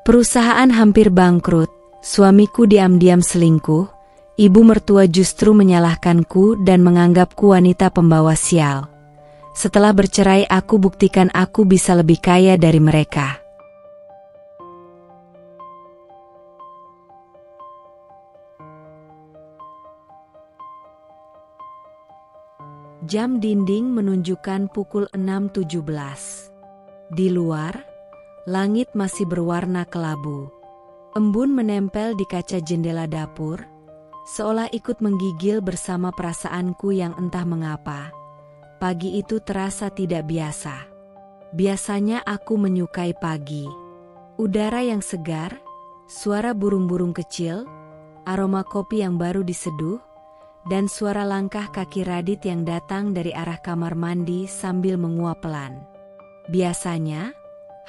Perusahaan hampir bangkrut, suamiku diam-diam selingkuh, ibu mertua justru menyalahkanku dan menganggapku wanita pembawa sial. Setelah bercerai aku buktikan aku bisa lebih kaya dari mereka. Jam dinding menunjukkan pukul 6.17. Di luar, langit masih berwarna kelabu. Embun menempel di kaca jendela dapur, seolah ikut menggigil bersama perasaanku yang entah mengapa. Pagi itu terasa tidak biasa. Biasanya aku menyukai pagi. Udara yang segar, suara burung-burung kecil, aroma kopi yang baru diseduh, dan suara langkah kaki Radit yang datang dari arah kamar mandi sambil menguap pelan. Biasanya,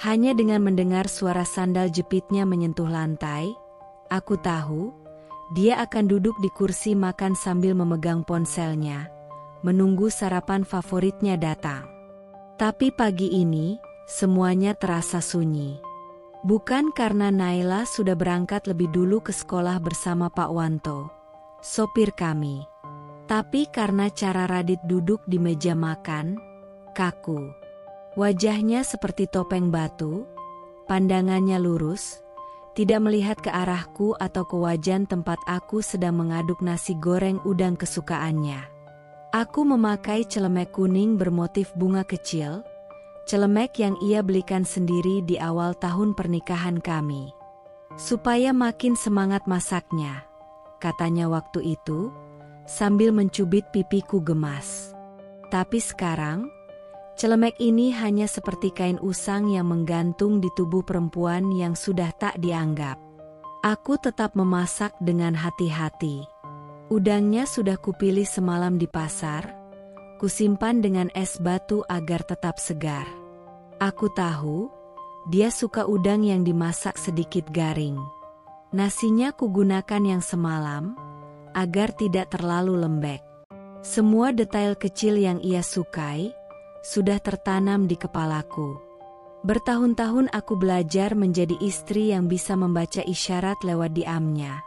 hanya dengan mendengar suara sandal jepitnya menyentuh lantai, aku tahu dia akan duduk di kursi makan sambil memegang ponselnya, menunggu sarapan favoritnya datang. Tapi pagi ini, semuanya terasa sunyi. Bukan karena Naila sudah berangkat lebih dulu ke sekolah bersama Pak Wanto, sopir kami. Tapi karena cara Radit duduk di meja makan, kaku. Wajahnya seperti topeng batu, pandangannya lurus, tidak melihat ke arahku atau ke wajan tempat aku sedang mengaduk nasi goreng udang kesukaannya. Aku memakai celemek kuning bermotif bunga kecil, celemek yang ia belikan sendiri di awal tahun pernikahan kami. Supaya makin semangat masaknya, katanya waktu itu, sambil mencubit pipiku gemas. Tapi sekarang, celemek ini hanya seperti kain usang yang menggantung di tubuh perempuan yang sudah tak dianggap. Aku tetap memasak dengan hati-hati. Udangnya sudah kupilih semalam di pasar, kusimpan dengan es batu agar tetap segar. Aku tahu, dia suka udang yang dimasak sedikit garing. Nasinya kugunakan yang semalam, agar tidak terlalu lembek. Semua detail kecil yang ia sukai, sudah tertanam di kepalaku. Bertahun-tahun aku belajar menjadi istri yang bisa membaca isyarat lewat diamnya,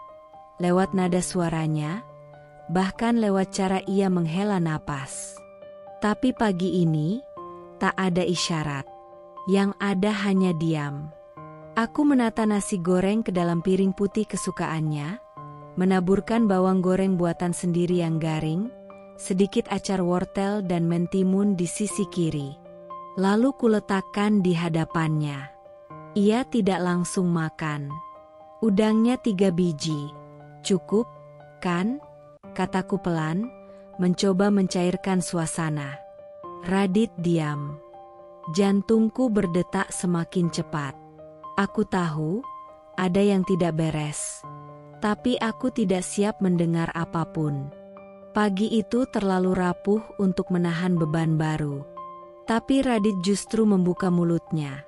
lewat nada suaranya, bahkan lewat cara ia menghela napas. Tapi pagi ini, tak ada isyarat. Yang ada hanya diam. Aku menata nasi goreng ke dalam piring putih kesukaannya, menaburkan bawang goreng buatan sendiri yang garing, sedikit acar wortel dan mentimun di sisi kiri. Lalu kuletakkan di hadapannya. Ia tidak langsung makan. Udangnya 3 biji. Cukup, kan? Kataku pelan, mencoba mencairkan suasana. Radit diam. Jantungku berdetak semakin cepat. Aku tahu, ada yang tidak beres. Tapi aku tidak siap mendengar apapun. Pagi itu terlalu rapuh untuk menahan beban baru. Tapi Radit justru membuka mulutnya.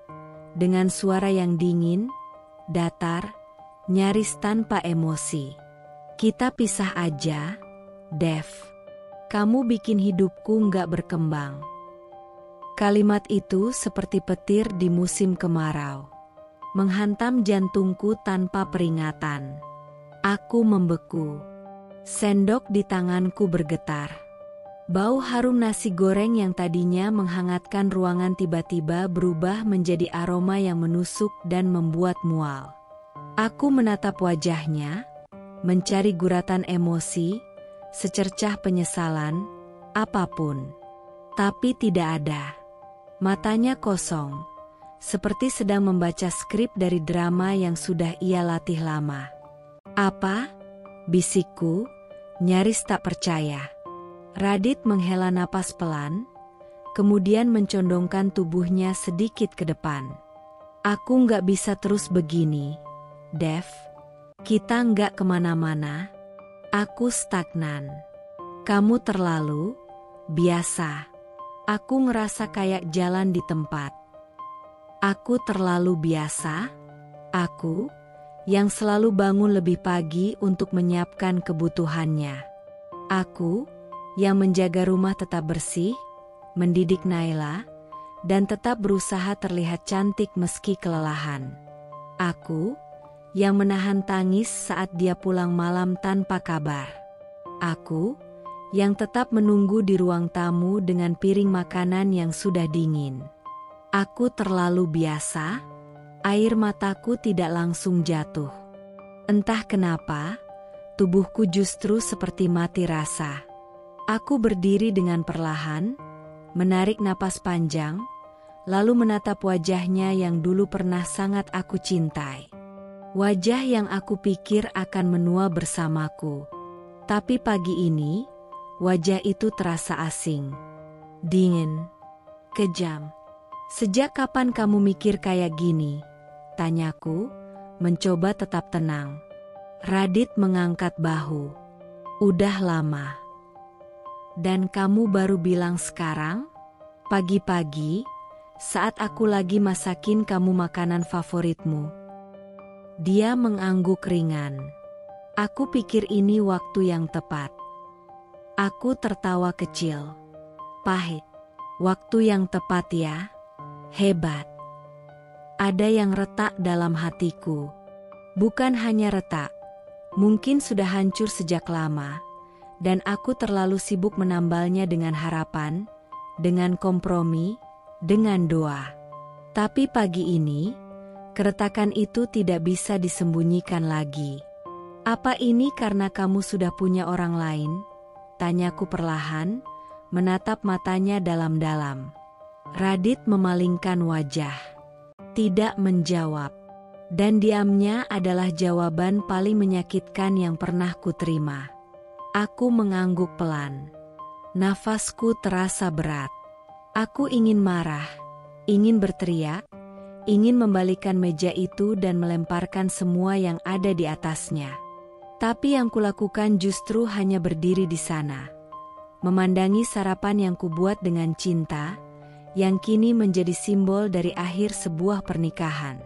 Dengan suara yang dingin, datar, nyaris tanpa emosi. Kita pisah aja, Dev. Kamu bikin hidupku nggak berkembang. Kalimat itu seperti petir di musim kemarau. Menghantam jantungku tanpa peringatan. Aku membeku. Sendok di tanganku bergetar. Bau harum nasi goreng yang tadinya menghangatkan ruangan tiba-tiba berubah menjadi aroma yang menusuk dan membuat mual. Aku menatap wajahnya, mencari guratan emosi, secercah penyesalan, apapun. Tapi tidak ada. Matanya kosong, seperti sedang membaca skrip dari drama yang sudah ia latih lama. Apa? Bisikku, nyaris tak percaya. Radit menghela napas pelan, kemudian mencondongkan tubuhnya sedikit ke depan. Aku nggak bisa terus begini, Dev. Kita nggak kemana-mana. Aku stagnan. Kamu terlalu biasa. Aku ngerasa kayak jalan di tempat. Aku terlalu biasa. Aku yang selalu bangun lebih pagi untuk menyiapkan kebutuhannya. Aku yang menjaga rumah tetap bersih, mendidik Naila, dan tetap berusaha terlihat cantik meski kelelahan. Aku yang menahan tangis saat dia pulang malam tanpa kabar. Aku yang tetap menunggu di ruang tamu dengan piring makanan yang sudah dingin. Aku terlalu biasa, air mataku tidak langsung jatuh. Entah kenapa, tubuhku justru seperti mati rasa. Aku berdiri dengan perlahan, menarik napas panjang, lalu menatap wajahnya yang dulu pernah sangat aku cintai. Wajah yang aku pikir akan menua bersamaku. Tapi pagi ini, wajah itu terasa asing. Dingin. Kejam. Sejak kapan kamu mikir kayak gini? Tanyaku, mencoba tetap tenang. Radit mengangkat bahu. Udah lama. Dan kamu baru bilang sekarang? Pagi-pagi, saat aku lagi masakin kamu makanan favoritmu. Dia mengangguk ringan. Aku pikir ini waktu yang tepat. Aku tertawa kecil. Pahit. Waktu yang tepat ya. Hebat. Ada yang retak dalam hatiku. Bukan hanya retak. Mungkin sudah hancur sejak lama. Dan aku terlalu sibuk menambalnya dengan harapan, dengan kompromi, dengan doa. Tapi pagi ini, keretakan itu tidak bisa disembunyikan lagi. Apa ini karena kamu sudah punya orang lain? Tanyaku perlahan, menatap matanya dalam-dalam. Radit memalingkan wajah. Tidak menjawab. Dan diamnya adalah jawaban paling menyakitkan yang pernah kuterima. Aku mengangguk pelan. Nafasku terasa berat. Aku ingin marah, ingin berteriak, ingin membalikan meja itu dan melemparkan semua yang ada di atasnya. Tapi yang kulakukan justru hanya berdiri di sana. Memandangi sarapan yang kubuat dengan cinta, yang kini menjadi simbol dari akhir sebuah pernikahan.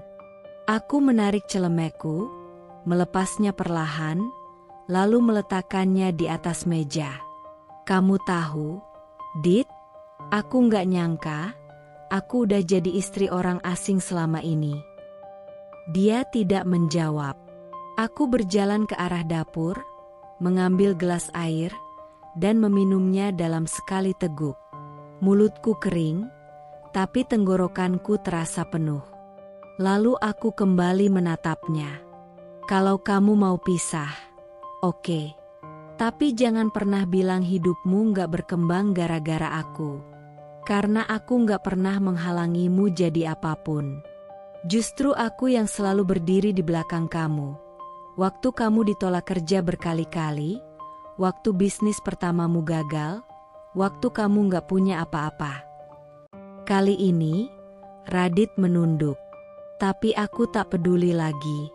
Aku menarik celemekku, melepasnya perlahan, lalu meletakkannya di atas meja. Kamu tahu, Dit, aku nggak nyangka, aku udah jadi istri orang asing selama ini. Dia tidak menjawab. Aku berjalan ke arah dapur, mengambil gelas air, dan meminumnya dalam sekali teguk. Mulutku kering, tapi tenggorokanku terasa penuh. Lalu aku kembali menatapnya. Kalau kamu mau pisah, oke. Tapi jangan pernah bilang hidupmu nggak berkembang gara-gara aku. Karena aku nggak pernah menghalangimu jadi apapun. Justru aku yang selalu berdiri di belakang kamu. Waktu kamu ditolak kerja berkali-kali, waktu bisnis pertamamu gagal, waktu kamu nggak punya apa-apa. Kali ini, Radit menunduk. Tapi aku tak peduli lagi.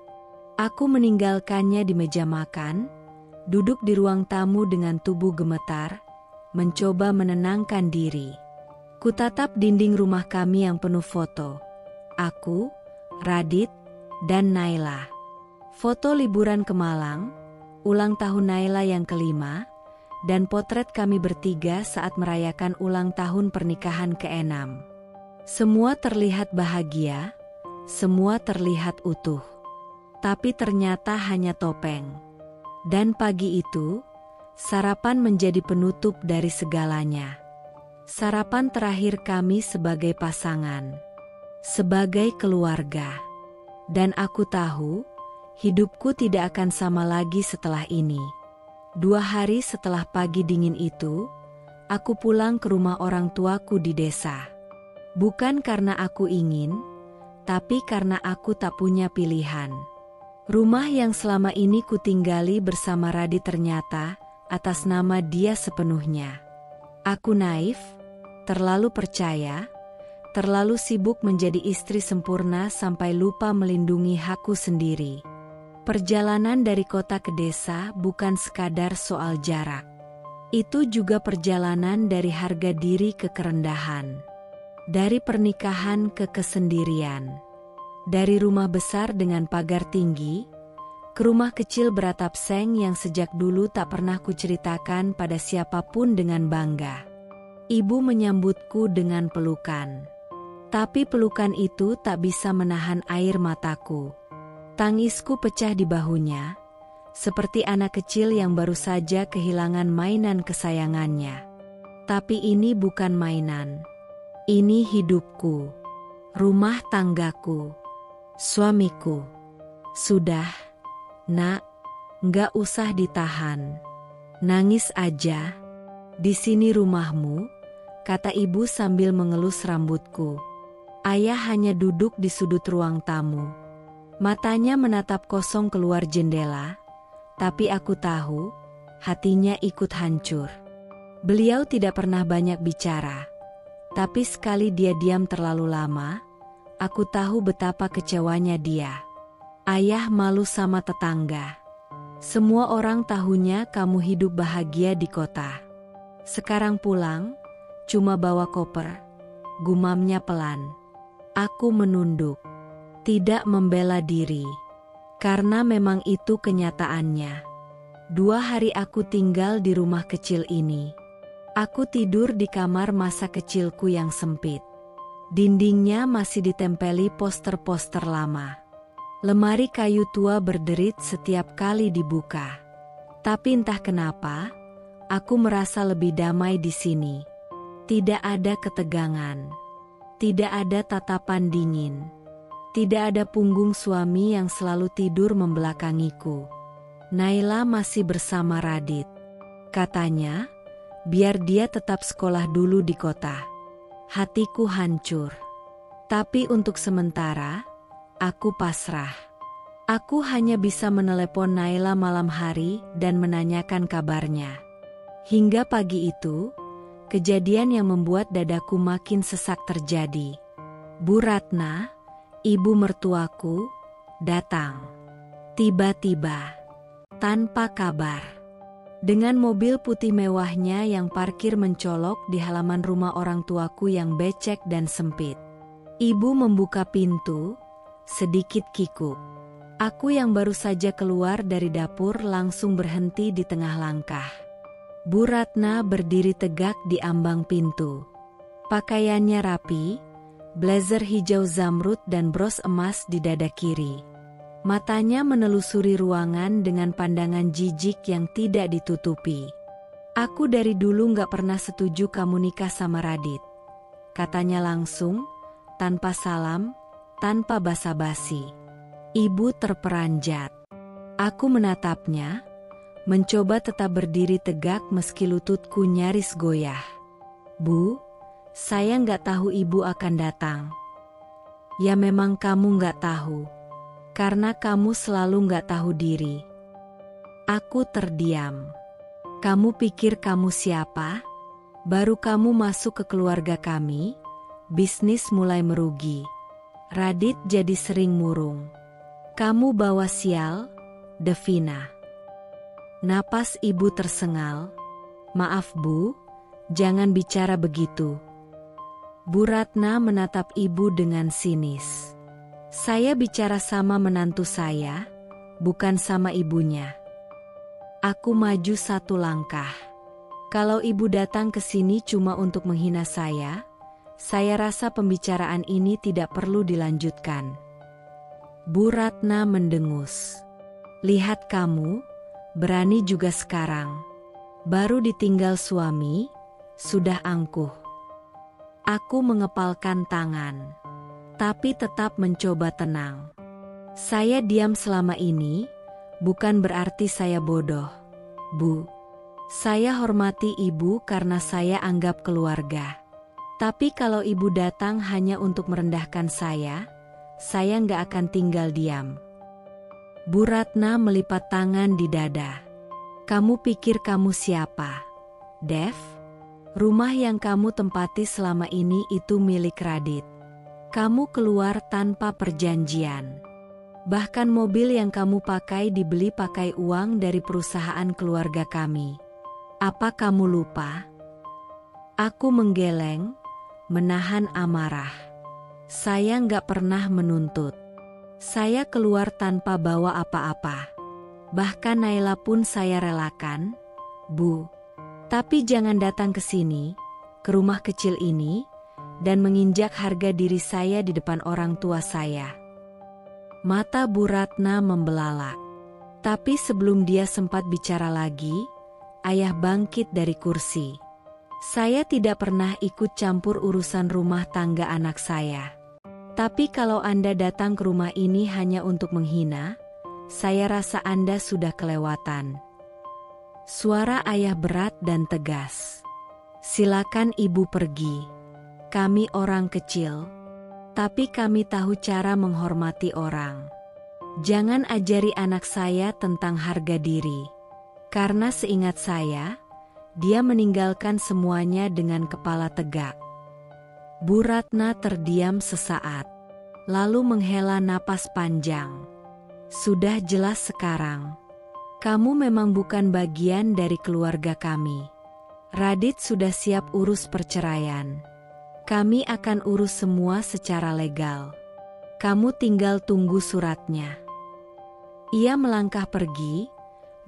Aku meninggalkannya di meja makan, duduk di ruang tamu dengan tubuh gemetar, mencoba menenangkan diri. Kutatap dinding rumah kami yang penuh foto. Aku, Radit, dan Naila. Foto liburan ke Malang, ulang tahun Naila yang ke-5, dan potret kami bertiga saat merayakan ulang tahun pernikahan ke-6. Semua terlihat bahagia, semua terlihat utuh. Tapi ternyata hanya topeng. Dan pagi itu, sarapan menjadi penutup dari segalanya. Sarapan terakhir kami sebagai pasangan. Sebagai keluarga. Dan aku tahu, hidupku tidak akan sama lagi setelah ini. 2 hari setelah pagi dingin itu, aku pulang ke rumah orang tuaku di desa. Bukan karena aku ingin, tapi karena aku tak punya pilihan. Rumah yang selama ini kutinggali bersama Radit ternyata atas nama dia sepenuhnya. Aku naif, terlalu percaya, terlalu sibuk menjadi istri sempurna sampai lupa melindungi hakku sendiri. Perjalanan dari kota ke desa bukan sekadar soal jarak. Itu juga perjalanan dari harga diri ke kerendahan. Dari pernikahan ke kesendirian. Dari rumah besar dengan pagar tinggi, ke rumah kecil beratap seng yang sejak dulu tak pernah kuceritakan pada siapapun dengan bangga. Ibu menyambutku dengan pelukan. Tapi pelukan itu tak bisa menahan air mataku. Tangisku pecah di bahunya, seperti anak kecil yang baru saja kehilangan mainan kesayangannya. Tapi ini bukan mainan. Ini hidupku, rumah tanggaku, suamiku. Sudah, nak, nggak usah ditahan. Nangis aja. Di sini rumahmu, kata ibu sambil mengelus rambutku. Ayah hanya duduk di sudut ruang tamu. Matanya menatap kosong keluar jendela, tapi aku tahu, hatinya ikut hancur. Beliau tidak pernah banyak bicara, tapi sekali dia diam terlalu lama, aku tahu betapa kecewanya dia. Ayah malu sama tetangga. Semua orang tahunya kamu hidup bahagia di kota. Sekarang pulang, cuma bawa koper, gumamnya pelan. Aku menunduk. Tidak membela diri, karena memang itu kenyataannya. 2 hari aku tinggal di rumah kecil ini. Aku tidur di kamar masa kecilku yang sempit. Dindingnya masih ditempeli poster-poster lama. Lemari kayu tua berderit setiap kali dibuka. Tapi entah kenapa, aku merasa lebih damai di sini. Tidak ada ketegangan, tidak ada tatapan dingin. Tidak ada punggung suami yang selalu tidur membelakangiku. Naila masih bersama Radit. Katanya, biar dia tetap sekolah dulu di kota. Hatiku hancur. Tapi untuk sementara, aku pasrah. Aku hanya bisa menelepon Naila malam hari dan menanyakan kabarnya. Hingga pagi itu, kejadian yang membuat dadaku makin sesak terjadi. Bu Ratna, ibu mertuaku, datang. Tiba-tiba, tanpa kabar. Dengan mobil putih mewahnya yang parkir mencolok di halaman rumah orang tuaku yang becek dan sempit. Ibu membuka pintu, sedikit kikuk. Aku yang baru saja keluar dari dapur langsung berhenti di tengah langkah. Bu Ratna berdiri tegak di ambang pintu. Pakaiannya rapi, blazer hijau zamrud dan bros emas di dada kiri. Matanya menelusuri ruangan dengan pandangan jijik yang tidak ditutupi. Aku dari dulu gak pernah setuju kamu nikah sama Radit. Katanya langsung, tanpa salam, tanpa basa-basi. Ibu terperanjat. Aku menatapnya, mencoba tetap berdiri tegak meski lututku nyaris goyah. Bu, saya nggak tahu ibu akan datang. Ya memang kamu nggak tahu. Karena kamu selalu nggak tahu diri. Aku terdiam. Kamu pikir kamu siapa? Baru kamu masuk ke keluarga kami, bisnis mulai merugi. Radit jadi sering murung. Kamu bawa sial, Devina. Napas ibu tersengal. Maaf bu, jangan bicara begitu. Bu Ratna menatap ibu dengan sinis. Saya bicara sama menantu saya, bukan sama ibunya. Aku maju 1 langkah. Kalau ibu datang ke sini cuma untuk menghina saya rasa pembicaraan ini tidak perlu dilanjutkan. Bu Ratna mendengus. Lihat kamu, berani juga sekarang. Baru ditinggal suami, sudah angkuh. Aku mengepalkan tangan, tapi tetap mencoba tenang. Saya diam selama ini, bukan berarti saya bodoh, Bu. Saya hormati ibu karena saya anggap keluarga. Tapi kalau ibu datang hanya untuk merendahkan saya nggak akan tinggal diam. Bu Ratna melipat tangan di dada. Kamu pikir kamu siapa? Dev? Rumah yang kamu tempati selama ini itu milik Radit. Kamu keluar tanpa perjanjian. Bahkan mobil yang kamu pakai dibeli pakai uang dari perusahaan keluarga kami. Apa kamu lupa? Aku menggeleng, menahan amarah. Saya nggak pernah menuntut. Saya keluar tanpa bawa apa-apa. Bahkan Naila pun saya relakan, Bu. Tapi jangan datang ke sini, ke rumah kecil ini, dan menginjak harga diri saya di depan orang tua saya. Mata Bu Ratna membelalak. Tapi sebelum dia sempat bicara lagi, ayah bangkit dari kursi. Saya tidak pernah ikut campur urusan rumah tangga anak saya. Tapi kalau Anda datang ke rumah ini hanya untuk menghina, saya rasa Anda sudah kelewatan. Suara ayah berat dan tegas. Silakan ibu pergi. Kami orang kecil, tapi kami tahu cara menghormati orang. Jangan ajari anak saya tentang harga diri. Karena seingat saya, dia meninggalkan semuanya dengan kepala tegak. Bu Ratna terdiam sesaat, lalu menghela napas panjang. Sudah jelas sekarang. Kamu memang bukan bagian dari keluarga kami. Radit sudah siap urus perceraian. Kami akan urus semua secara legal. Kamu tinggal tunggu suratnya. Ia melangkah pergi,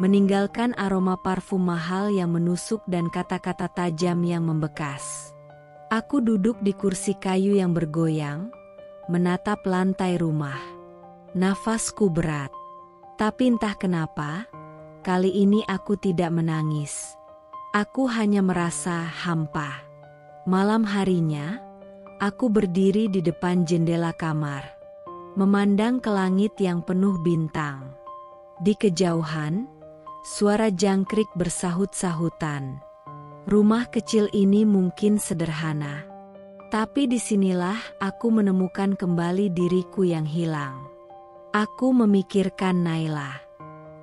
meninggalkan aroma parfum mahal yang menusuk dan kata-kata tajam yang membekas. Aku duduk di kursi kayu yang bergoyang, menatap lantai rumah. Nafasku berat. Tapi entah kenapa, kali ini aku tidak menangis. Aku hanya merasa hampa. Malam harinya, aku berdiri di depan jendela kamar, memandang ke langit yang penuh bintang. Di kejauhan, suara jangkrik bersahut-sahutan. Rumah kecil ini mungkin sederhana, tapi disinilah aku menemukan kembali diriku yang hilang. Aku memikirkan Naila,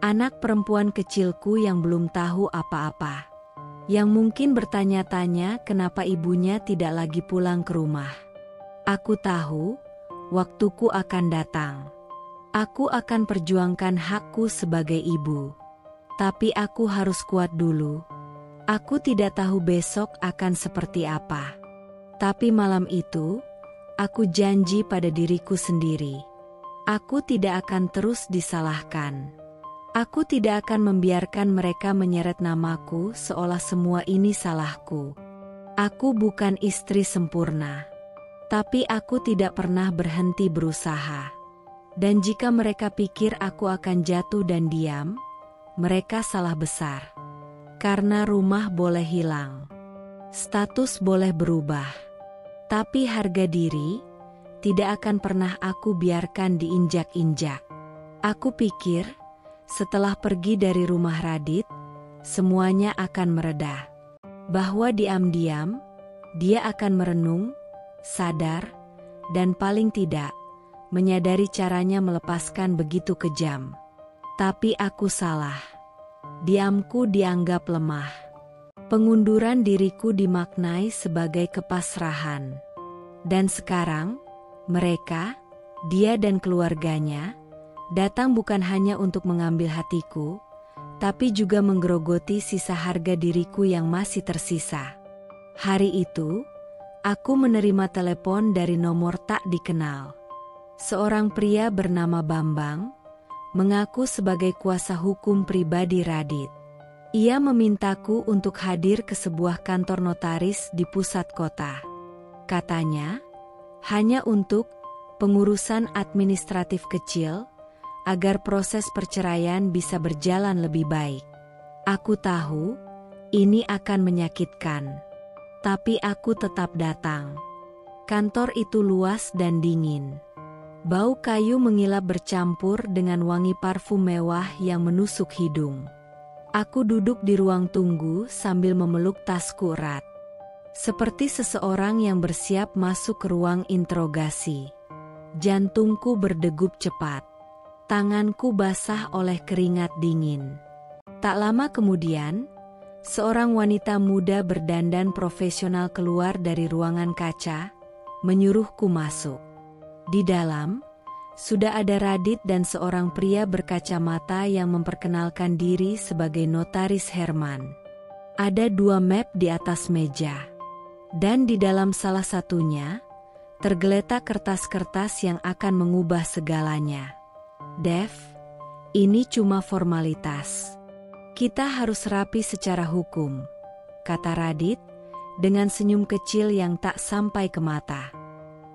anak perempuan kecilku yang belum tahu apa-apa, yang mungkin bertanya-tanya kenapa ibunya tidak lagi pulang ke rumah. Aku tahu, waktuku akan datang. Aku akan perjuangkan hakku sebagai ibu. Tapi aku harus kuat dulu. Aku tidak tahu besok akan seperti apa. Tapi malam itu, aku janji pada diriku sendiri. Aku tidak akan terus disalahkan. Aku tidak akan membiarkan mereka menyeret namaku seolah semua ini salahku. Aku bukan istri sempurna. Tapi aku tidak pernah berhenti berusaha. Dan jika mereka pikir aku akan jatuh dan diam, mereka salah besar. Karena rumah boleh hilang, status boleh berubah, tapi harga diri tidak akan pernah aku biarkan diinjak-injak. Aku pikir, setelah pergi dari rumah Radit, semuanya akan mereda. Bahwa diam-diam, dia akan merenung, sadar, dan paling tidak, menyadari caranya melepaskan begitu kejam. Tapi aku salah. Diamku dianggap lemah. Pengunduran diriku dimaknai sebagai kepasrahan. Dan sekarang, mereka, dia dan keluarganya, datang bukan hanya untuk mengambil hatiku, tapi juga menggerogoti sisa harga diriku yang masih tersisa. Hari itu, aku menerima telepon dari nomor tak dikenal. Seorang pria bernama Bambang, mengaku sebagai kuasa hukum pribadi Radit. Ia memintaku untuk hadir ke sebuah kantor notaris di pusat kota. Katanya, hanya untuk pengurusan administratif kecil, agar proses perceraian bisa berjalan lebih baik. Aku tahu, ini akan menyakitkan. Tapi aku tetap datang. Kantor itu luas dan dingin. Bau kayu mengilap bercampur dengan wangi parfum mewah yang menusuk hidung. Aku duduk di ruang tunggu sambil memeluk tasku erat. Seperti seseorang yang bersiap masuk ke ruang interogasi. Jantungku berdegup cepat. Tanganku basah oleh keringat dingin. Tak lama kemudian, seorang wanita muda berdandan profesional keluar dari ruangan kaca, menyuruhku masuk. Di dalam, sudah ada Radit dan seorang pria berkacamata yang memperkenalkan diri sebagai notaris Herman. Ada 2 map di atas meja. Dan di dalam salah satunya, tergeletak kertas-kertas yang akan mengubah segalanya. Dev, ini cuma formalitas. Kita harus rapi secara hukum, kata Radit, dengan senyum kecil yang tak sampai ke mata.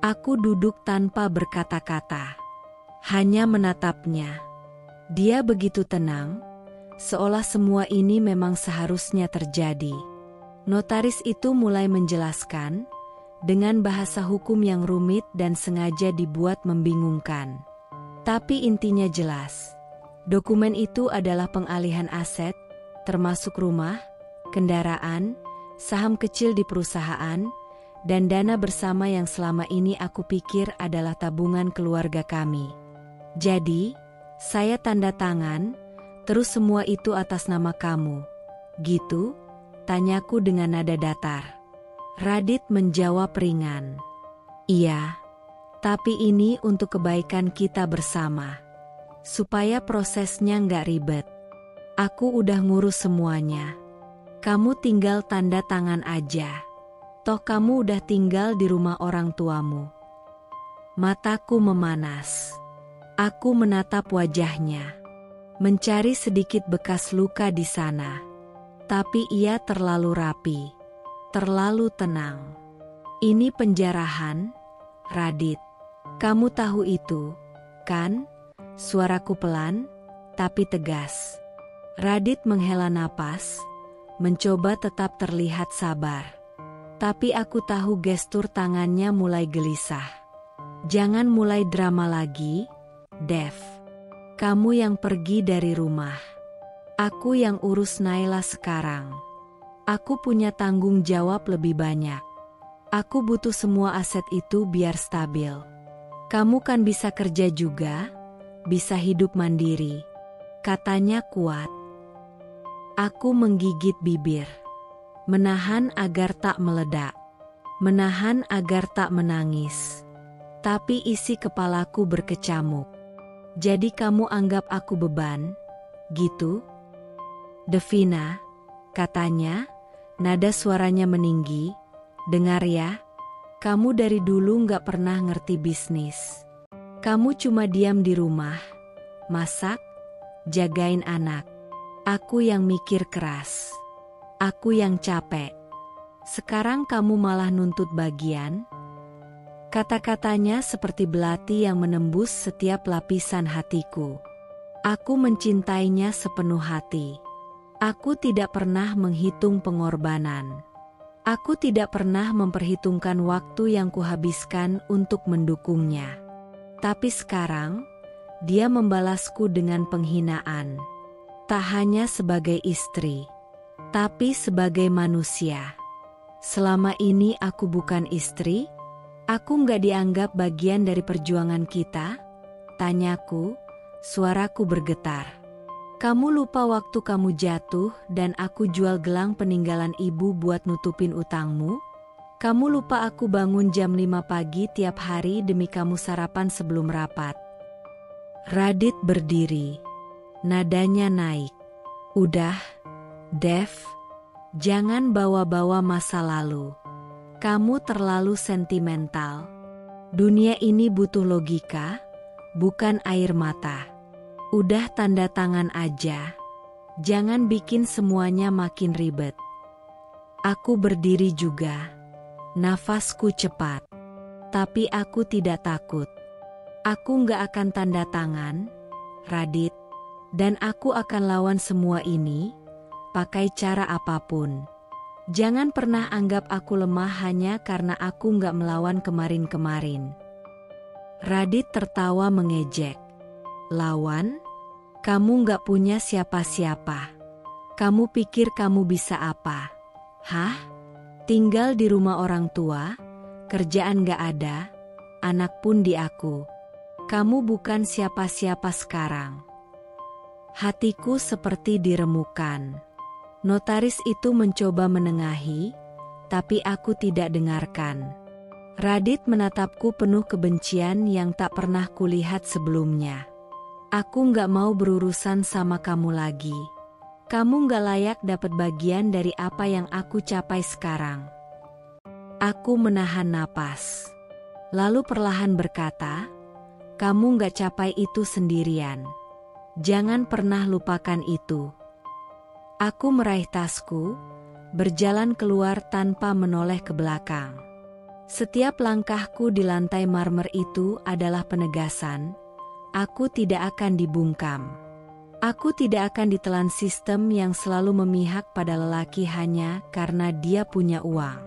Aku duduk tanpa berkata-kata. hanya menatapnya. Dia begitu tenang, seolah semua ini memang seharusnya terjadi. Notaris itu mulai menjelaskan, dengan bahasa hukum yang rumit dan sengaja dibuat membingungkan. Tapi intinya jelas. Dokumen itu adalah pengalihan aset, termasuk rumah, kendaraan, saham kecil di perusahaan, dan dana bersama yang selama ini aku pikir adalah tabungan keluarga kami. Jadi, saya tanda tangan, terus semua itu atas nama kamu. Gitu? Tanyaku dengan nada datar. Radit menjawab ringan. Iya, tapi ini untuk kebaikan kita bersama. Supaya prosesnya nggak ribet. Aku udah ngurus semuanya. Kamu tinggal tanda tangan aja. Toh kamu udah tinggal di rumah orang tuamu. Mataku memanas. Aku menatap wajahnya, mencari sedikit bekas luka di sana. Tapi ia terlalu rapi, terlalu tenang. Ini penjarahan, Radit. Kamu tahu itu, kan? Suaraku pelan, tapi tegas. Radit menghela napas, mencoba tetap terlihat sabar. Tapi aku tahu gestur tangannya mulai gelisah. Jangan mulai drama lagi, Dev. Kamu yang pergi dari rumah. Aku yang urus Naila sekarang. Aku punya tanggung jawab lebih banyak. Aku butuh semua aset itu biar stabil. Kamu kan bisa kerja juga, bisa hidup mandiri. Katanya kuat. Aku menggigit bibir. Menahan agar tak meledak. Menahan agar tak menangis. Tapi isi kepalaku berkecamuk. Jadi kamu anggap aku beban, gitu? Devina, katanya, nada suaranya meninggi. Dengar ya, kamu dari dulu nggak pernah ngerti bisnis. Kamu cuma diam di rumah, masak, jagain anak. Aku yang mikir keras. Aku yang capek. Sekarang kamu malah nuntut bagian. Kata-katanya seperti belati yang menembus setiap lapisan hatiku. Aku mencintainya sepenuh hati. Aku tidak pernah menghitung pengorbanan. Aku tidak pernah memperhitungkan waktu yang kuhabiskan untuk mendukungnya. Tapi sekarang, dia membalasku dengan penghinaan. Tak hanya sebagai istri, tapi sebagai manusia. Selama ini aku bukan istri? Aku nggak dianggap bagian dari perjuangan kita? Tanyaku, suaraku bergetar. Kamu lupa waktu kamu jatuh dan aku jual gelang peninggalan ibu buat nutupin utangmu? Kamu lupa aku bangun jam 5 pagi tiap hari demi kamu sarapan sebelum rapat? Radit berdiri. Nadanya naik. Udah, Dev, jangan bawa-bawa masa lalu. Kamu terlalu sentimental. Dunia ini butuh logika, bukan air mata. Udah tanda tangan aja. Jangan bikin semuanya makin ribet. Aku berdiri juga. Nafasku cepat. Tapi aku tidak takut. Aku nggak akan tanda tangan, Radit. Dan aku akan lawan semua ini, pakai cara apapun. Jangan pernah anggap aku lemah hanya karena aku nggak melawan kemarin-kemarin. Radit tertawa mengejek. Lawan? Kamu nggak punya siapa-siapa. Kamu pikir kamu bisa apa? Hah? Tinggal di rumah orang tua, kerjaan nggak ada, anak pun di aku. Kamu bukan siapa-siapa sekarang. Hatiku seperti diremukan. Notaris itu mencoba menengahi, tapi aku tidak dengarkan. Radit menatapku penuh kebencian yang tak pernah kulihat sebelumnya. Aku nggak mau berurusan sama kamu lagi. Kamu nggak layak dapat bagian dari apa yang aku capai sekarang. Aku menahan napas. Lalu perlahan berkata, kamu nggak capai itu sendirian. Jangan pernah lupakan itu. Aku meraih tasku, berjalan keluar tanpa menoleh ke belakang. Setiap langkahku di lantai marmer itu adalah penegasan, Aku tidak akan dibungkam. Aku tidak akan ditelan sistem yang selalu memihak pada lelaki hanya karena dia punya uang.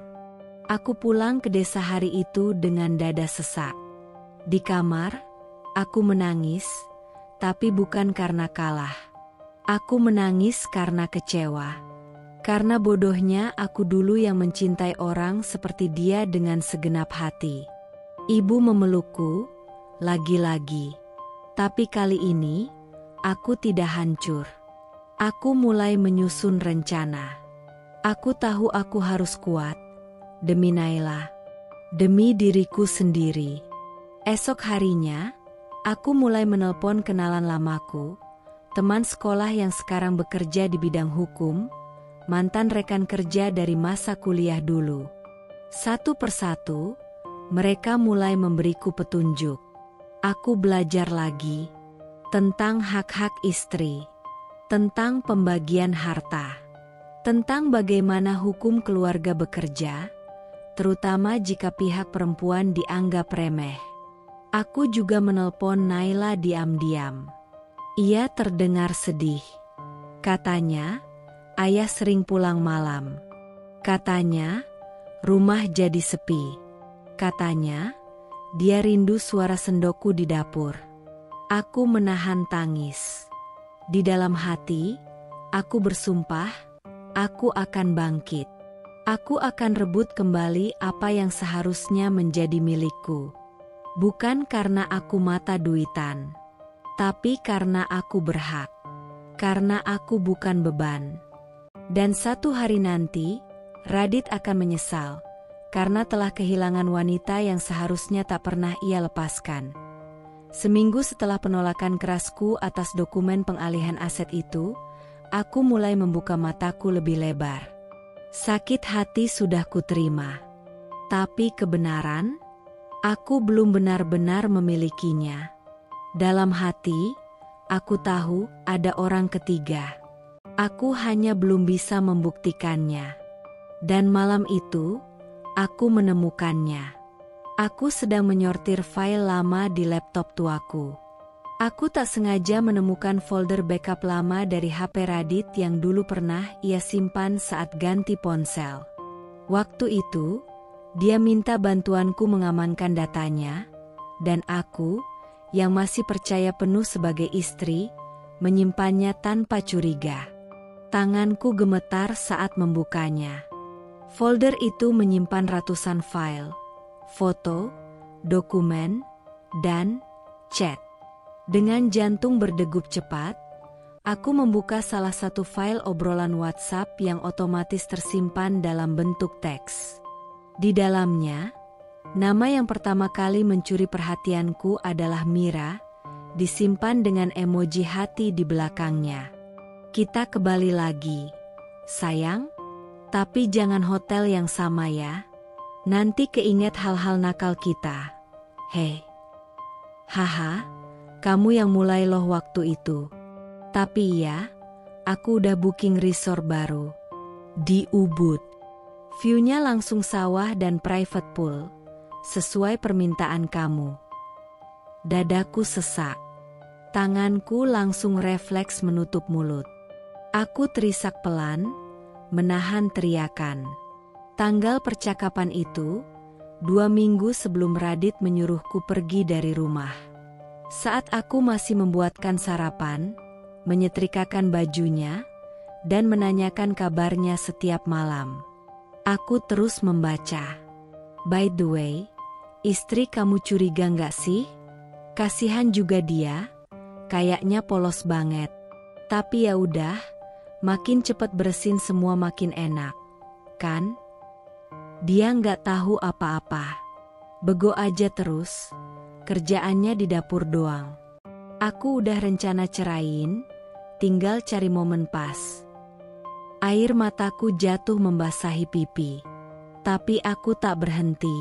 Aku pulang ke desa hari itu dengan dada sesak. Di kamar, aku menangis, tapi bukan karena kalah. Aku menangis karena kecewa. Karena bodohnya aku dulu yang mencintai orang seperti dia dengan segenap hati. Ibu memelukku, lagi-lagi. Tapi kali ini, aku tidak hancur. Aku mulai menyusun rencana. Aku tahu aku harus kuat, demi Naila, demi diriku sendiri. Esok harinya, aku mulai menelpon kenalan lamaku, teman sekolah yang sekarang bekerja di bidang hukum, mantan rekan kerja dari masa kuliah dulu. Satu persatu, mereka mulai memberiku petunjuk. Aku belajar lagi tentang hak-hak istri, tentang pembagian harta, tentang bagaimana hukum keluarga bekerja, terutama jika pihak perempuan dianggap remeh. Aku juga menelpon Naila diam-diam. Ia terdengar sedih. Katanya, ayah sering pulang malam. Katanya, rumah jadi sepi. Katanya, dia rindu suara sendokku di dapur. Aku menahan tangis. Di dalam hati, aku bersumpah, aku akan bangkit. Aku akan rebut kembali apa yang seharusnya menjadi milikku. Bukan karena aku mata duitan, tapi karena aku berhak. Karena aku bukan beban. Dan satu hari nanti, Radit akan menyesal, karena telah kehilangan wanita yang seharusnya tak pernah ia lepaskan. Seminggu setelah penolakan kerasku atas dokumen pengalihan aset itu, aku mulai membuka mataku lebih lebar. Sakit hati sudah kuterima. Tapi kebenaran, aku belum benar-benar memilikinya. Dalam hati, aku tahu ada orang ketiga. Aku hanya belum bisa membuktikannya. Dan malam itu, aku menemukannya. Aku sedang menyortir file lama di laptop tuaku. Aku tak sengaja menemukan folder backup lama dari HP Radit yang dulu pernah ia simpan saat ganti ponsel. Waktu itu, dia minta bantuanku mengamankan datanya, dan aku, yang masih percaya penuh sebagai istri, menyimpannya tanpa curiga. Tanganku gemetar saat membukanya. Folder itu menyimpan ratusan file, foto, dokumen, dan chat. Dengan jantung berdegup cepat, aku membuka salah satu file obrolan WhatsApp yang otomatis tersimpan dalam bentuk teks. Di dalamnya, nama yang pertama kali mencuri perhatianku adalah Mira, disimpan dengan emoji hati di belakangnya. Kita ke Bali lagi, sayang, tapi jangan hotel yang sama ya. Nanti keinget hal-hal nakal kita. Hei. Haha, kamu yang mulai loh waktu itu. Tapi iya, aku udah booking resort baru. Di Ubud. View-nya langsung sawah dan private pool. Sesuai permintaan kamu. Dadaku sesak. Tanganku langsung refleks menutup mulut. Aku terisak pelan, menahan teriakan. Tanggal percakapan itu, 2 minggu sebelum Radit menyuruhku pergi dari rumah. Saat aku masih membuatkan sarapan, menyetrikakan bajunya, dan menanyakan kabarnya setiap malam. Aku terus membaca. By the way, istri kamu curiga nggak sih? Kasihan juga dia, kayaknya polos banget. Tapi ya udah, makin cepat bersin semua makin enak, kan? Dia nggak tahu apa-apa. Bego aja terus, kerjaannya di dapur doang. Aku udah rencana ceraiin, tinggal cari momen pas. Air mataku jatuh membasahi pipi. Tapi aku tak berhenti.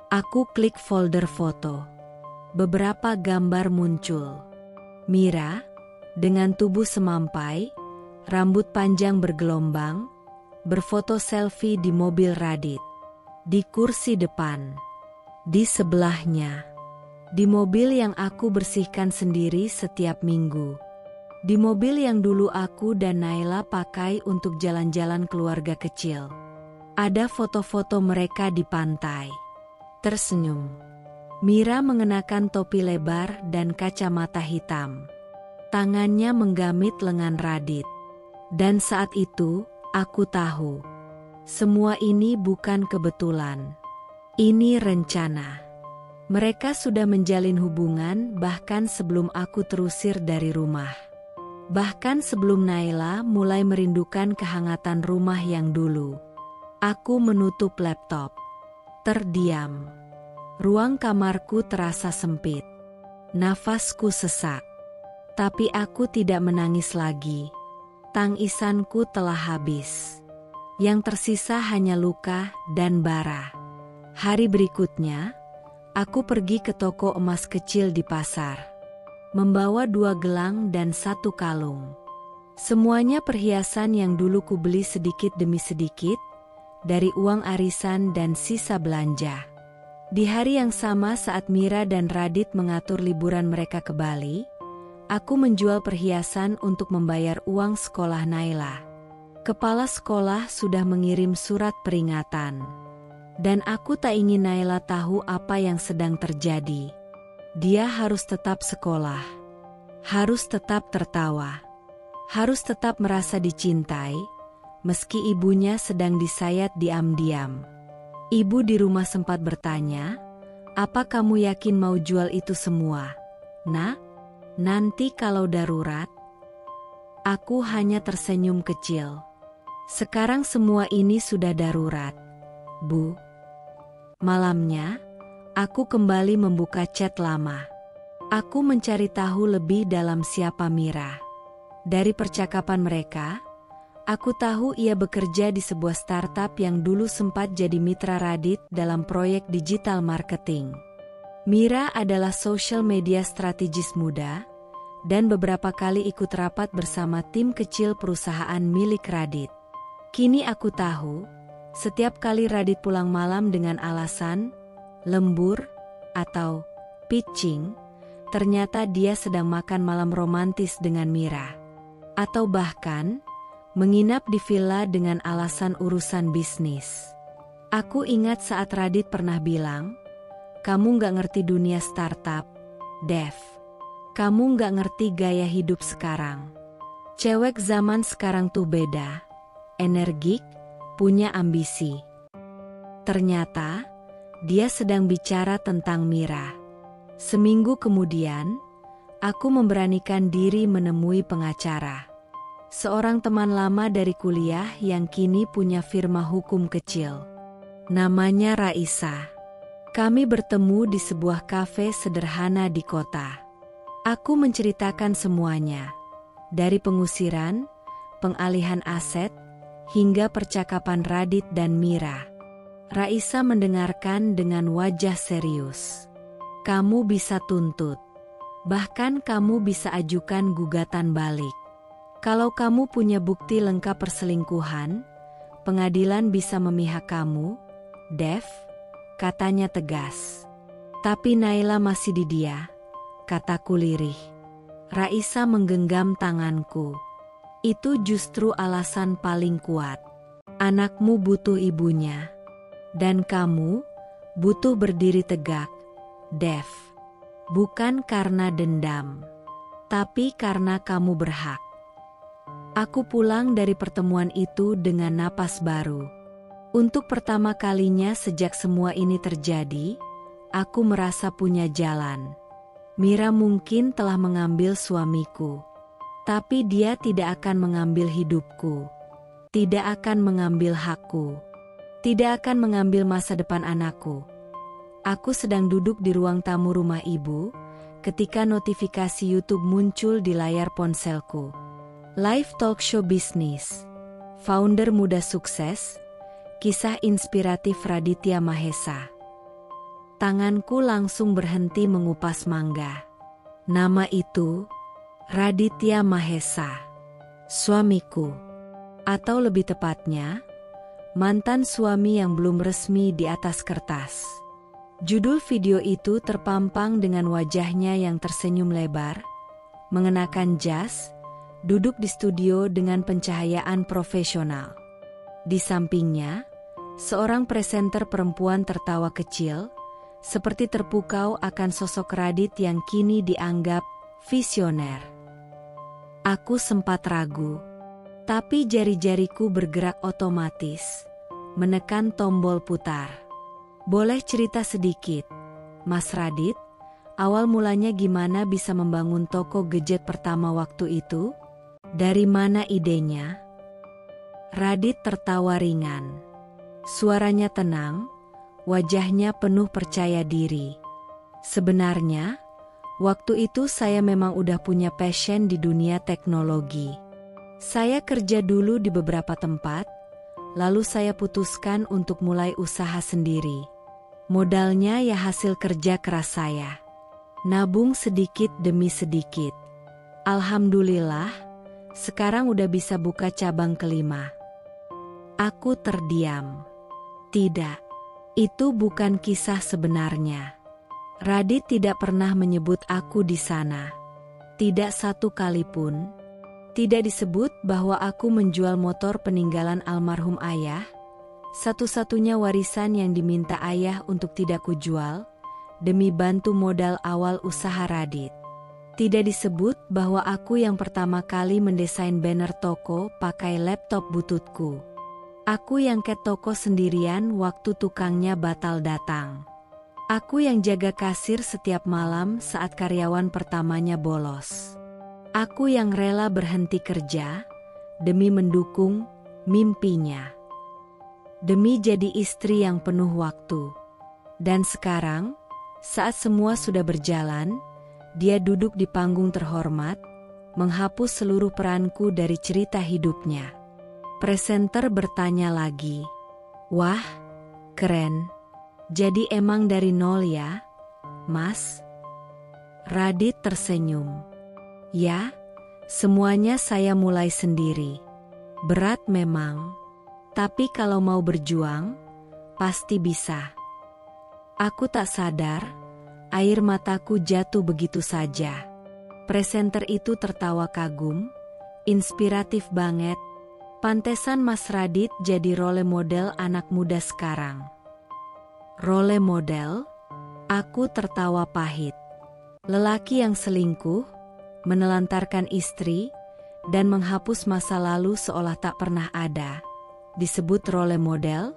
Aku klik folder foto. Beberapa gambar muncul. Mira, dengan tubuh semampai, rambut panjang bergelombang, berfoto selfie di mobil Radit. Di kursi depan. Di sebelahnya, Di mobil yang aku bersihkan sendiri setiap minggu. Di mobil yang dulu aku dan Naila pakai untuk jalan-jalan keluarga kecil. Ada foto-foto mereka di pantai. Tersenyum. Mira mengenakan topi lebar dan kacamata hitam. Tangannya menggamit lengan Radit. Dan saat itu, aku tahu. Semua ini bukan kebetulan. Ini rencana. Mereka sudah menjalin hubungan bahkan sebelum aku terusir dari rumah. Bahkan sebelum Naila mulai merindukan kehangatan rumah yang dulu. Aku menutup laptop. Terdiam. Ruang kamarku terasa sempit. Nafasku sesak. Tapi aku tidak menangis lagi. Tangisanku telah habis. Yang tersisa hanya luka dan bara. Hari berikutnya, aku pergi ke toko emas kecil di pasar. Membawa 2 gelang dan 1 kalung. Semuanya perhiasan yang dulu kubeli sedikit demi sedikit, dari uang arisan dan sisa belanja. Di hari yang sama saat Mira dan Radit mengatur liburan mereka ke Bali, aku menjual perhiasan untuk membayar uang sekolah Naila. Kepala sekolah sudah mengirim surat peringatan. Dan aku tak ingin Naila tahu apa yang sedang terjadi. Dia harus tetap sekolah. Harus tetap tertawa. Harus tetap merasa dicintai, meski ibunya sedang disayat diam-diam. Ibu di rumah sempat bertanya, "Apa kamu yakin mau jual itu semua, Nak? Nanti kalau darurat?" Aku hanya tersenyum kecil. Sekarang semua ini sudah darurat, Bu. Malamnya, aku kembali membuka chat lama. Aku mencari tahu lebih dalam siapa Mira. Dari percakapan mereka, aku tahu ia bekerja di sebuah startup yang dulu sempat jadi mitra Radit dalam proyek digital marketing. Mira adalah social media strategis muda, dan beberapa kali ikut rapat bersama tim kecil perusahaan milik Radit. Kini aku tahu, setiap kali Radit pulang malam dengan alasan lembur atau pitching, ternyata dia sedang makan malam romantis dengan Mira. Atau bahkan, menginap di villa dengan alasan urusan bisnis. Aku ingat saat Radit pernah bilang, "Kamu gak ngerti dunia startup, Dev. Kamu gak ngerti gaya hidup sekarang. Cewek zaman sekarang tuh beda. Energik, punya ambisi." Ternyata, dia sedang bicara tentang Mira. Seminggu kemudian, aku memberanikan diri menemui pengacara. Seorang teman lama dari kuliah yang kini punya firma hukum kecil. Namanya Raisa. Kami bertemu di sebuah kafe sederhana di kota. Aku menceritakan semuanya. Dari pengusiran, pengalihan aset, hingga percakapan Radit dan Mira. Raisa mendengarkan dengan wajah serius. "Kamu bisa tuntut. Bahkan kamu bisa ajukan gugatan balik. Kalau kamu punya bukti lengkap perselingkuhan, pengadilan bisa memihak kamu, Dev," katanya tegas. "Tapi Naila masih di dia," kataku lirih. Raisa menggenggam tanganku. "Itu justru alasan paling kuat. Anakmu butuh ibunya. Dan kamu butuh berdiri tegak, Dev. Bukan karena dendam, tapi karena kamu berhak." Aku pulang dari pertemuan itu dengan napas baru. Untuk pertama kalinya sejak semua ini terjadi, aku merasa punya jalan. Mira mungkin telah mengambil suamiku, tapi dia tidak akan mengambil hidupku. Tidak akan mengambil hakku. Tidak akan mengambil masa depan anakku. Aku sedang duduk di ruang tamu rumah ibu, ketika notifikasi YouTube muncul di layar ponselku. Live talk show bisnis. Founder muda sukses. Kisah inspiratif Raditya Mahesa. Tanganku langsung berhenti mengupas mangga. Nama itu, Raditya Mahesa. Suamiku. Atau lebih tepatnya, mantan suami yang belum resmi di atas kertas. Judul video itu terpampang dengan wajahnya yang tersenyum lebar, mengenakan jas, duduk di studio dengan pencahayaan profesional. Di sampingnya, seorang presenter perempuan tertawa kecil, seperti terpukau akan sosok Radit yang kini dianggap visioner. Aku sempat ragu, tapi jari-jariku bergerak otomatis, menekan tombol putar. Boleh cerita sedikit, Mas Radit? Awal mulanya gimana bisa membangun toko gadget pertama waktu itu? Dari mana idenya? Radit tertawa ringan. Suaranya tenang, wajahnya penuh percaya diri. Sebenarnya, waktu itu saya memang udah punya passion di dunia teknologi. Saya kerja dulu di beberapa tempat, lalu saya putuskan untuk mulai usaha sendiri. Modalnya ya hasil kerja keras saya. Nabung sedikit demi sedikit. Alhamdulillah, sekarang udah bisa buka cabang kelima. Aku terdiam. Tidak, itu bukan kisah sebenarnya. Radit tidak pernah menyebut aku di sana. Tidak satu kali pun. Tidak disebut bahwa aku menjual motor peninggalan almarhum ayah, satu-satunya warisan yang diminta ayah untuk tidak kujual, demi bantu modal awal usaha Radit. Tidak disebut bahwa aku yang pertama kali mendesain banner toko pakai laptop bututku. Aku yang ke toko sendirian waktu tukangnya batal datang. Aku yang jaga kasir setiap malam saat karyawan pertamanya bolos. Aku yang rela berhenti kerja demi mendukung mimpinya. Demi jadi istri yang penuh waktu. Dan sekarang, saat semua sudah berjalan, dia duduk di panggung terhormat, menghapus seluruh peranku dari cerita hidupnya. Presenter bertanya lagi, "Wah, keren. Jadi emang dari nol ya, Mas?" Radit tersenyum. "Ya, semuanya saya mulai sendiri. Berat memang. Tapi kalau mau berjuang, pasti bisa." Aku tak sadar, air mataku jatuh begitu saja. Presenter itu tertawa kagum, inspiratif banget. Pantesan Mas Radit jadi role model anak muda sekarang. Role model? Aku tertawa pahit. Lelaki yang selingkuh, menelantarkan istri, dan menghapus masa lalu seolah tak pernah ada, disebut role model?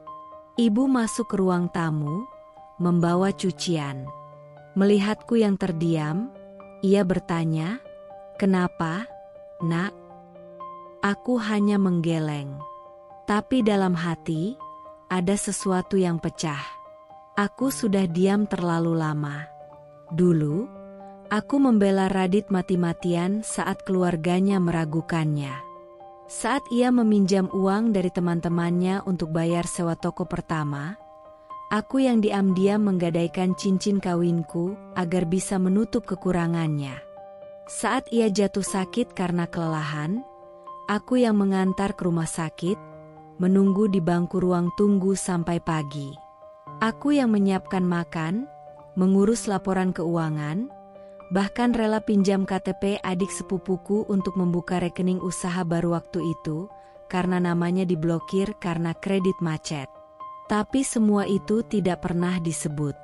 Ibu masuk ke ruang tamu, membawa cucian. Melihatku yang terdiam, ia bertanya, "Kenapa, Nak?" Aku hanya menggeleng. Tapi dalam hati, ada sesuatu yang pecah. Aku sudah diam terlalu lama. Dulu, aku membela Radit mati-matian saat keluarganya meragukannya. Saat ia meminjam uang dari teman-temannya untuk bayar sewa toko pertama, aku yang diam-diam menggadaikan cincin kawinku agar bisa menutup kekurangannya. Saat ia jatuh sakit karena kelelahan, aku yang mengantar ke rumah sakit, menunggu di bangku ruang tunggu sampai pagi. Aku yang menyiapkan makan, mengurus laporan keuangan, bahkan rela pinjam KTP adik sepupuku untuk membuka rekening usaha baru waktu itu, karena namanya diblokir karena kredit macet. Tapi semua itu tidak pernah disebut.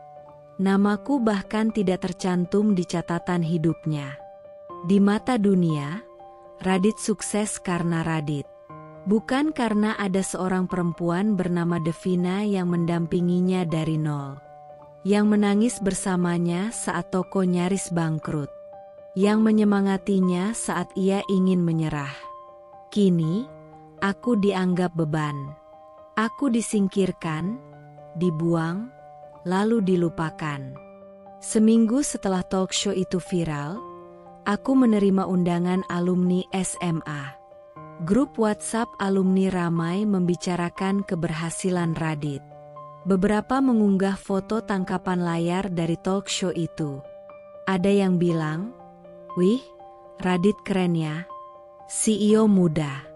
Namaku bahkan tidak tercantum di catatan hidupnya. Di mata dunia, Radit sukses karena Radit. Bukan karena ada seorang perempuan bernama Devina yang mendampinginya dari nol. Yang menangis bersamanya saat toko nyaris bangkrut. Yang menyemangatinya saat ia ingin menyerah. Kini, aku dianggap beban. Aku disingkirkan, dibuang, lalu dilupakan. Seminggu setelah talk show itu viral, aku menerima undangan alumni SMA. Grup WhatsApp alumni ramai membicarakan keberhasilan Radit. Beberapa mengunggah foto tangkapan layar dari talk show itu. Ada yang bilang, "Wih, Radit keren ya. CEO muda.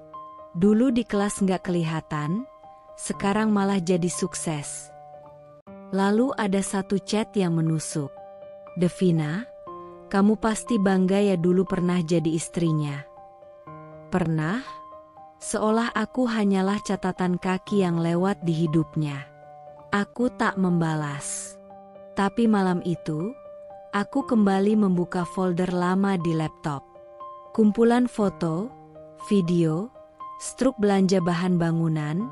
Dulu di kelas nggak kelihatan, sekarang malah jadi sukses." Lalu ada satu chat yang menusuk. "Devina, kamu pasti bangga ya dulu pernah jadi istrinya." "Pernah?" Seolah aku hanyalah catatan kaki yang lewat di hidupnya. Aku tak membalas. Tapi malam itu, aku kembali membuka folder lama di laptop. Kumpulan foto, video, struk belanja bahan bangunan,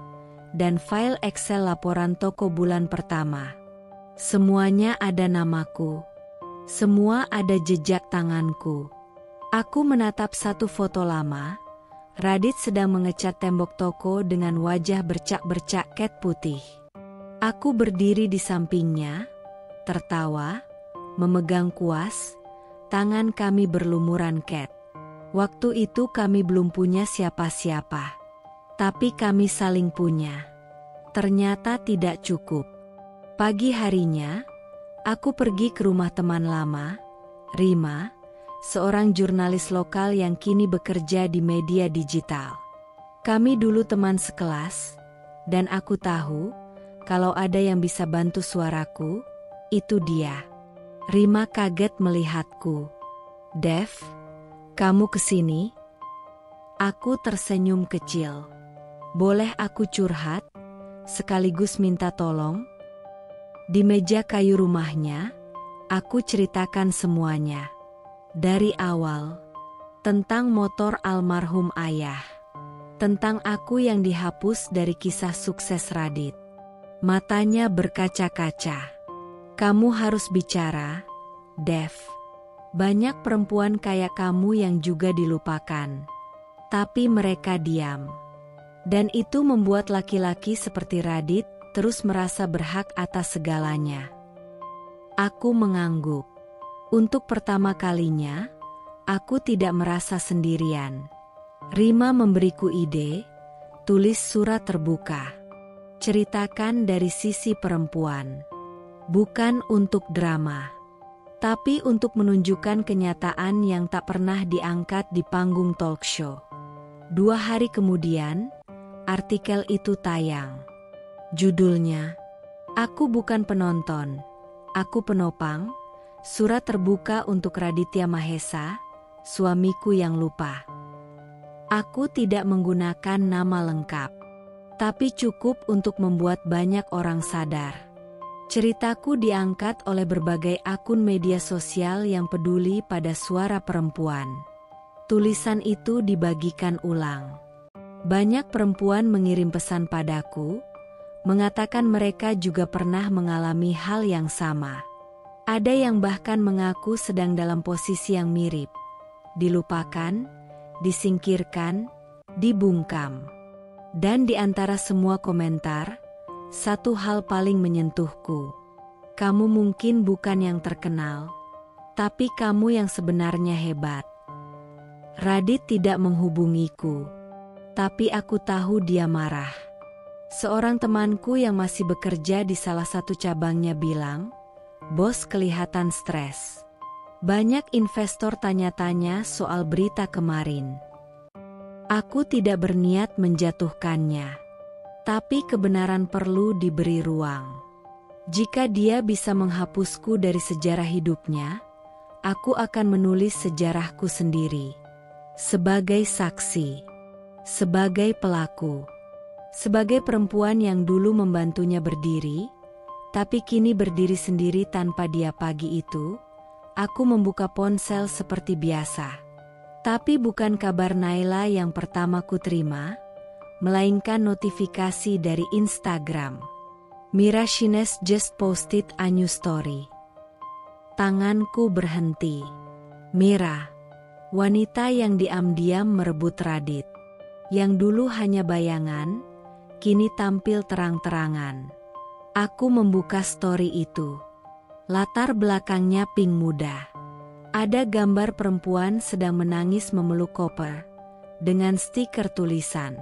dan file Excel laporan toko bulan pertama. Semuanya ada namaku. Semua ada jejak tanganku. Aku menatap satu foto lama. Radit sedang mengecat tembok toko dengan wajah bercak-bercak cat putih. Aku berdiri di sampingnya, tertawa, memegang kuas, tangan kami berlumuran cat. Waktu itu kami belum punya siapa-siapa. Tapi kami saling punya. Ternyata tidak cukup. Pagi harinya, aku pergi ke rumah teman lama, Rima, seorang jurnalis lokal yang kini bekerja di media digital. Kami dulu teman sekelas, dan aku tahu, kalau ada yang bisa bantu suaraku, itu dia. Rima kaget melihatku. "Dev, kamu kesini?" Aku tersenyum kecil. "Boleh aku curhat, sekaligus minta tolong?" Di meja kayu rumahnya, aku ceritakan semuanya. Dari awal, tentang motor almarhum ayah. Tentang aku yang dihapus dari kisah sukses Radit. Matanya berkaca-kaca. "Kamu harus bicara, Dev. Banyak perempuan kayak kamu yang juga dilupakan. Tapi mereka diam. Dan itu membuat laki-laki seperti Radit terus merasa berhak atas segalanya." Aku mengangguk. Untuk pertama kalinya, aku tidak merasa sendirian. Rima memberiku ide, tulis surat terbuka. Ceritakan dari sisi perempuan. Bukan untuk drama, tapi untuk menunjukkan kenyataan yang tak pernah diangkat di panggung talk show. 2 hari kemudian, artikel itu tayang. Judulnya, "Aku bukan penonton, aku penopang. Surat terbuka untuk Raditya Mahesa, suamiku yang lupa." Aku tidak menggunakan nama lengkap, tapi cukup untuk membuat banyak orang sadar. Ceritaku diangkat oleh berbagai akun media sosial yang peduli pada suara perempuan. Tulisan itu dibagikan ulang. Banyak perempuan mengirim pesan padaku, mengatakan mereka juga pernah mengalami hal yang sama. Ada yang bahkan mengaku sedang dalam posisi yang mirip. Dilupakan, disingkirkan, dibungkam. Dan di antara semua komentar, satu hal paling menyentuhku. "Kamu mungkin bukan yang terkenal, tapi kamu yang sebenarnya hebat." Radit tidak menghubungiku, tapi aku tahu dia marah. Seorang temanku yang masih bekerja di salah satu cabangnya bilang, "Bos kelihatan stres." Banyak investor tanya-tanya soal berita kemarin. Aku tidak berniat menjatuhkannya. Tapi kebenaran perlu diberi ruang. Jika dia bisa menghapusku dari sejarah hidupnya, aku akan menulis sejarahku sendiri. Sebagai saksi. Sebagai pelaku. Sebagai perempuan yang dulu membantunya berdiri, tapi kini berdiri sendiri tanpa dia. Pagi itu, aku membuka ponsel seperti biasa. Tapi bukan kabar Naila yang pertama ku terima, melainkan notifikasi dari Instagram. "Mira Shines just posted a new story." Tanganku berhenti. Mira, wanita yang diam-diam merebut Radit. Yang dulu hanya bayangan, kini tampil terang-terangan. Aku membuka story itu. Latar belakangnya pink muda. Ada gambar perempuan sedang menangis memeluk koper, dengan stiker tulisan,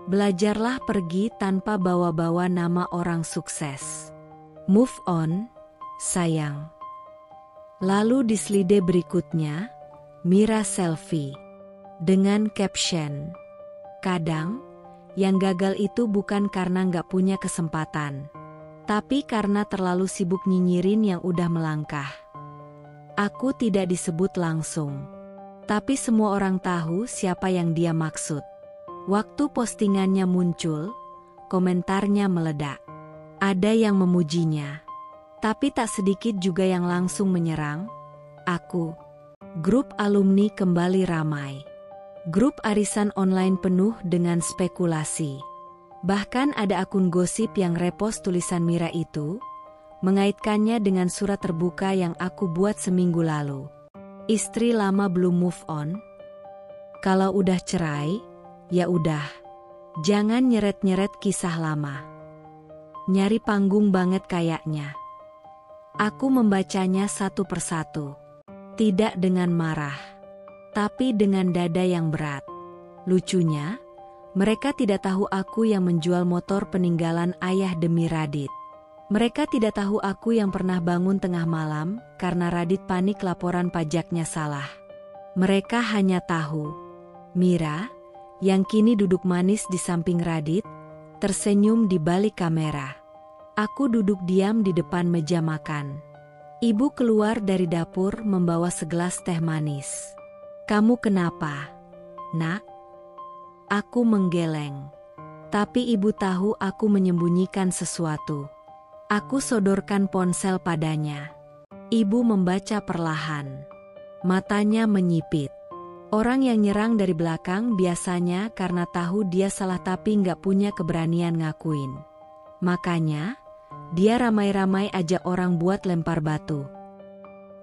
"Belajarlah pergi tanpa bawa-bawa nama orang sukses. Move on, sayang." Lalu di slide berikutnya, Mira selfie, dengan caption, "Kadang, yang gagal itu bukan karena nggak punya kesempatan, Tapi karena terlalu sibuk nyinyirin yang udah melangkah, aku tidak disebut langsung. Tapi semua orang tahu siapa yang dia maksud. Waktu postingannya muncul, komentarnya meledak. Ada yang memujinya, tapi tak sedikit juga yang langsung menyerang aku. Grup alumni kembali ramai. Grup arisan online penuh dengan spekulasi. Bahkan ada akun gosip yang repost tulisan Mira itu, mengaitkannya dengan surat terbuka yang aku buat seminggu lalu. Istri lama belum move on? Kalau udah cerai, ya udah. Jangan nyeret-nyeret kisah lama. Nyari panggung banget kayaknya. Aku membacanya satu persatu. Tidak dengan marah, tapi dengan dada yang berat. Lucunya, mereka tidak tahu aku yang menjual motor peninggalan ayah demi Radit. Mereka tidak tahu aku yang pernah bangun tengah malam karena Radit panik laporan pajaknya salah. Mereka hanya tahu Mira, yang kini duduk manis di samping Radit, tersenyum di balik kamera. Aku duduk diam di depan meja makan. Ibu keluar dari dapur membawa segelas teh manis. "Kamu kenapa, Nak?" Aku menggeleng. Tapi ibu tahu aku menyembunyikan sesuatu. Aku sodorkan ponsel padanya. Ibu membaca perlahan. Matanya menyipit. Orang yang nyerang dari belakang biasanya karena tahu dia salah tapi nggak punya keberanian ngakuin. Makanya, dia ramai-ramai ajak orang buat lempar batu.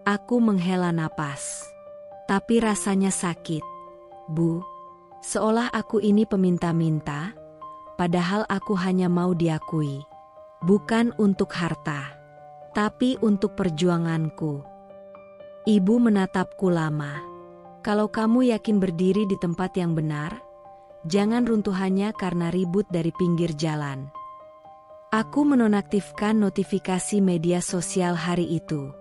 Aku menghela napas. Tapi rasanya sakit, Bu. Seolah aku ini peminta-minta, padahal aku hanya mau diakui. Bukan untuk harta, tapi untuk perjuanganku. Ibu menatapku lama. Kalau kamu yakin berdiri di tempat yang benar, jangan runtuh hanya karena ribut dari pinggir jalan. Aku menonaktifkan notifikasi media sosial hari itu.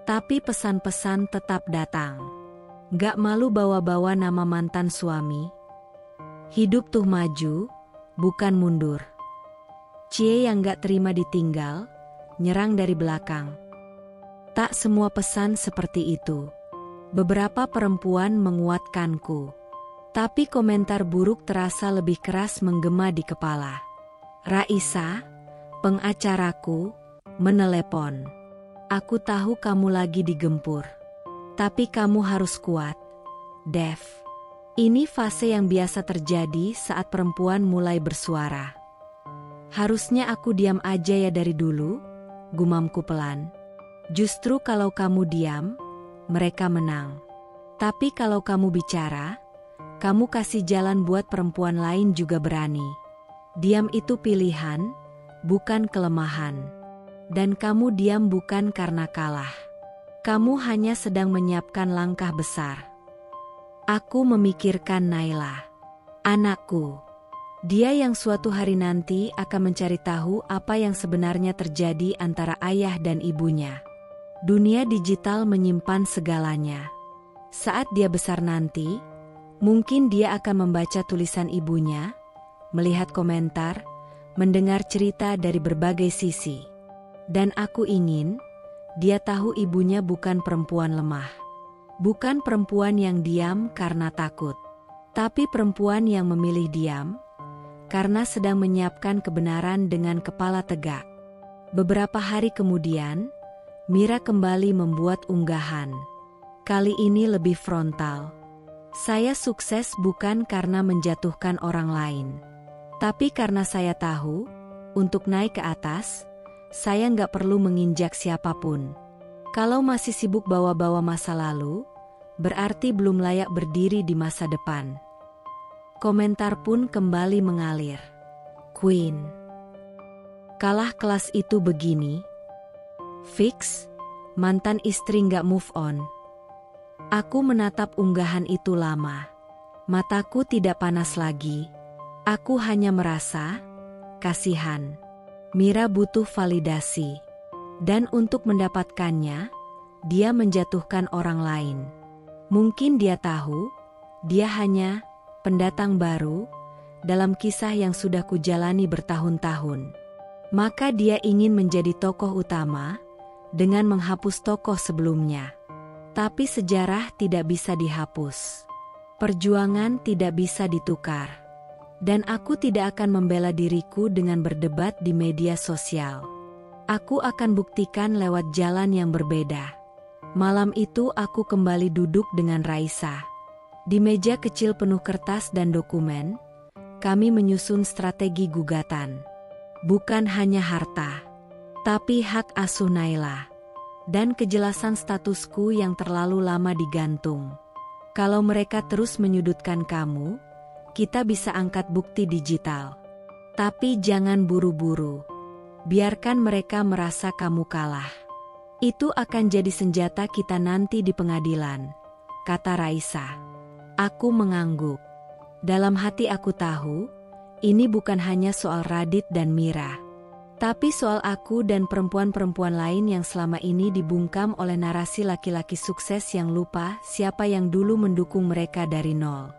Tapi pesan-pesan tetap datang. Gak malu bawa-bawa nama mantan suami? Hidup tuh maju, bukan mundur. Cie yang gak terima ditinggal, nyerang dari belakang. Tak semua pesan seperti itu. Beberapa perempuan menguatkanku. Tapi komentar buruk terasa lebih keras menggema di kepala. Raisa, pengacaraku, menelepon. "Aku tahu kamu lagi digempur. Tapi kamu harus kuat, Dev." Ini fase yang biasa terjadi saat perempuan mulai bersuara. "Harusnya aku diam aja ya dari dulu," gumamku pelan. "Justru kalau kamu diam, mereka menang. Tapi kalau kamu bicara, kamu kasih jalan buat perempuan lain juga berani. Diam itu pilihan, bukan kelemahan. Dan kamu diam bukan karena kalah. Kamu hanya sedang menyiapkan langkah besar." Aku memikirkan Naila, anakku. Dia yang suatu hari nanti akan mencari tahu apa yang sebenarnya terjadi antara ayah dan ibunya. Dunia digital menyimpan segalanya. Saat dia besar nanti, mungkin dia akan membaca tulisan ibunya, melihat komentar, mendengar cerita dari berbagai sisi. Dan aku ingin dia tahu ibunya bukan perempuan lemah. Bukan perempuan yang diam karena takut. Tapi perempuan yang memilih diam karena sedang menyiapkan kebenaran dengan kepala tegak. Beberapa hari kemudian, Mira kembali membuat unggahan. Kali ini lebih frontal. "Saya sukses bukan karena menjatuhkan orang lain. Tapi karena saya tahu, untuk naik ke atas, saya nggak perlu menginjak siapapun. Kalau masih sibuk bawa-bawa masa lalu, berarti belum layak berdiri di masa depan." Komentar pun kembali mengalir. "Queen, kalah kelas itu begini. Fix, mantan istri nggak move on." Aku menatap unggahan itu lama. Mataku tidak panas lagi. Aku hanya merasa kasihan. Mira butuh validasi. Dan untuk mendapatkannya, dia menjatuhkan orang lain. Mungkin dia tahu, dia hanya pendatang baru dalam kisah yang sudah kujalani bertahun-tahun. Maka dia ingin menjadi tokoh utama dengan menghapus tokoh sebelumnya. Tapi sejarah tidak bisa dihapus. Perjuangan tidak bisa ditukar. Dan aku tidak akan membela diriku dengan berdebat di media sosial. Aku akan buktikan lewat jalan yang berbeda. Malam itu aku kembali duduk dengan Raisa. Di meja kecil penuh kertas dan dokumen, kami menyusun strategi gugatan. Bukan hanya harta, tapi hak asuh Naila. Dan kejelasan statusku yang terlalu lama digantung. Kalau mereka terus menyudutkan kamu, kita bisa angkat bukti digital. Tapi jangan buru-buru. Biarkan mereka merasa kamu kalah. Itu akan jadi senjata kita nanti di pengadilan, kata Raisa. Aku mengangguk. Dalam hati aku tahu, ini bukan hanya soal Radit dan Mira. Tapi soal aku dan perempuan-perempuan lain yang selama ini dibungkam oleh narasi laki-laki sukses yang lupa siapa yang dulu mendukung mereka dari nol.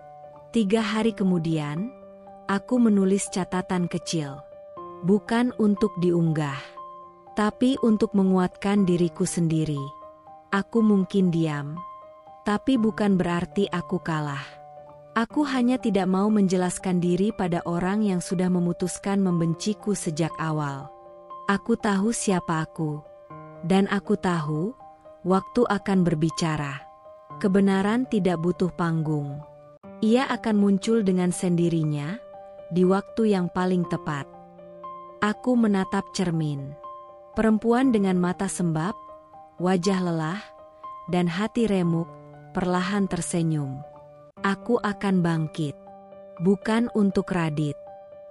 3 hari kemudian, aku menulis catatan kecil. Bukan untuk diunggah, tapi untuk menguatkan diriku sendiri. Aku mungkin diam, tapi bukan berarti aku kalah. Aku hanya tidak mau menjelaskan diri pada orang yang sudah memutuskan membenciku sejak awal. Aku tahu siapa aku. Dan aku tahu, waktu akan berbicara. Kebenaran tidak butuh panggung. Ia akan muncul dengan sendirinya, di waktu yang paling tepat. Aku menatap cermin. Perempuan dengan mata sembab, wajah lelah, dan hati remuk, perlahan tersenyum. Aku akan bangkit. Bukan untuk Radit.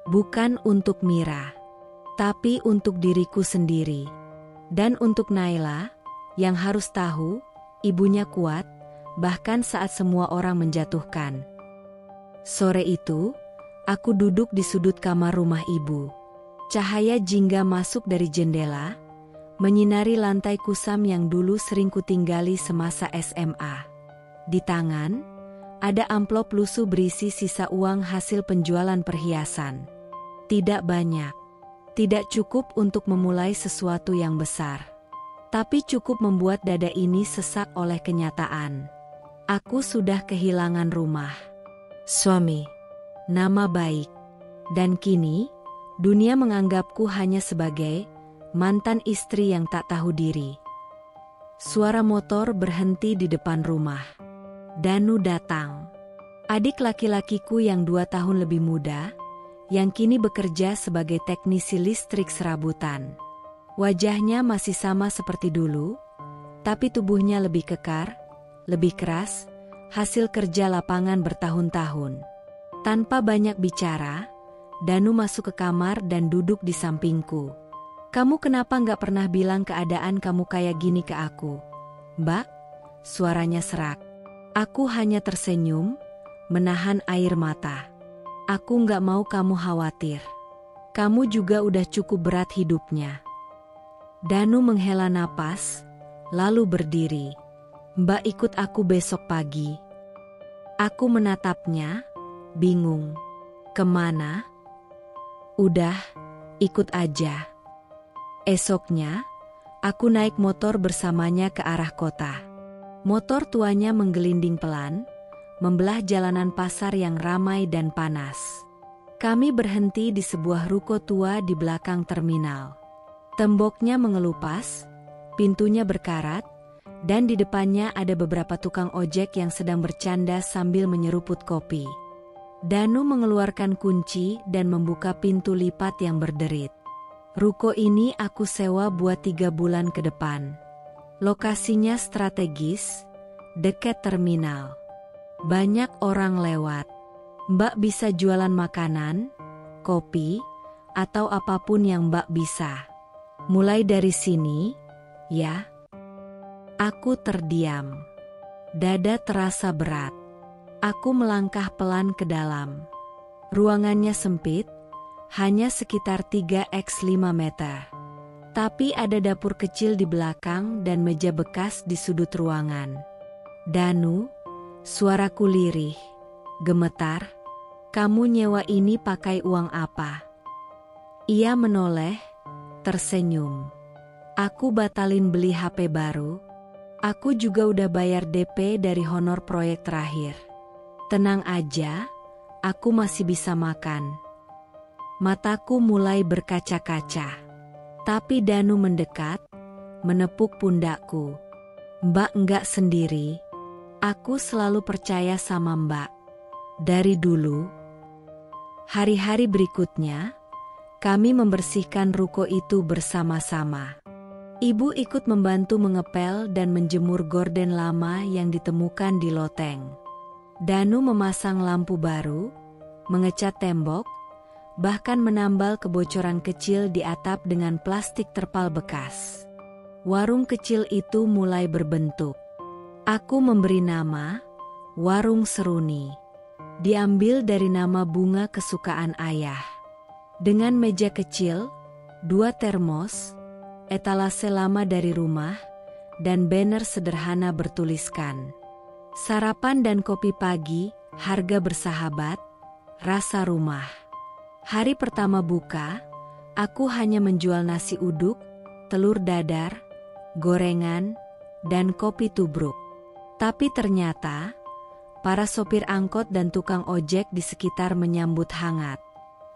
Bukan untuk Mira. Tapi untuk diriku sendiri. Dan untuk Naila, yang harus tahu, ibunya kuat, bahkan saat semua orang menjatuhkan. Sore itu, aku duduk di sudut kamar rumah ibu. Cahaya jingga masuk dari jendela, menyinari lantai kusam yang dulu sering kutinggali semasa SMA. Di tangan, ada amplop lusuh berisi sisa uang hasil penjualan perhiasan. Tidak banyak. Tidak cukup untuk memulai sesuatu yang besar. Tapi cukup membuat dada ini sesak oleh kenyataan. Aku sudah kehilangan rumah, suami, nama baik. Dan kini, dunia menganggapku hanya sebagai mantan istri yang tak tahu diri. Suara motor berhenti di depan rumah. Danu datang. Adik laki-lakiku yang 2 tahun lebih muda, yang kini bekerja sebagai teknisi listrik serabutan. Wajahnya masih sama seperti dulu, tapi tubuhnya lebih kekar, lebih keras, hasil kerja lapangan bertahun-tahun. Tanpa banyak bicara, Danu masuk ke kamar dan duduk di sampingku. Kamu kenapa nggak pernah bilang keadaan kamu kayak gini ke aku? Mbak, suaranya serak. Aku hanya tersenyum, menahan air mata. Aku nggak mau kamu khawatir. Kamu juga udah cukup berat hidupnya. Danu menghela napas, lalu berdiri. Mbak ikut aku besok pagi. Aku menatapnya, bingung. Kemana? Udah, ikut aja. Esoknya, aku naik motor bersamanya ke arah kota. Motor tuanya menggelinding pelan, membelah jalanan pasar yang ramai dan panas. Kami berhenti di sebuah ruko tua di belakang terminal. Temboknya mengelupas, pintunya berkarat, dan di depannya ada beberapa tukang ojek yang sedang bercanda sambil menyeruput kopi. Danu mengeluarkan kunci dan membuka pintu lipat yang berderit. Ruko ini aku sewa buat 3 bulan ke depan. Lokasinya strategis, dekat terminal. Banyak orang lewat. Mbak bisa jualan makanan, kopi, atau apapun yang Mbak bisa. Mulai dari sini, ya. Aku terdiam. Dada terasa berat. Aku melangkah pelan ke dalam. Ruangannya sempit, hanya sekitar 3x5 meter. Tapi ada dapur kecil di belakang dan meja bekas di sudut ruangan. Danu, suaraku lirih, gemetar. Kamu nyewa ini pakai uang apa? Ia menoleh, tersenyum. Aku batalin beli HP baru. Aku juga udah bayar DP dari honor proyek terakhir. Tenang aja, aku masih bisa makan. Mataku mulai berkaca-kaca. Tapi Danu mendekat, menepuk pundakku. Mbak enggak sendiri. Aku selalu percaya sama Mbak. Dari dulu. Hari-hari berikutnya, kami membersihkan ruko itu bersama-sama. Ibu ikut membantu mengepel dan menjemur gorden lama yang ditemukan di loteng. Danu memasang lampu baru, mengecat tembok, bahkan menambal kebocoran kecil di atap dengan plastik terpal bekas. Warung kecil itu mulai berbentuk. Aku memberi nama, Warung Seruni. Diambil dari nama bunga kesukaan ayah. Dengan meja kecil, 2 termos, etalase lama dari rumah, dan banner sederhana bertuliskan sarapan dan kopi pagi, harga bersahabat, rasa rumah. Hari pertama buka, aku hanya menjual nasi uduk, telur dadar, gorengan, dan kopi tubruk. Tapi ternyata, para sopir angkot dan tukang ojek di sekitar menyambut hangat.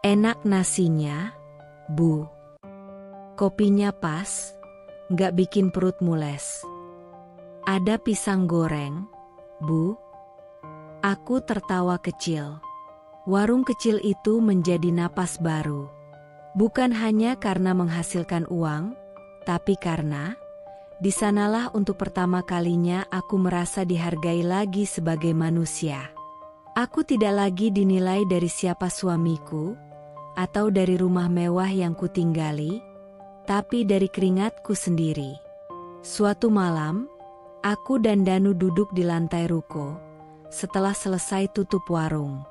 Enak nasinya, Bu. Kopinya pas, nggak bikin perut mules. Ada pisang goreng, Bu. Aku tertawa kecil. Warung kecil itu menjadi napas baru. Bukan hanya karena menghasilkan uang, tapi karena di sanalah untuk pertama kalinya aku merasa dihargai lagi sebagai manusia. Aku tidak lagi dinilai dari siapa suamiku, atau dari rumah mewah yang kutinggali, tapi dari keringatku sendiri. Suatu malam, aku dan Danu duduk di lantai ruko, setelah selesai tutup warung.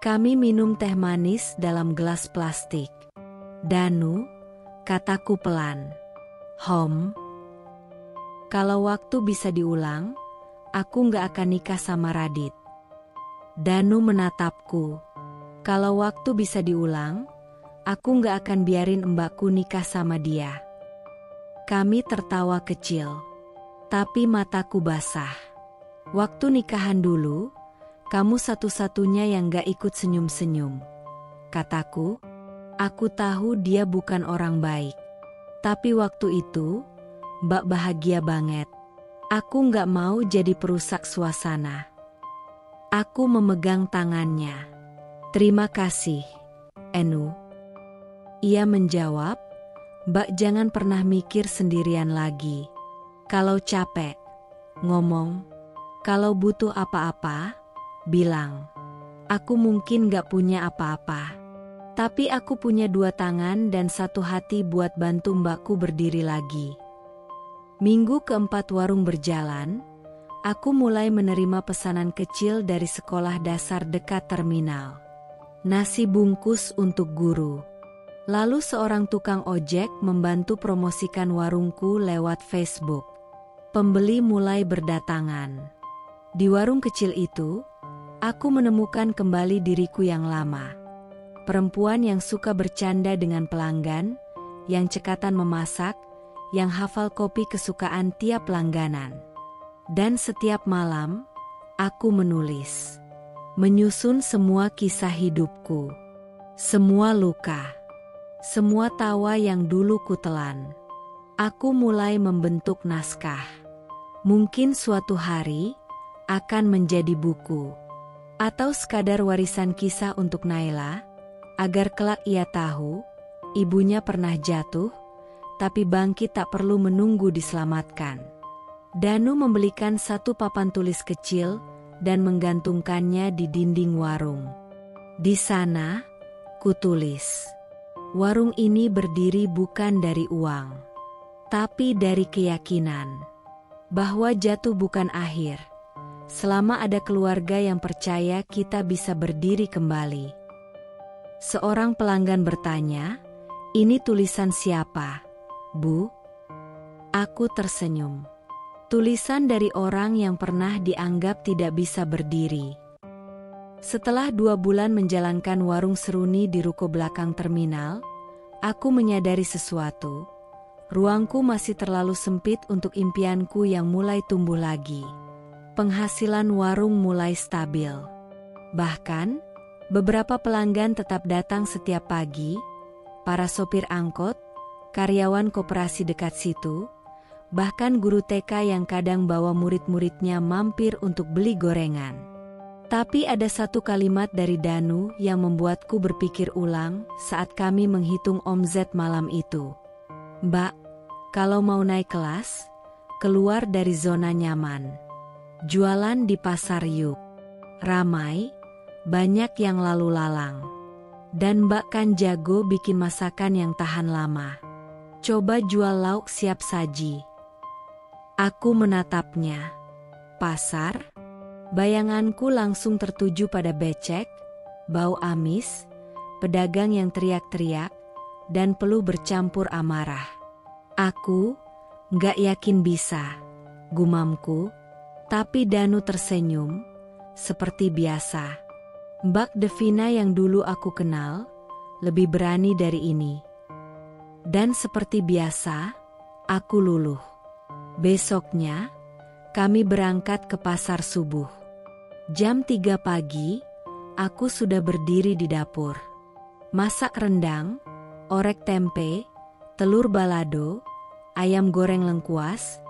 Kami minum teh manis dalam gelas plastik. Danu, kataku pelan. Kalau waktu bisa diulang, aku nggak akan nikah sama Radit. Danu menatapku. Kalau waktu bisa diulang, aku nggak akan biarin mbakku nikah sama dia. Kami tertawa kecil, tapi mataku basah. Waktu nikahan dulu, kamu satu-satunya yang gak ikut senyum-senyum. Kataku, aku tahu dia bukan orang baik. Tapi waktu itu, Mbak bahagia banget. Aku nggak mau jadi perusak suasana. Aku memegang tangannya. Terima kasih, Enu. Ia menjawab, Mbak jangan pernah mikir sendirian lagi. Kalau capek, ngomong. Kalau butuh apa-apa, bilang. Aku mungkin nggak punya apa-apa. Tapi aku punya 2 tangan dan 1 hati buat bantu mbakku berdiri lagi. Minggu keempat warung berjalan, aku mulai menerima pesanan kecil dari sekolah dasar dekat terminal. Nasi bungkus untuk guru. Lalu seorang tukang ojek membantu promosikan warungku lewat Facebook. Pembeli mulai berdatangan. Di warung kecil itu, aku menemukan kembali diriku yang lama. Perempuan yang suka bercanda dengan pelanggan, yang cekatan memasak, yang hafal kopi kesukaan tiap langganan. Dan setiap malam, aku menulis. Menyusun semua kisah hidupku. Semua luka. Semua tawa yang dulu kutelan. Aku mulai membentuk naskah. Mungkin suatu hari, akan menjadi buku. Atau sekadar warisan kisah untuk Naila, agar kelak ia tahu, ibunya pernah jatuh, tapi bangkit tak perlu menunggu diselamatkan. Danu membelikan 1 papan tulis kecil dan menggantungkannya di dinding warung. Di sana, kutulis, warung ini berdiri bukan dari uang, tapi dari keyakinan bahwa jatuh bukan akhir. Selama ada keluarga yang percaya kita bisa berdiri kembali. Seorang pelanggan bertanya, ini tulisan siapa, Bu? Aku tersenyum. Tulisan dari orang yang pernah dianggap tidak bisa berdiri. Setelah 2 bulan menjalankan warung seruni di ruko belakang terminal, Aku menyadari sesuatu. Ruangku masih terlalu sempit untuk impianku yang mulai tumbuh lagi. Penghasilan warung mulai stabil. Bahkan, beberapa pelanggan tetap datang setiap pagi, para sopir angkot, karyawan koperasi dekat situ, bahkan guru TK yang kadang bawa murid-muridnya mampir untuk beli gorengan. Tapi ada satu kalimat dari Danu yang membuatku berpikir ulang saat kami menghitung omzet malam itu. "Mbak, kalau mau naik kelas, keluar dari zona nyaman. Jualan di pasar yuk. Ramai, banyak yang lalu lalang. Dan Mbak kan jago bikin masakan yang tahan lama. Coba jual lauk siap saji." Aku menatapnya. Pasar? Bayanganku langsung tertuju pada becek, bau amis, pedagang yang teriak-teriak, dan peluh bercampur amarah. "Aku nggak yakin bisa," gumamku, tapi Danu tersenyum, seperti biasa. Mbak Devina yang dulu aku kenal, lebih berani dari ini. Dan seperti biasa, aku luluh. Besoknya, kami berangkat ke pasar subuh. Jam 3 pagi, aku sudah berdiri di dapur. Masak rendang, orek tempe, telur balado, ayam goreng lengkuas,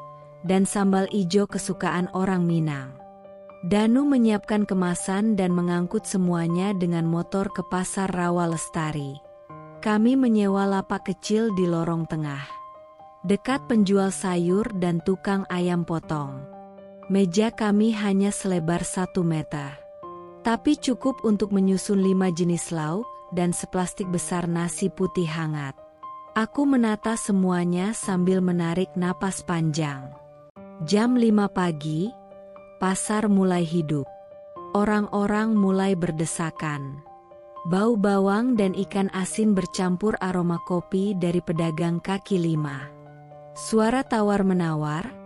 dan sambal ijo kesukaan orang Minang. Danu menyiapkan kemasan dan mengangkut semuanya dengan motor ke pasar Rawa Lestari. Kami menyewa lapak kecil di lorong tengah, dekat penjual sayur dan tukang ayam potong. Meja kami hanya selebar 1 meter. Tapi cukup untuk menyusun 5 jenis lauk dan seplastik besar nasi putih hangat. Aku menata semuanya sambil menarik napas panjang. Jam 5 pagi, pasar mulai hidup. Orang-orang mulai berdesakan. Bau bawang dan ikan asin bercampur aroma kopi dari pedagang kaki lima. Suara tawar-menawar,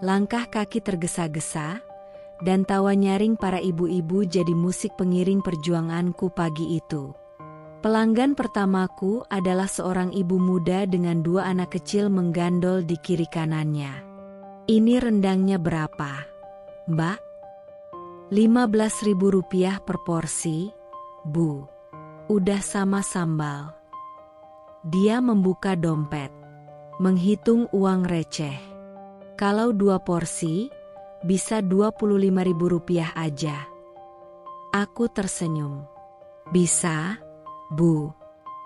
langkah kaki tergesa-gesa, dan tawa nyaring para ibu-ibu jadi musik pengiring perjuanganku pagi itu. Pelanggan pertamaku adalah seorang ibu muda dengan 2 anak kecil menggandol di kiri kanannya. "Ini rendangnya berapa, Mbak?" "Rp15.000 per porsi, Bu. Udah sama sambal." Dia membuka dompet, menghitung uang receh. "Kalau 2 porsi, bisa Rp25.000 aja." Aku tersenyum. "Bisa, Bu.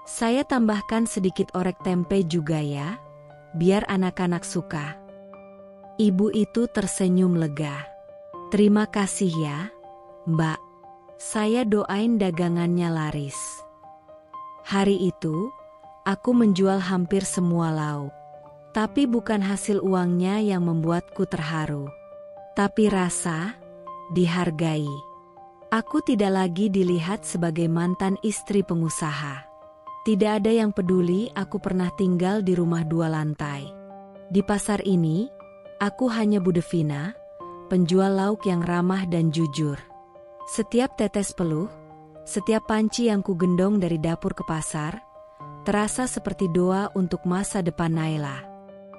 Saya tambahkan sedikit orek tempe juga ya, biar anak-anak suka." Ibu itu tersenyum lega. "Terima kasih ya, Mbak. Saya doain dagangannya laris." Hari itu, aku menjual hampir semua lauk. Tapi bukan hasil uangnya yang membuatku terharu. Tapi rasa, dihargai. Aku tidak lagi dilihat sebagai mantan istri pengusaha. Tidak ada yang peduli aku pernah tinggal di rumah 2 lantai. Di pasar ini, aku hanya Bu Devina, penjual lauk yang ramah dan jujur. Setiap tetes peluh, setiap panci yang kugendong dari dapur ke pasar, terasa seperti doa untuk masa depan Naila.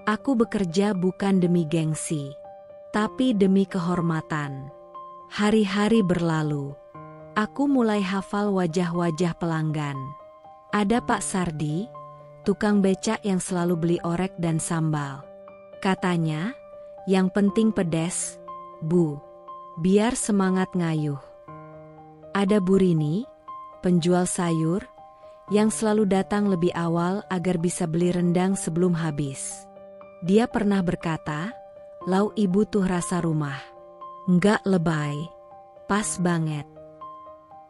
Aku bekerja bukan demi gengsi, tapi demi kehormatan. Hari-hari berlalu. Aku mulai hafal wajah-wajah pelanggan. Ada Pak Sardi, tukang becak yang selalu beli orek dan sambal. Katanya, "Yang penting pedes, Bu. Biar semangat ngayuh." Ada Bu Rini, penjual sayur, yang selalu datang lebih awal agar bisa beli rendang sebelum habis. Dia pernah berkata, "Lauk ibu tuh rasa rumah. Nggak lebay. Pas banget."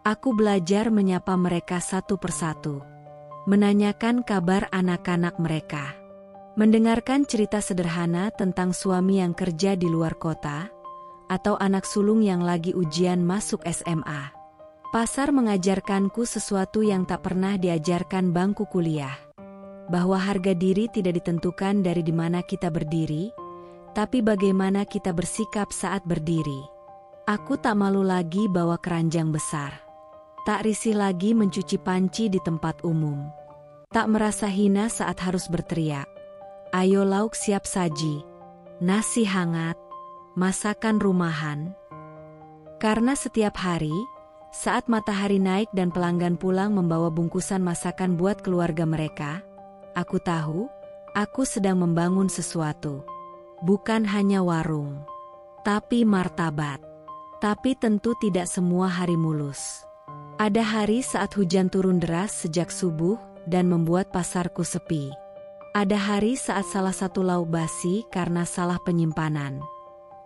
Aku belajar menyapa mereka satu persatu. Menanyakan kabar anak-anak mereka. Mendengarkan cerita sederhana tentang suami yang kerja di luar kota, atau anak sulung yang lagi ujian masuk SMA. Pasar mengajarkanku sesuatu yang tak pernah diajarkan bangku kuliah. Bahwa harga diri tidak ditentukan dari di mana kita berdiri, tapi bagaimana kita bersikap saat berdiri. Aku tak malu lagi bawa keranjang besar. Tak risih lagi mencuci panci di tempat umum. Tak merasa hina saat harus berteriak, "Ayo lauk siap saji, nasi hangat, masakan rumahan." Karena setiap hari, saat matahari naik dan pelanggan pulang membawa bungkusan masakan buat keluarga mereka, aku tahu, aku sedang membangun sesuatu. Bukan hanya warung, tapi martabat. Tapi tentu tidak semua hari mulus. Ada hari saat hujan turun deras sejak subuh dan membuat pasarku sepi. Ada hari saat salah satu lauk basi karena salah penyimpanan.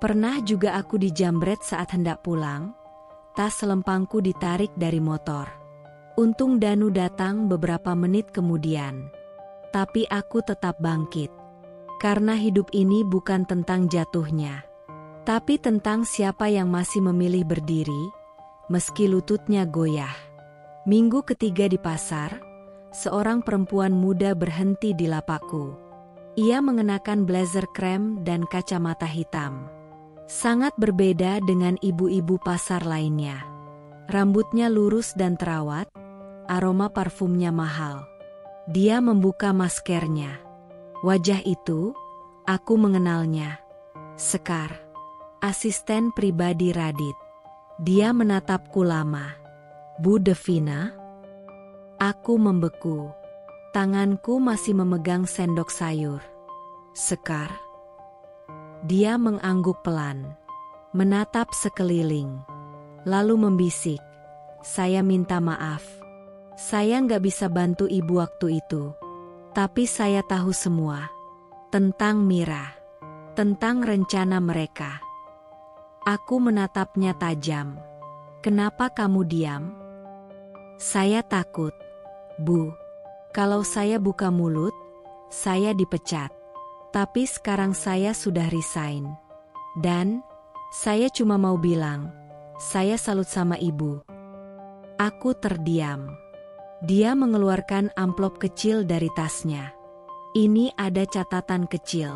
Pernah juga aku dijambret saat hendak pulang, tas selempangku ditarik dari motor. Untung Danu datang beberapa menit kemudian. Tapi aku tetap bangkit. Karena hidup ini bukan tentang jatuhnya, tapi tentang siapa yang masih memilih berdiri, meski lututnya goyah. Minggu ketiga di pasar, seorang perempuan muda berhenti di lapakku. Ia mengenakan blazer krem dan kacamata hitam. Sangat berbeda dengan ibu-ibu pasar lainnya. Rambutnya lurus dan terawat, aroma parfumnya mahal. Dia membuka maskernya. Wajah itu, aku mengenalnya. Sekar, asisten pribadi Radit. Dia menatapku lama. "Bu Devina?" Aku membeku. Tanganku masih memegang sendok sayur. "Sekar?" Dia mengangguk pelan, menatap sekeliling, lalu membisik, "Saya minta maaf. Saya nggak bisa bantu ibu waktu itu. Tapi saya tahu semua. Tentang Mira. Tentang rencana mereka." Aku menatapnya tajam. "Kenapa kamu diam?" "Saya takut, Bu. Kalau saya buka mulut, saya dipecat. Tapi sekarang saya sudah resign. Dan, saya cuma mau bilang, saya salut sama ibu." Aku terdiam. Dia mengeluarkan amplop kecil dari tasnya. Ini ada catatan kecil.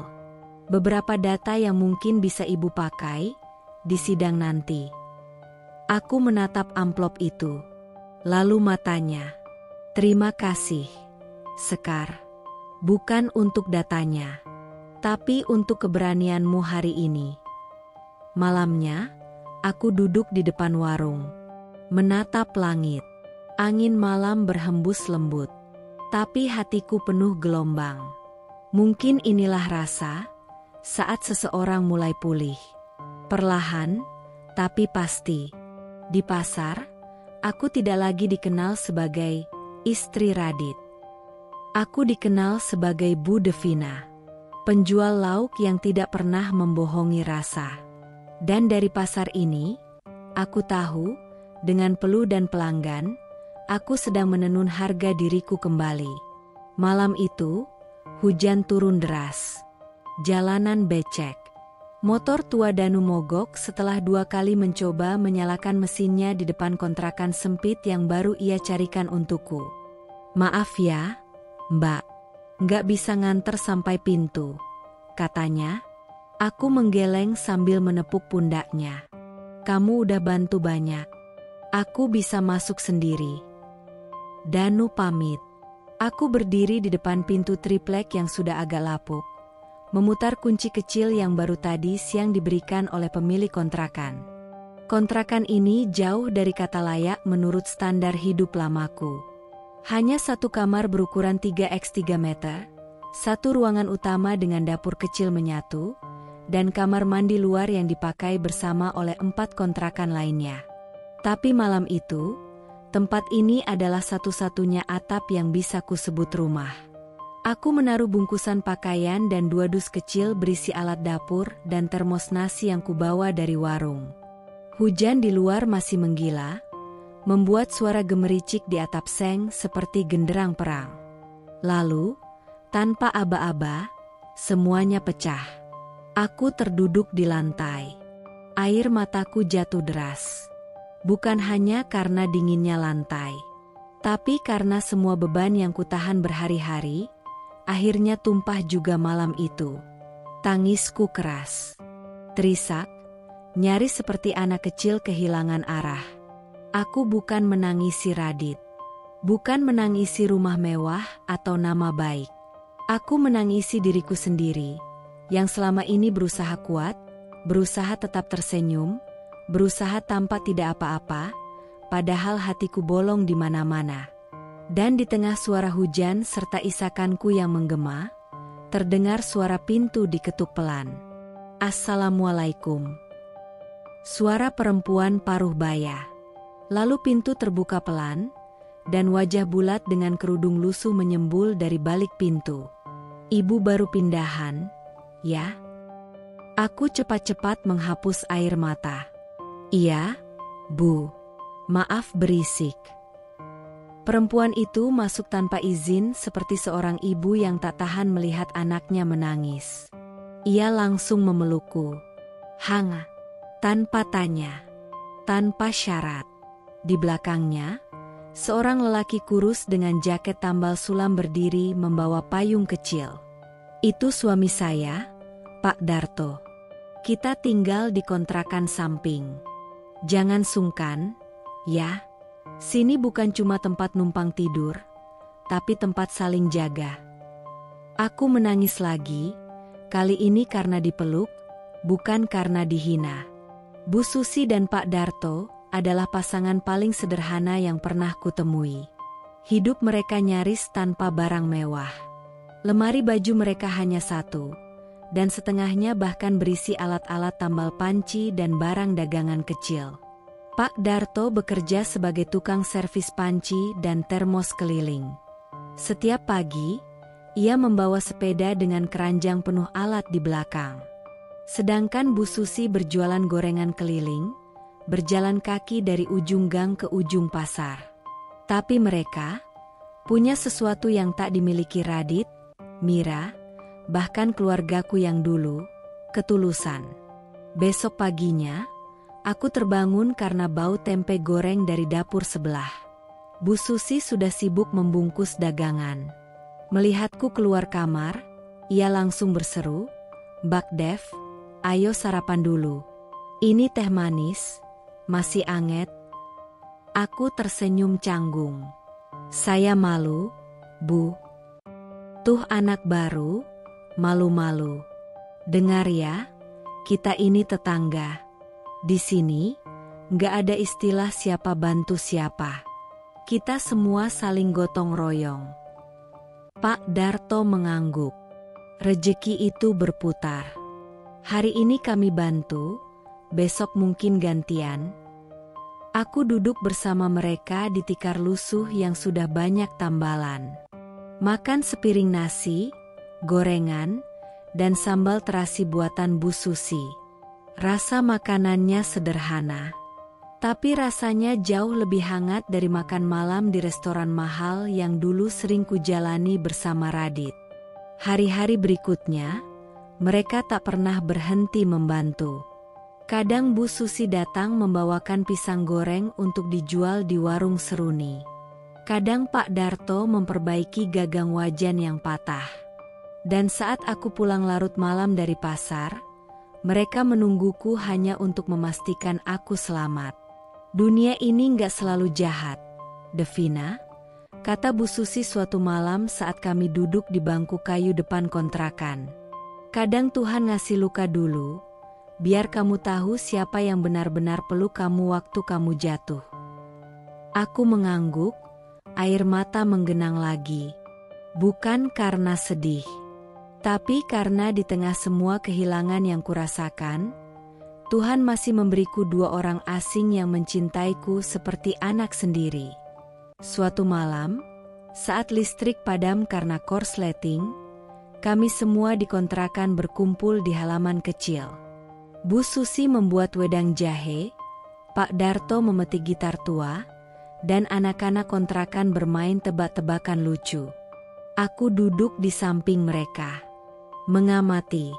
Beberapa data yang mungkin bisa ibu pakai di sidang nanti. Aku menatap amplop itu. Lalu matanya. "Terima kasih, Sekar. Bukan untuk datanya, tapi untuk keberanianmu hari ini." Malamnya, aku duduk di depan warung, menatap langit. Angin malam berhembus lembut, tapi hatiku penuh gelombang. Mungkin inilah rasa saat seseorang mulai pulih. Perlahan, tapi pasti. Di pasar, aku tidak lagi dikenal sebagai istri Radit. Aku dikenal sebagai Bu Devina, penjual lauk yang tidak pernah membohongi rasa. Dan dari pasar ini, aku tahu, dengan peluh dan pelanggan, aku sedang menenun harga diriku kembali. Malam itu, hujan turun deras. Jalanan becek. Motor tua Danu mogok setelah 2 kali mencoba menyalakan mesinnya di depan kontrakan sempit yang baru ia carikan untukku. "Maaf ya, Mbak. Nggak bisa nganter sampai pintu," katanya. Aku menggeleng sambil menepuk pundaknya. "Kamu udah bantu banyak. Aku bisa masuk sendiri." Danu pamit. Aku berdiri di depan pintu triplek yang sudah agak lapuk, memutar kunci kecil yang baru tadi siang diberikan oleh pemilik kontrakan. Kontrakan ini jauh dari kata layak menurut standar hidup lamaku. Hanya satu kamar berukuran 3x3 meter, satu ruangan utama dengan dapur kecil menyatu, dan kamar mandi luar yang dipakai bersama oleh 4 kontrakan lainnya. Tapi malam itu, tempat ini adalah satu-satunya atap yang bisa kusebut rumah. Aku menaruh bungkusan pakaian dan 2 dus kecil berisi alat dapur dan termos nasi yang kubawa dari warung. Hujan di luar masih menggila, membuat suara gemericik di atap seng seperti genderang perang. Lalu, tanpa aba-aba, semuanya pecah. Aku terduduk di lantai. Air mataku jatuh deras. Bukan hanya karena dinginnya lantai, tapi karena semua beban yang kutahan berhari-hari, akhirnya tumpah juga malam itu. Tangisku keras, terisak, nyaris seperti anak kecil kehilangan arah. Aku bukan menangisi Radit. Bukan menangisi rumah mewah atau nama baik. Aku menangisi diriku sendiri, yang selama ini berusaha kuat, berusaha tetap tersenyum, berusaha tampak tidak apa-apa, padahal hatiku bolong di mana-mana. Dan di tengah suara hujan serta isakanku yang menggema, terdengar suara pintu diketuk pelan. Assalamualaikum. Suara perempuan paruh baya. Lalu pintu terbuka pelan, dan wajah bulat dengan kerudung lusuh menyembul dari balik pintu. Ibu baru pindahan, ya? Aku cepat-cepat menghapus air mata. Iya, Bu. Maaf berisik. Perempuan itu masuk tanpa izin seperti seorang ibu yang tak tahan melihat anaknya menangis. Ia langsung memelukku. Hangat, tanpa tanya, tanpa syarat. Di belakangnya, seorang lelaki kurus dengan jaket tambal sulam berdiri membawa payung kecil. Itu suami saya, Pak Darto. Kita tinggal di kontrakan samping. Jangan sungkan, ya. Sini bukan cuma tempat numpang tidur, tapi tempat saling jaga. Aku menangis lagi, kali ini karena dipeluk, bukan karena dihina. Bu Susi dan Pak Darto adalah pasangan paling sederhana yang pernah kutemui. Hidup mereka nyaris tanpa barang mewah. Lemari baju mereka hanya satu, dan setengahnya bahkan berisi alat-alat tambal panci dan barang dagangan kecil. Pak Darto bekerja sebagai tukang servis panci dan termos keliling. Setiap pagi, ia membawa sepeda dengan keranjang penuh alat di belakang. Sedangkan Bu Susi berjualan gorengan keliling, berjalan kaki dari ujung gang ke ujung pasar. Tapi mereka punya sesuatu yang tak dimiliki Radit, Mira, bahkan keluargaku yang dulu, ketulusan. Besok paginya, aku terbangun karena bau tempe goreng dari dapur sebelah. Bu Susi sudah sibuk membungkus dagangan. Melihatku keluar kamar, ia langsung berseru, "Mbak Dev, ayo sarapan dulu. Ini teh manis, masih anget." Aku tersenyum canggung. Saya malu, Bu. Tuh anak baru, malu-malu. Dengar ya, kita ini tetangga. Di sini, nggak ada istilah siapa bantu siapa. Kita semua saling gotong royong. Pak Darto mengangguk. Rejeki itu berputar. Hari ini kami bantu, besok mungkin gantian. Aku duduk bersama mereka di tikar lusuh yang sudah banyak tambalan. Makan sepiring nasi, gorengan, dan sambal terasi buatan Bu Susi. Rasa makanannya sederhana, tapi rasanya jauh lebih hangat dari makan malam di restoran mahal yang dulu sering kujalani bersama Radit. Hari-hari berikutnya, mereka tak pernah berhenti membantu. Kadang Bu Susi datang membawakan pisang goreng untuk dijual di warung seruni. Kadang Pak Darto memperbaiki gagang wajan yang patah. Dan saat aku pulang larut malam dari pasar, mereka menungguku hanya untuk memastikan aku selamat. Dunia ini nggak selalu jahat, Devina, kata Bu Susi suatu malam saat kami duduk di bangku kayu depan kontrakan. Kadang Tuhan ngasih luka dulu, biar kamu tahu siapa yang benar-benar peluk kamu waktu kamu jatuh. Aku mengangguk, air mata menggenang lagi. Bukan karena sedih, tapi karena di tengah semua kehilangan yang kurasakan, Tuhan masih memberiku dua orang asing yang mencintaiku seperti anak sendiri. Suatu malam, saat listrik padam karena korsleting, kami semua di kontrakan berkumpul di halaman kecil. Bu Susi membuat wedang jahe, Pak Darto memetik gitar tua, dan anak-anak kontrakan bermain tebak-tebakan lucu. Aku duduk di samping mereka, mengamati,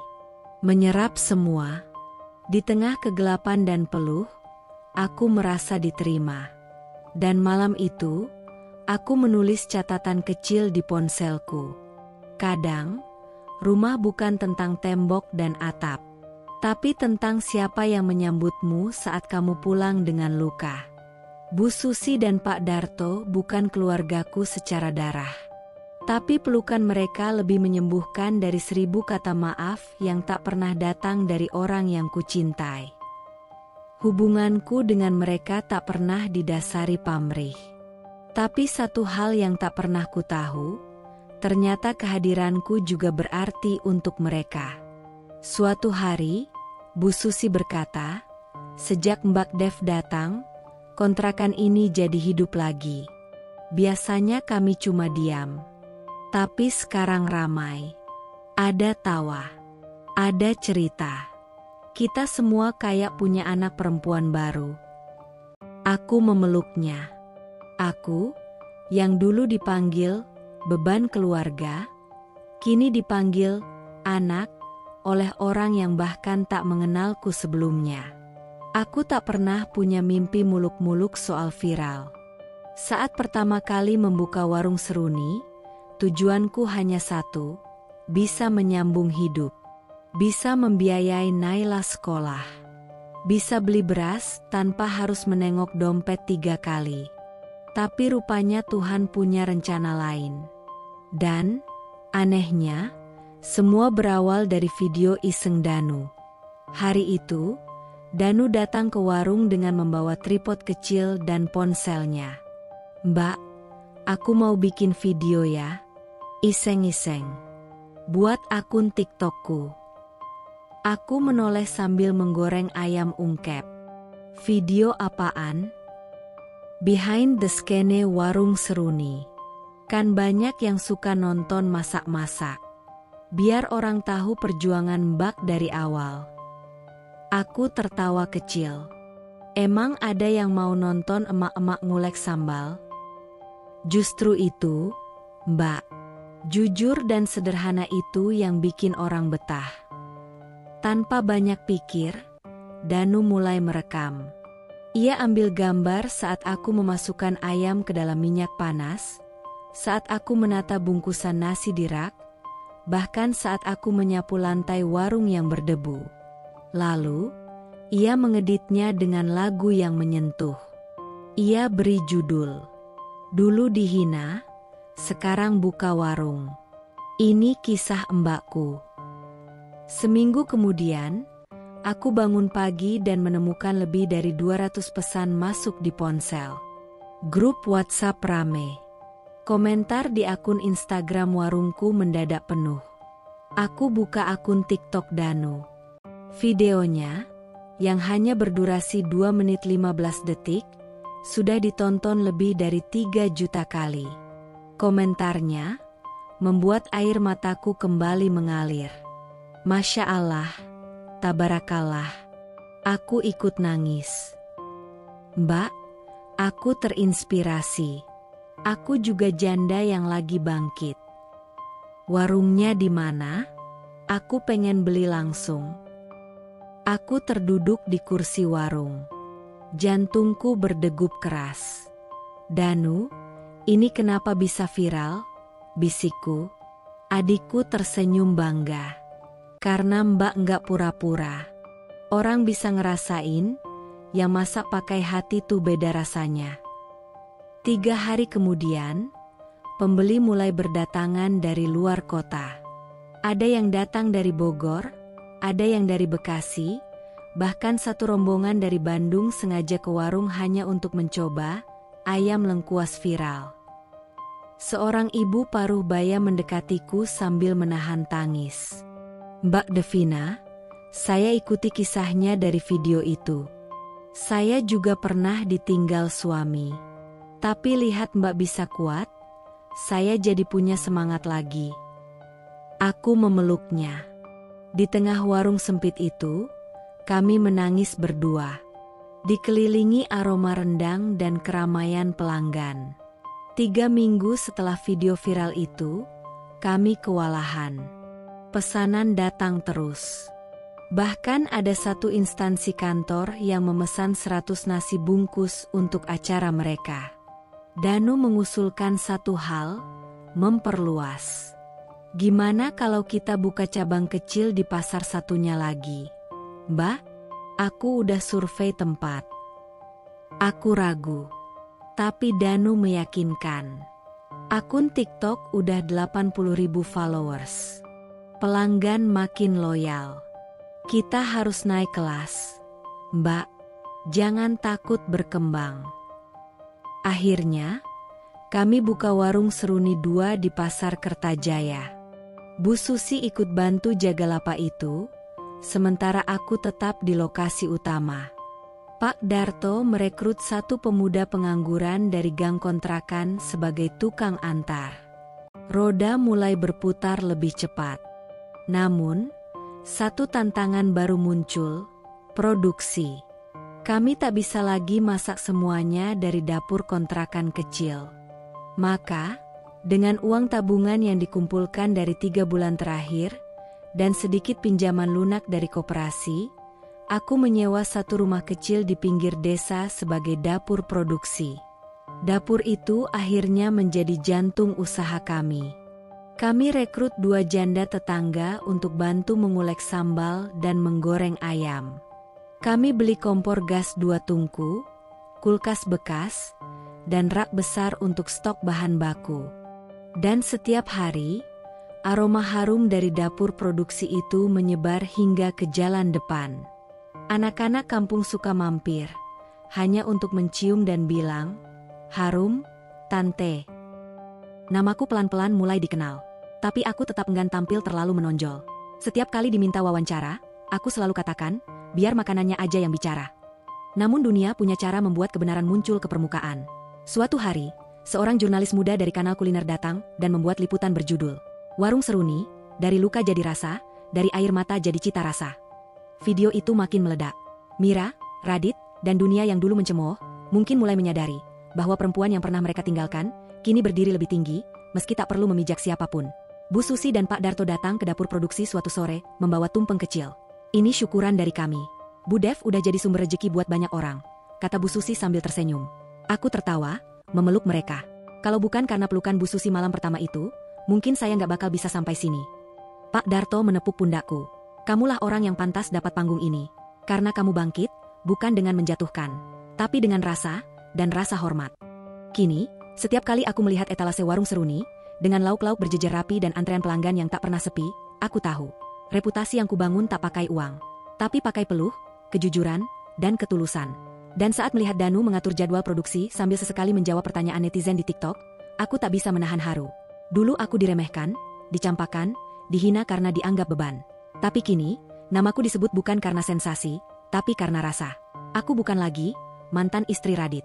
menyerap semua. Di tengah kegelapan dan peluh, aku merasa diterima. Dan malam itu, aku menulis catatan kecil di ponselku. Kadang, rumah bukan tentang tembok dan atap, tapi tentang siapa yang menyambutmu saat kamu pulang dengan luka. Bu Susi dan Pak Darto bukan keluargaku secara darah. Tapi pelukan mereka lebih menyembuhkan dari 1000 kata maaf yang tak pernah datang dari orang yang kucintai. Hubunganku dengan mereka tak pernah didasari pamrih. Tapi satu hal yang tak pernah ku tahu, ternyata kehadiranku juga berarti untuk mereka. Suatu hari, Bu Susi berkata, "Sejak Mbak Dev datang, kontrakan ini jadi hidup lagi. Biasanya kami cuma diam. Tapi sekarang ramai. Ada tawa. Ada cerita. Kita semua kayak punya anak perempuan baru." Aku memeluknya. Aku, yang dulu dipanggil beban keluarga, kini dipanggil anak oleh orang yang bahkan tak mengenalku sebelumnya. Aku tak pernah punya mimpi muluk-muluk soal viral. Saat pertama kali membuka warung seruni, tujuanku hanya satu, bisa menyambung hidup. Bisa membiayai Naila sekolah. Bisa beli beras tanpa harus menengok dompet 3 kali. Tapi rupanya Tuhan punya rencana lain. Dan, anehnya, semua berawal dari video iseng Danu. Hari itu, Danu datang ke warung dengan membawa tripod kecil dan ponselnya. "Mbak, aku mau bikin video ya. Iseng-iseng. Buat akun TikTokku." Aku menoleh sambil menggoreng ayam ungkep. "Video apaan?" "Behind the scene warung seruni. Kan banyak yang suka nonton masak-masak. Biar orang tahu perjuangan Mbak dari awal." Aku tertawa kecil. "Emang ada yang mau nonton emak-emak ngulek sambal?" "Justru itu, Mbak. Jujur dan sederhana itu yang bikin orang betah." Tanpa banyak pikir, Danu mulai merekam. Ia ambil gambar saat aku memasukkan ayam ke dalam minyak panas, saat aku menata bungkusan nasi di rak, bahkan saat aku menyapu lantai warung yang berdebu. Lalu, ia mengeditnya dengan lagu yang menyentuh. Ia beri judul, "Dulu dihina, sekarang buka warung. Ini kisah mbakku." Seminggu kemudian, aku bangun pagi dan menemukan lebih dari 200 pesan masuk di ponsel. Grup WhatsApp rame. Komentar di akun Instagram warungku mendadak penuh. Aku buka akun TikTok Danu. Videonya, yang hanya berdurasi 2 menit 15 detik, sudah ditonton lebih dari 3 juta kali. Komentarnya membuat air mataku kembali mengalir. "Masya Allah, tabarakallah." Aku ikut nangis. "Mbak, aku terinspirasi. Aku juga janda yang lagi bangkit." "Warungnya di mana? Aku pengen beli langsung." Aku terduduk di kursi warung. Jantungku berdegup keras. "Danu, ini kenapa bisa viral?" bisikku. Adikku tersenyum bangga. "Karena Mbak nggak pura-pura. Orang bisa ngerasain, yang masak pakai hati tuh beda rasanya." 3 hari kemudian, pembeli mulai berdatangan dari luar kota. Ada yang datang dari Bogor, ada yang dari Bekasi, bahkan satu rombongan dari Bandung sengaja ke warung hanya untuk mencoba ayam lengkuas viral. Seorang ibu paruh baya mendekatiku sambil menahan tangis. "Mbak Devina, saya ikuti kisahnya dari video itu. Saya juga pernah ditinggal suami. Tapi lihat Mbak bisa kuat, saya jadi punya semangat lagi." Aku memeluknya. Di tengah warung sempit itu, kami menangis berdua. Dikelilingi aroma rendang dan keramaian pelanggan. 3 minggu setelah video viral itu, kami kewalahan. Pesanan datang terus. Bahkan ada satu instansi kantor yang memesan 100 nasi bungkus untuk acara mereka. Danu mengusulkan satu hal, memperluas. "Gimana kalau kita buka cabang kecil di pasar satunya lagi?" "Mbak, aku udah survei tempat." Aku ragu. Tapi Danu meyakinkan. Akun TikTok udah 80.000 followers. Pelanggan makin loyal. Kita harus naik kelas. Mbak, jangan takut berkembang. Akhirnya, kami buka warung seruni 2 di Pasar Kertajaya. Bu Susi ikut bantu jaga lapak itu, sementara aku tetap di lokasi utama. Pak Darto merekrut 1 pemuda pengangguran dari gang kontrakan sebagai tukang antar. Roda mulai berputar lebih cepat. Namun, satu tantangan baru muncul, produksi. Kami tak bisa lagi masak semuanya dari dapur kontrakan kecil. Maka, dengan uang tabungan yang dikumpulkan dari 3 bulan terakhir, dan sedikit pinjaman lunak dari koperasi, aku menyewa 1 rumah kecil di pinggir desa sebagai dapur produksi. Dapur itu akhirnya menjadi jantung usaha kami. Kami rekrut 2 janda tetangga untuk bantu mengulek sambal dan menggoreng ayam. Kami beli kompor gas 2 tungku, kulkas bekas, dan rak besar untuk stok bahan baku. Dan setiap hari, aroma harum dari dapur produksi itu menyebar hingga ke jalan depan. Anak-anak kampung suka mampir, hanya untuk mencium dan bilang, "Harum, Tante." Namaku pelan-pelan mulai dikenal, tapi aku tetap enggan tampil terlalu menonjol. Setiap kali diminta wawancara, aku selalu katakan, biar makanannya aja yang bicara. Namun dunia punya cara membuat kebenaran muncul ke permukaan. Suatu hari, seorang jurnalis muda dari kanal kuliner datang dan membuat liputan berjudul, "Warung Seruni, dari luka jadi rasa, dari air mata jadi cita rasa." Video itu makin meledak. Mira, Radit, dan dunia yang dulu mencemooh, mungkin mulai menyadari bahwa perempuan yang pernah mereka tinggalkan, kini berdiri lebih tinggi, meski tak perlu memijak siapapun. Bu Susi dan Pak Darto datang ke dapur produksi suatu sore, membawa tumpeng kecil. "Ini syukuran dari kami. Bu Dev udah jadi sumber rejeki buat banyak orang," kata Bu Susi sambil tersenyum. Aku tertawa, memeluk mereka. Kalau bukan karena pelukan Bu Susi malam pertama itu, mungkin saya nggak bakal bisa sampai sini. Pak Darto menepuk pundakku. "Kamulah orang yang pantas dapat panggung ini. Karena kamu bangkit, bukan dengan menjatuhkan, tapi dengan rasa, dan rasa hormat." Kini, setiap kali aku melihat etalase warung Seruni, dengan lauk-lauk berjejer rapi dan antrean pelanggan yang tak pernah sepi, aku tahu. Reputasi yang kubangun tak pakai uang, tapi pakai peluh, kejujuran, dan ketulusan. Dan saat melihat Danu mengatur jadwal produksi sambil sesekali menjawab pertanyaan netizen di TikTok, aku tak bisa menahan haru. Dulu aku diremehkan, dicampakan, dihina karena dianggap beban. Tapi kini, namaku disebut bukan karena sensasi, tapi karena rasa. Aku bukan lagi mantan istri Radit.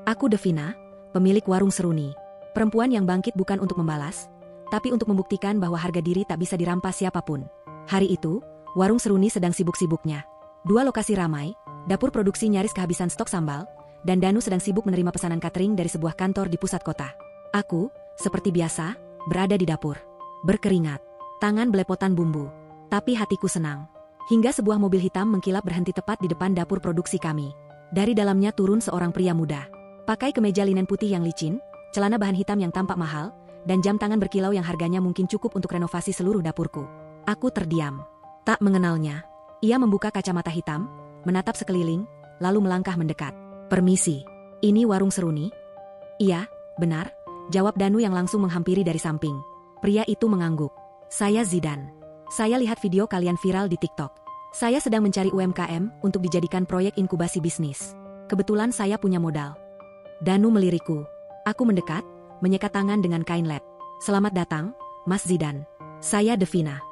Aku Devina, pemilik warung Seruni. Perempuan yang bangkit bukan untuk membalas, tapi untuk membuktikan bahwa harga diri tak bisa dirampas siapapun. Hari itu, warung Seruni sedang sibuk-sibuknya. 2 lokasi ramai, dapur produksi nyaris kehabisan stok sambal, dan Danu sedang sibuk menerima pesanan catering dari sebuah kantor di pusat kota. Aku, seperti biasa, berada di dapur. Berkeringat, tangan belepotan bumbu. Tapi hatiku senang. Hingga sebuah mobil hitam mengkilap berhenti tepat di depan dapur produksi kami. Dari dalamnya turun seorang pria muda. Pakai kemeja linen putih yang licin, celana bahan hitam yang tampak mahal, dan jam tangan berkilau yang harganya mungkin cukup untuk renovasi seluruh dapurku. Aku terdiam. Tak mengenalnya. Ia membuka kacamata hitam, menatap sekeliling, lalu melangkah mendekat. "Permisi, ini warung Seruni?" "Iya, benar," jawab Danu yang langsung menghampiri dari samping. Pria itu mengangguk. "Saya Zidan. Saya lihat video kalian viral di TikTok. Saya sedang mencari UMKM untuk dijadikan proyek inkubasi bisnis. Kebetulan saya punya modal." Danu melirikku. Aku mendekat, menyekat tangan dengan kain lap. "Selamat datang, Mas Zidan. Saya Devina."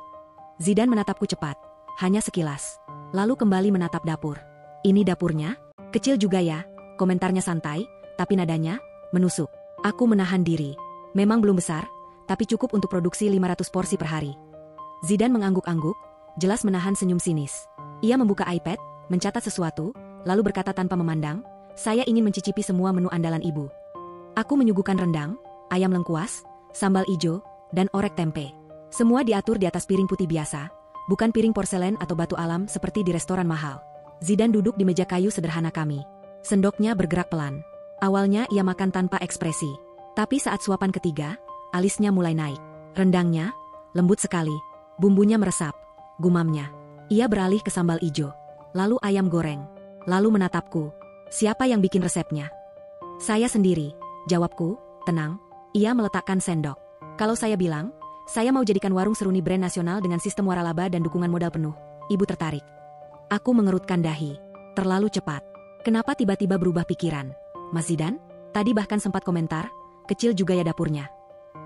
Zidan menatapku cepat, hanya sekilas. Lalu kembali menatap dapur. "Ini dapurnya? Kecil juga ya," komentarnya santai, tapi nadanya menusuk. Aku menahan diri. Memang belum besar, tapi cukup untuk produksi 500 porsi per hari. Zidan mengangguk-angguk, jelas menahan senyum sinis. Ia membuka iPad, mencatat sesuatu, lalu berkata tanpa memandang, "Saya ingin mencicipi semua menu andalan ibu." Aku menyuguhkan rendang, ayam lengkuas, sambal ijo, dan orek tempe. Semua diatur di atas piring putih biasa, bukan piring porselen atau batu alam seperti di restoran mahal. Zidan duduk di meja kayu sederhana kami. Sendoknya bergerak pelan. Awalnya ia makan tanpa ekspresi. Tapi saat suapan ketiga, alisnya mulai naik. Rendangnya lembut sekali. Bumbunya meresap, gumamnya. Ia beralih ke sambal ijo, lalu ayam goreng, lalu menatapku. "Siapa yang bikin resepnya?" Saya sendiri, jawabku, tenang. Ia meletakkan sendok. Kalau saya bilang, saya mau jadikan warung seruni brand nasional dengan sistem waralaba dan dukungan modal penuh. Ibu tertarik. Aku mengerutkan dahi. Terlalu cepat. Kenapa tiba-tiba berubah pikiran? Mas Zidan? Tadi bahkan sempat komentar, kecil juga ya dapurnya.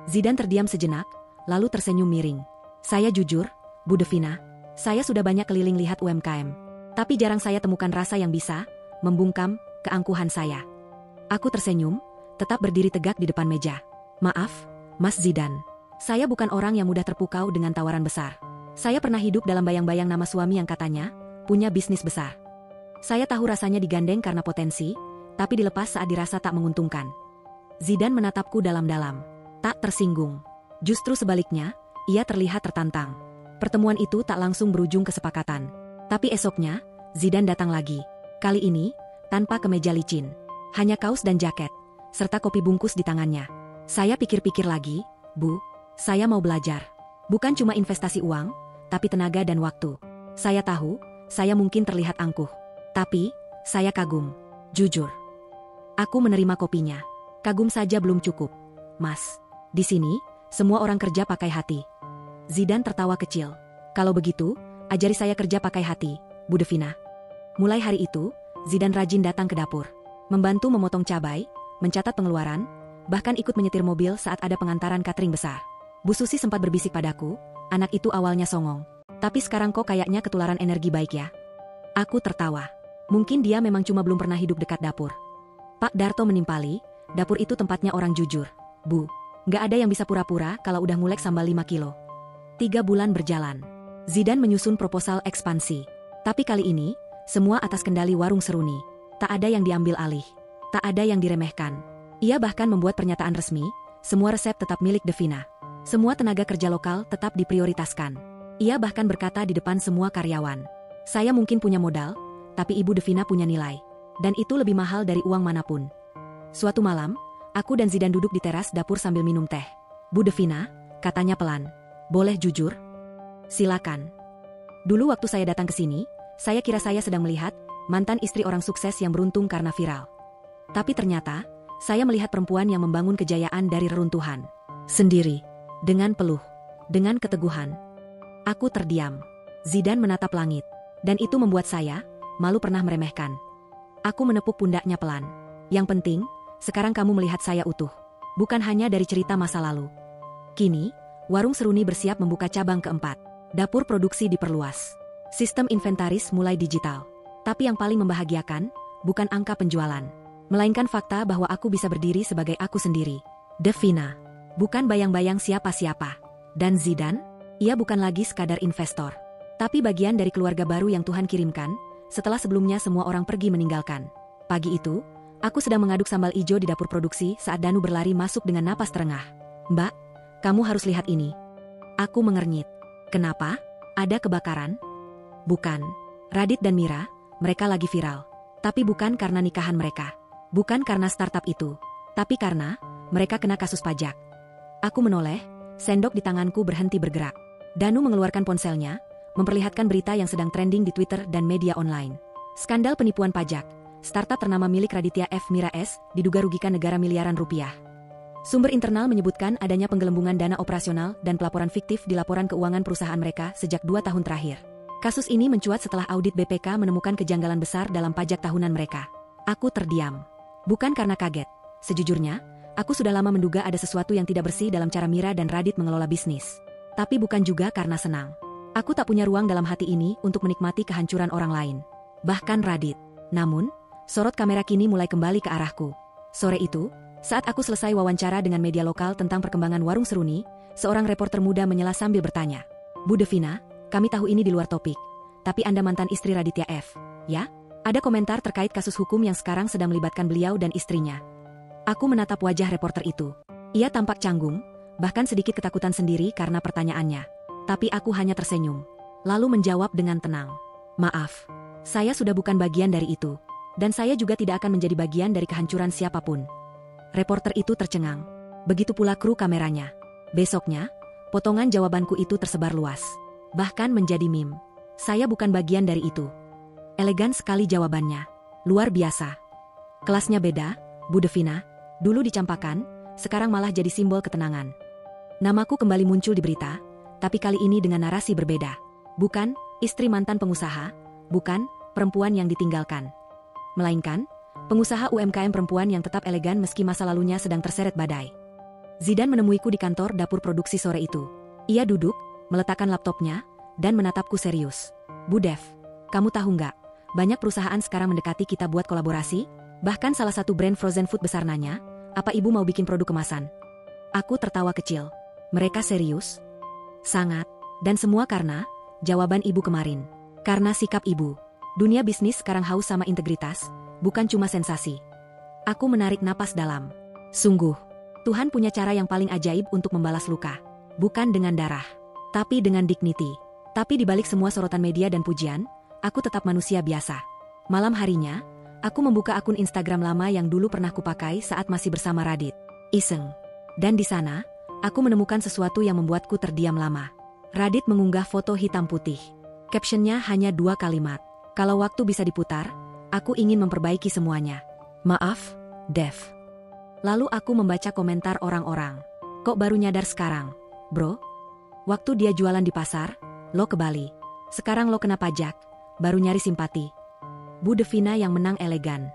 Zidan terdiam sejenak, lalu tersenyum miring. Saya jujur, Bu Devina, saya sudah banyak keliling lihat UMKM. Tapi jarang saya temukan rasa yang bisa membungkam keangkuhan saya. Aku tersenyum, tetap berdiri tegak di depan meja. Maaf, Mas Zidan. Saya bukan orang yang mudah terpukau dengan tawaran besar. Saya pernah hidup dalam bayang-bayang nama suami yang katanya punya bisnis besar. Saya tahu rasanya digandeng karena potensi, tapi dilepas saat dirasa tak menguntungkan. Zidan menatapku dalam-dalam. Tak tersinggung. Justru sebaliknya, ia terlihat tertantang. Pertemuan itu tak langsung berujung kesepakatan. Tapi esoknya, Zidan datang lagi. Kali ini, tanpa kemeja licin. Hanya kaos dan jaket, serta kopi bungkus di tangannya. Saya pikir-pikir lagi, Bu, saya mau belajar. Bukan cuma investasi uang, tapi tenaga dan waktu. Saya tahu, saya mungkin terlihat angkuh. Tapi, saya kagum. Jujur. Aku menerima kopinya. Kagum saja belum cukup. Mas, di sini, semua orang kerja pakai hati. Zidan tertawa kecil. Kalau begitu, ajari saya kerja pakai hati, Bu Devina. Mulai hari itu, Zidan rajin datang ke dapur. Membantu memotong cabai, mencatat pengeluaran, bahkan ikut menyetir mobil saat ada pengantaran catering besar. Bu Susi sempat berbisik padaku, anak itu awalnya songong. Tapi sekarang kok kayaknya ketularan energi baik ya. Aku tertawa. Mungkin dia memang cuma belum pernah hidup dekat dapur. Pak Darto menimpali, dapur itu tempatnya orang jujur. Bu, nggak ada yang bisa pura-pura kalau udah ngulek sambal 5 kilo. 3 bulan berjalan. Zidan menyusun proposal ekspansi. Tapi kali ini, semua atas kendali warung seruni. Tak ada yang diambil alih. Tak ada yang diremehkan. Ia bahkan membuat pernyataan resmi, semua resep tetap milik Devina. Semua tenaga kerja lokal tetap diprioritaskan. Ia bahkan berkata di depan semua karyawan. Saya mungkin punya modal, tapi Ibu Devina punya nilai. Dan itu lebih mahal dari uang manapun. Suatu malam, aku dan Zidan duduk di teras dapur sambil minum teh. Bu Devina, katanya pelan. Boleh jujur? Silakan. Dulu waktu saya datang ke sini, saya kira saya sedang melihat mantan istri orang sukses yang beruntung karena viral. Tapi ternyata, saya melihat perempuan yang membangun kejayaan dari reruntuhan. Sendiri. Dengan peluh. Dengan keteguhan. Aku terdiam. Zidan menatap langit. Dan itu membuat saya malu pernah meremehkan. Aku menepuk pundaknya pelan. Yang penting, sekarang kamu melihat saya utuh. Bukan hanya dari cerita masa lalu. Kini, warung seruni bersiap membuka cabang keempat. Dapur produksi diperluas. Sistem inventaris mulai digital. Tapi yang paling membahagiakan, bukan angka penjualan. Melainkan fakta bahwa aku bisa berdiri sebagai aku sendiri. Devina. Bukan bayang-bayang siapa-siapa. Dan Zidan, ia bukan lagi sekadar investor. Tapi bagian dari keluarga baru yang Tuhan kirimkan, setelah sebelumnya semua orang pergi meninggalkan. Pagi itu, aku sedang mengaduk sambal ijo di dapur produksi saat Danu berlari masuk dengan napas terengah. Mbak, kamu harus lihat ini. Aku mengernyit. Kenapa? Ada kebakaran? Bukan. Radit dan Mira, mereka lagi viral. Tapi bukan karena nikahan mereka. Bukan karena startup itu. Tapi karena mereka kena kasus pajak. Aku menoleh, sendok di tanganku berhenti bergerak. Danu mengeluarkan ponselnya, memperlihatkan berita yang sedang trending di Twitter dan media online. Skandal penipuan pajak. Startup ternama milik Raditya F. Mira S. diduga rugikan negara miliaran rupiah. Sumber internal menyebutkan adanya penggelembungan dana operasional dan pelaporan fiktif di laporan keuangan perusahaan mereka sejak 2 tahun terakhir. Kasus ini mencuat setelah audit BPK menemukan kejanggalan besar dalam pajak tahunan mereka. Aku terdiam. Bukan karena kaget. Sejujurnya, aku sudah lama menduga ada sesuatu yang tidak bersih dalam cara Mira dan Radit mengelola bisnis. Tapi bukan juga karena senang. Aku tak punya ruang dalam hati ini untuk menikmati kehancuran orang lain. Bahkan Radit. Namun, sorot kamera kini mulai kembali ke arahku. Sore itu, saat aku selesai wawancara dengan media lokal tentang perkembangan warung seruni, seorang reporter muda menyela sambil bertanya. Bu Devina, kami tahu ini di luar topik. Tapi Anda mantan istri Raditya F. Ya? Ada komentar terkait kasus hukum yang sekarang sedang melibatkan beliau dan istrinya. Aku menatap wajah reporter itu. Ia tampak canggung, bahkan sedikit ketakutan sendiri karena pertanyaannya. Tapi aku hanya tersenyum. Lalu menjawab dengan tenang. Maaf, saya sudah bukan bagian dari itu. Dan saya juga tidak akan menjadi bagian dari kehancuran siapapun. Reporter itu tercengang. Begitu pula kru kameranya. Besoknya, potongan jawabanku itu tersebar luas. Bahkan menjadi meme. Saya bukan bagian dari itu. Elegan sekali jawabannya. Luar biasa. Kelasnya beda, Bu Devina, dulu dicampakan, sekarang malah jadi simbol ketenangan. Namaku kembali muncul di berita, tapi kali ini dengan narasi berbeda. Bukan istri mantan pengusaha, bukan perempuan yang ditinggalkan. Melainkan, pengusaha UMKM perempuan yang tetap elegan meski masa lalunya sedang terseret badai. Zidan menemuiku di kantor dapur produksi sore itu. Ia duduk, meletakkan laptopnya, dan menatapku serius. Bu Dev, kamu tahu nggak? Banyak perusahaan sekarang mendekati kita buat kolaborasi. Bahkan salah satu brand frozen food besar nanya, apa ibu mau bikin produk kemasan? Aku tertawa kecil. Mereka serius? Sangat. Dan semua karena jawaban ibu kemarin. Karena sikap ibu. Dunia bisnis sekarang haus sama integritas, bukan cuma sensasi. Aku menarik napas dalam. Sungguh. Tuhan punya cara yang paling ajaib untuk membalas luka. Bukan dengan darah, tapi dengan dignity. Tapi di balik semua sorotan media dan pujian, aku tetap manusia biasa. Malam harinya, aku membuka akun Instagram lama yang dulu pernah kupakai saat masih bersama Radit. Iseng. Dan di sana, aku menemukan sesuatu yang membuatku terdiam lama. Radit mengunggah foto hitam putih. Captionnya hanya 2 kalimat. Kalau waktu bisa diputar, aku ingin memperbaiki semuanya. Maaf, Dev. Lalu aku membaca komentar orang-orang. Kok baru nyadar sekarang, bro? Waktu dia jualan di pasar, lo ke Bali. Sekarang lo kena pajak, baru nyari simpati. Bu Devina yang menang elegan.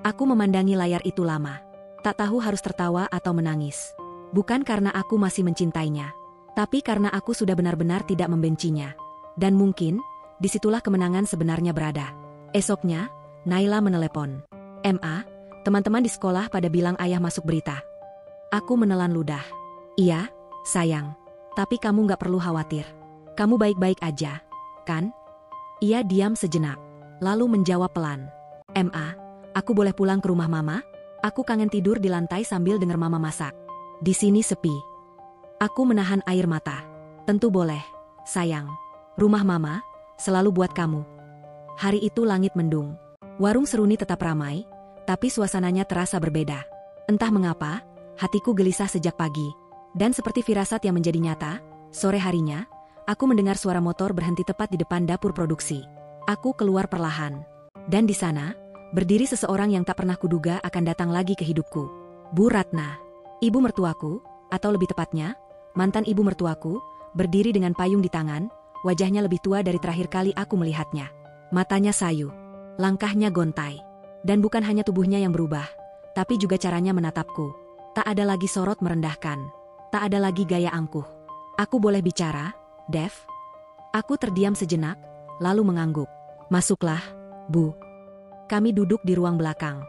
Aku memandangi layar itu lama. Tak tahu harus tertawa atau menangis. Bukan karena aku masih mencintainya, tapi karena aku sudah benar-benar tidak membencinya. Dan mungkin, disitulah kemenangan sebenarnya berada. Esoknya, Naila menelepon. "Ma, teman-teman di sekolah pada bilang ayah masuk berita." Aku menelan ludah. "Iya, sayang. Tapi kamu gak perlu khawatir. Kamu baik-baik aja, kan?" Ia diam sejenak, lalu menjawab pelan. "Ma, aku boleh pulang ke rumah mama? Aku kangen tidur di lantai sambil dengar mama masak. Di sini sepi." Aku menahan air mata. "Tentu boleh, sayang. Rumah mama selalu buat kamu." Hari itu langit mendung. Warung seruni tetap ramai, tapi suasananya terasa berbeda. Entah mengapa, hatiku gelisah sejak pagi. Dan seperti firasat yang menjadi nyata, sore harinya, aku mendengar suara motor berhenti tepat di depan dapur produksi. Aku keluar perlahan. Dan di sana, berdiri seseorang yang tak pernah kuduga akan datang lagi ke hidupku. Bu Ratna. Ibu mertuaku, atau lebih tepatnya, mantan ibu mertuaku, berdiri dengan payung di tangan, wajahnya lebih tua dari terakhir kali aku melihatnya. Matanya sayu, langkahnya gontai. Dan bukan hanya tubuhnya yang berubah, tapi juga caranya menatapku. Tak ada lagi sorot merendahkan. Tak ada lagi gaya angkuh. "Aku boleh bicara, Dev?" Aku terdiam sejenak, lalu mengangguk. "Masuklah, Bu." Kami duduk di ruang belakang.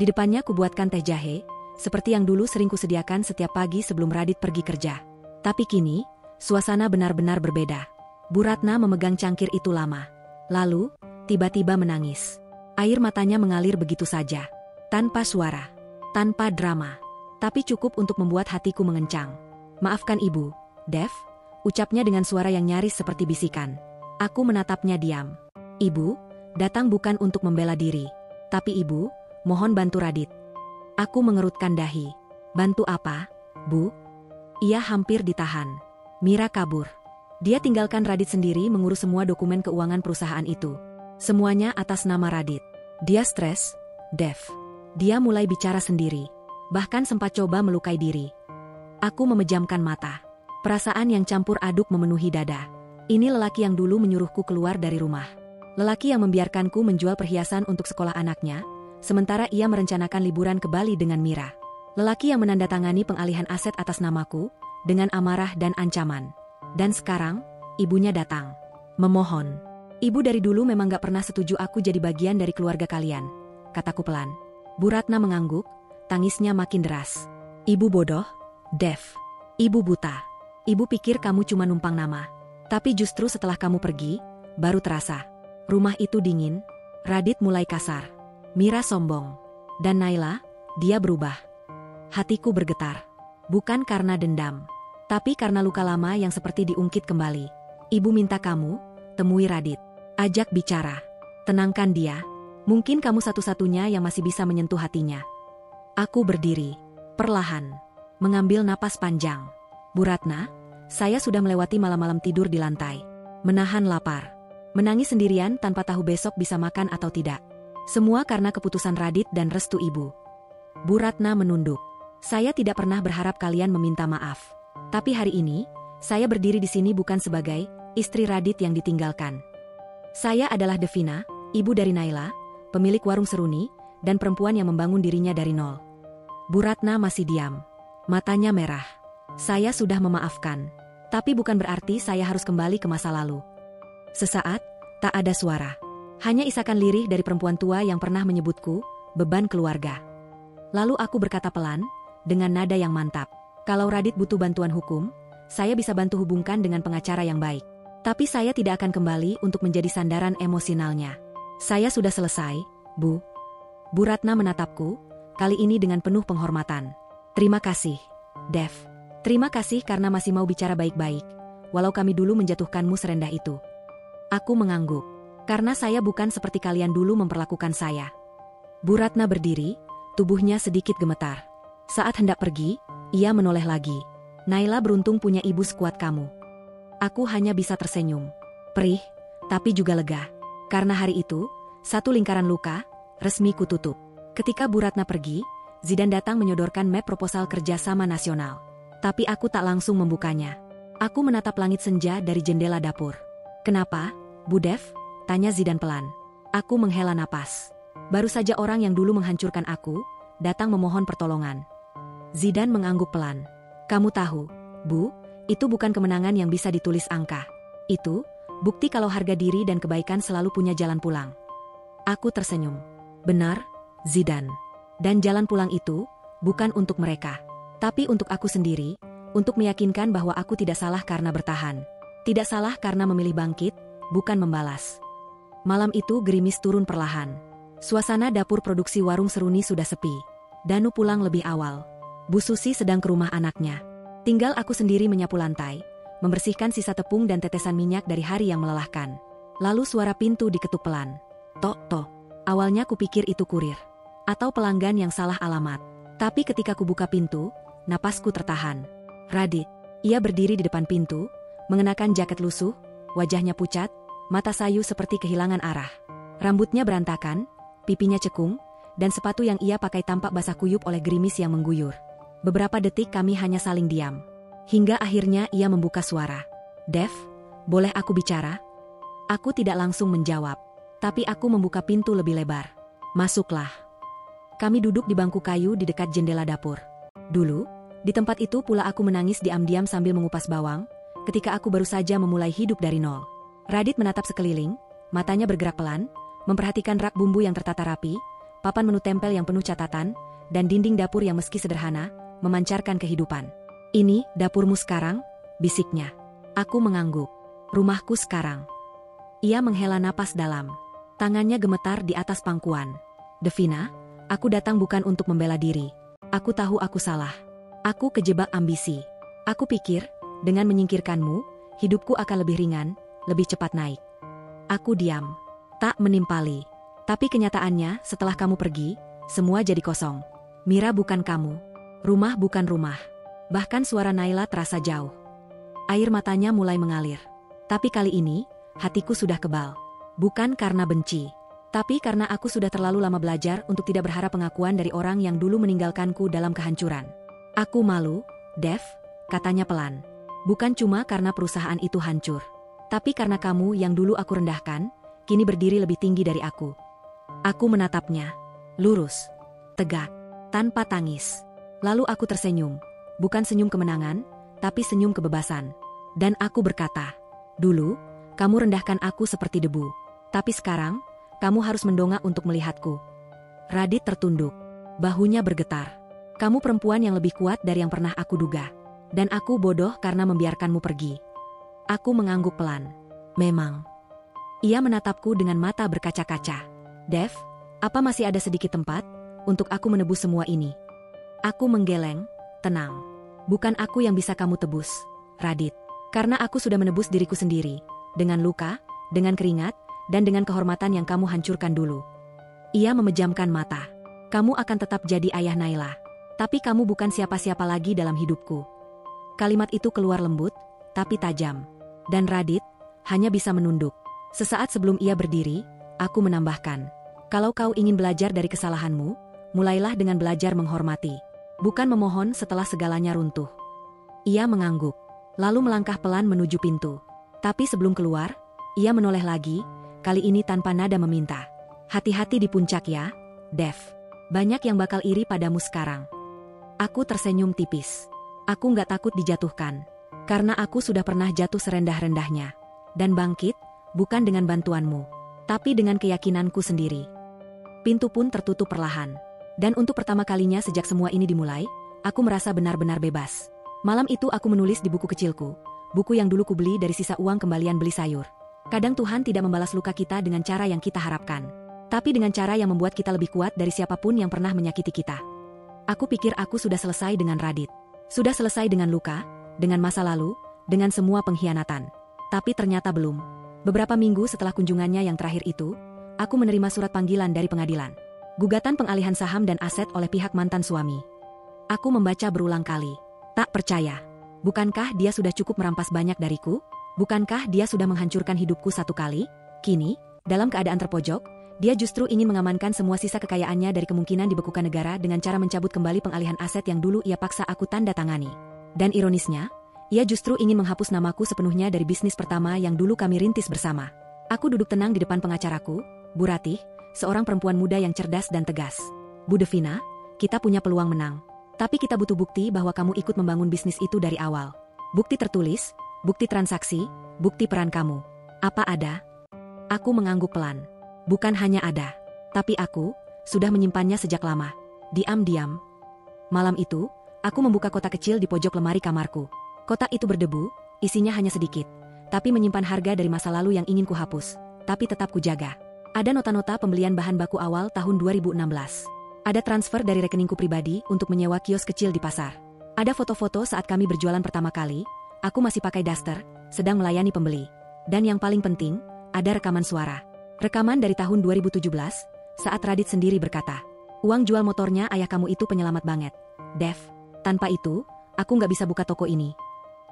Di depannya kubuatkan teh jahe, seperti yang dulu sering kusediakan setiap pagi sebelum Radit pergi kerja. Tapi kini, suasana benar-benar berbeda. Bu Ratna memegang cangkir itu lama. Lalu, tiba-tiba menangis. Air matanya mengalir begitu saja. Tanpa suara. Tanpa drama. Tapi cukup untuk membuat hatiku mengencang. "Maafkan ibu, Dev," ucapnya dengan suara yang nyaris seperti bisikan. Aku menatapnya diam. "Ibu, datang bukan untuk membela diri. Tapi ibu, mohon bantu Radit." Aku mengerutkan dahi. "Bantu apa, Bu?" Ia hampir ditahan. Mira kabur. Dia tinggalkan Radit sendiri mengurus semua dokumen keuangan perusahaan itu. Semuanya atas nama Radit. Dia stres, Dev. Dia mulai bicara sendiri. Bahkan sempat coba melukai diri. Aku memejamkan mata. Perasaan yang campur aduk memenuhi dada. Ini lelaki yang dulu menyuruhku keluar dari rumah. Lelaki yang membiarkanku menjual perhiasan untuk sekolah anaknya, sementara ia merencanakan liburan ke Bali dengan Mira. Lelaki yang menandatangani pengalihan aset atas namaku, dengan amarah dan ancaman. Dan sekarang, ibunya datang. Memohon. "Ibu dari dulu memang gak pernah setuju aku jadi bagian dari keluarga kalian," kataku pelan. Bu Ratna mengangguk, tangisnya makin deras. "Ibu bodoh, Dev. Ibu buta. Ibu pikir kamu cuma numpang nama. Tapi justru setelah kamu pergi, baru terasa. Rumah itu dingin." Radit mulai kasar. Mira sombong. Dan Naila, dia berubah. Hatiku bergetar. Bukan karena dendam, tapi karena luka lama yang seperti diungkit kembali. "Ibu minta kamu, temui Radit. Ajak bicara. Tenangkan dia. Mungkin kamu satu-satunya yang masih bisa menyentuh hatinya." Aku berdiri. Perlahan. Mengambil napas panjang. "Bu Ratna, saya sudah melewati malam-malam tidur di lantai. Menahan lapar. Menangis sendirian tanpa tahu besok bisa makan atau tidak. Semua karena keputusan Radit dan restu ibu. Bu Ratna menunduk. Saya tidak pernah berharap kalian meminta maaf. Tapi hari ini, saya berdiri di sini bukan sebagai istri Radit yang ditinggalkan. Saya adalah Devina, ibu dari Naila, pemilik warung seruni, dan perempuan yang membangun dirinya dari nol. Bu Ratna masih diam. Matanya merah. Saya sudah memaafkan. Tapi bukan berarti saya harus kembali ke masa lalu. Sesaat, tak ada suara. Hanya isakan lirih dari perempuan tua yang pernah menyebutku, beban keluarga. Lalu aku berkata pelan, dengan nada yang mantap. Kalau Radit butuh bantuan hukum, saya bisa bantu hubungkan dengan pengacara yang baik. Tapi saya tidak akan kembali untuk menjadi sandaran emosionalnya. Saya sudah selesai, Bu. Bu Ratna menatapku, kali ini dengan penuh penghormatan. Terima kasih, Dev. Terima kasih karena masih mau bicara baik-baik, walau kami dulu menjatuhkanmu serendah itu. Aku mengangguk, karena saya bukan seperti kalian dulu memperlakukan saya. Bu Ratna berdiri, tubuhnya sedikit gemetar. Saat hendak pergi, ia menoleh lagi. Naila beruntung punya ibu sekuat kamu. Aku hanya bisa tersenyum. Perih, tapi juga lega. Karena hari itu, satu lingkaran luka, resmi kututup. Ketika Bu Ratna pergi, Zidan datang menyodorkan map proposal kerjasama nasional. Tapi aku tak langsung membukanya. Aku menatap langit senja dari jendela dapur. Kenapa, Bu Dev? Tanya Zidan pelan. Aku menghela napas. Baru saja orang yang dulu menghancurkan aku, datang memohon pertolongan. Zidan mengangguk pelan. Kamu tahu, Bu, itu bukan kemenangan yang bisa ditulis angka. Itu, bukti kalau harga diri dan kebaikan selalu punya jalan pulang. Aku tersenyum. Benar, Zidan. Dan jalan pulang itu, bukan untuk mereka. Tapi untuk aku sendiri, untuk meyakinkan bahwa aku tidak salah karena bertahan. Tidak salah karena memilih bangkit, bukan membalas. Malam itu gerimis turun perlahan. Suasana dapur produksi warung seruni sudah sepi. Danu pulang lebih awal. Bu Susi sedang ke rumah anaknya. Tinggal aku sendiri menyapu lantai, membersihkan sisa tepung dan tetesan minyak dari hari yang melelahkan. Lalu suara pintu diketuk pelan. Tok, tok. Awalnya kupikir itu kurir. Atau pelanggan yang salah alamat. Tapi ketika kubuka pintu, napasku tertahan. Radit. Ia berdiri di depan pintu, mengenakan jaket lusuh, wajahnya pucat, mata sayu seperti kehilangan arah. Rambutnya berantakan, pipinya cekung, dan sepatu yang ia pakai tampak basah kuyup oleh gerimis yang mengguyur. Beberapa detik kami hanya saling diam. Hingga akhirnya ia membuka suara. Dev, boleh aku bicara? Aku tidak langsung menjawab. Tapi aku membuka pintu lebih lebar. Masuklah. Kami duduk di bangku kayu di dekat jendela dapur. Dulu, di tempat itu pula aku menangis diam-diam sambil mengupas bawang, ketika aku baru saja memulai hidup dari nol. Radit menatap sekeliling, matanya bergerak pelan, memperhatikan rak bumbu yang tertata rapi, papan menu tempel yang penuh catatan, dan dinding dapur yang meski sederhana, memancarkan kehidupan. Ini, dapurmu sekarang, bisiknya. Aku mengangguk. Rumahku sekarang. Ia menghela napas dalam. Tangannya gemetar di atas pangkuan. Devina, aku datang bukan untuk membela diri. Aku tahu aku salah. Aku kejebak ambisi. Aku pikir, dengan menyingkirkanmu, hidupku akan lebih ringan, lebih cepat naik. Aku diam. Tak menimpali. Tapi kenyataannya, setelah kamu pergi, semua jadi kosong. Mira bukan kamu. Rumah bukan rumah. Bahkan suara Naila terasa jauh. Air matanya mulai mengalir. Tapi kali ini, hatiku sudah kebal. Bukan karena benci. Tapi karena aku sudah terlalu lama belajar untuk tidak berharap pengakuan dari orang yang dulu meninggalkanku dalam kehancuran. Aku malu, Dev, katanya pelan. Bukan cuma karena perusahaan itu hancur. Tapi karena kamu yang dulu aku rendahkan, kini berdiri lebih tinggi dari aku. Aku menatapnya. Lurus. Tegak. Tanpa tangis. Lalu aku tersenyum. Bukan senyum kemenangan, tapi senyum kebebasan. Dan aku berkata, dulu, kamu rendahkan aku seperti debu. Tapi sekarang, kamu harus mendongak untuk melihatku. Radit tertunduk. Bahunya bergetar. Kamu perempuan yang lebih kuat dari yang pernah aku duga. Dan aku bodoh karena membiarkanmu pergi. Aku mengangguk pelan. Memang. Ia menatapku dengan mata berkaca-kaca. Dev, apa masih ada sedikit tempat untuk aku menebus semua ini? Aku menggeleng, tenang. Bukan aku yang bisa kamu tebus, Radit. Karena aku sudah menebus diriku sendiri. Dengan luka, dengan keringat, dan dengan kehormatan yang kamu hancurkan dulu. Ia memejamkan mata. Kamu akan tetap jadi ayah Naila. Tapi kamu bukan siapa-siapa lagi dalam hidupku. Kalimat itu keluar lembut, tapi tajam. Dan Radit hanya bisa menunduk. Sesaat sebelum ia berdiri, aku menambahkan. Kalau kau ingin belajar dari kesalahanmu, mulailah dengan belajar menghormati. Bukan memohon setelah segalanya runtuh. Ia mengangguk, lalu melangkah pelan menuju pintu. Tapi sebelum keluar, ia menoleh lagi, kali ini tanpa nada meminta. Hati-hati di puncak ya, Dev. Banyak yang bakal iri padamu sekarang. Aku tersenyum tipis. Aku nggak takut dijatuhkan. Karena aku sudah pernah jatuh serendah-rendahnya. Dan bangkit, bukan dengan bantuanmu, tapi dengan keyakinanku sendiri. Pintu pun tertutup perlahan. Dan untuk pertama kalinya sejak semua ini dimulai, aku merasa benar-benar bebas. Malam itu aku menulis di buku kecilku, buku yang dulu kubeli dari sisa uang kembalian beli sayur. Kadang Tuhan tidak membalas luka kita dengan cara yang kita harapkan, tapi dengan cara yang membuat kita lebih kuat dari siapapun yang pernah menyakiti kita. Aku pikir aku sudah selesai dengan Radit. Sudah selesai dengan luka, dengan masa lalu, dengan semua pengkhianatan. Tapi ternyata belum. Beberapa minggu setelah kunjungannya yang terakhir itu, aku menerima surat panggilan dari pengadilan. Gugatan pengalihan saham dan aset oleh pihak mantan suami. Aku membaca berulang kali. Tak percaya. Bukankah dia sudah cukup merampas banyak dariku? Bukankah dia sudah menghancurkan hidupku satu kali? Kini, dalam keadaan terpojok, dia justru ingin mengamankan semua sisa kekayaannya dari kemungkinan dibekukan negara dengan cara mencabut kembali pengalihan aset yang dulu ia paksa aku tanda tangani. Dan ironisnya, ia justru ingin menghapus namaku sepenuhnya dari bisnis pertama yang dulu kami rintis bersama. Aku duduk tenang di depan pengacaraku, Bu Ratih, seorang perempuan muda yang cerdas dan tegas. Bu Devina, kita punya peluang menang. Tapi kita butuh bukti bahwa kamu ikut membangun bisnis itu dari awal. Bukti tertulis, bukti transaksi, bukti peran kamu. Apa ada? Aku mengangguk pelan. Bukan hanya ada, tapi aku sudah menyimpannya sejak lama. Diam-diam. Malam itu, aku membuka kotak kecil di pojok lemari kamarku. Kotak itu berdebu, isinya hanya sedikit, tapi menyimpan harga dari masa lalu yang ingin kuhapus, tapi tetap kujaga. Ada nota-nota pembelian bahan baku awal tahun 2016. Ada transfer dari rekeningku pribadi untuk menyewa kios kecil di pasar. Ada foto-foto saat kami berjualan pertama kali, aku masih pakai daster, sedang melayani pembeli. Dan yang paling penting, ada rekaman suara. Rekaman dari tahun 2017, saat Radit sendiri berkata, "Uang jual motornya ayah kamu itu penyelamat banget, Dev. Tanpa itu, aku nggak bisa buka toko ini."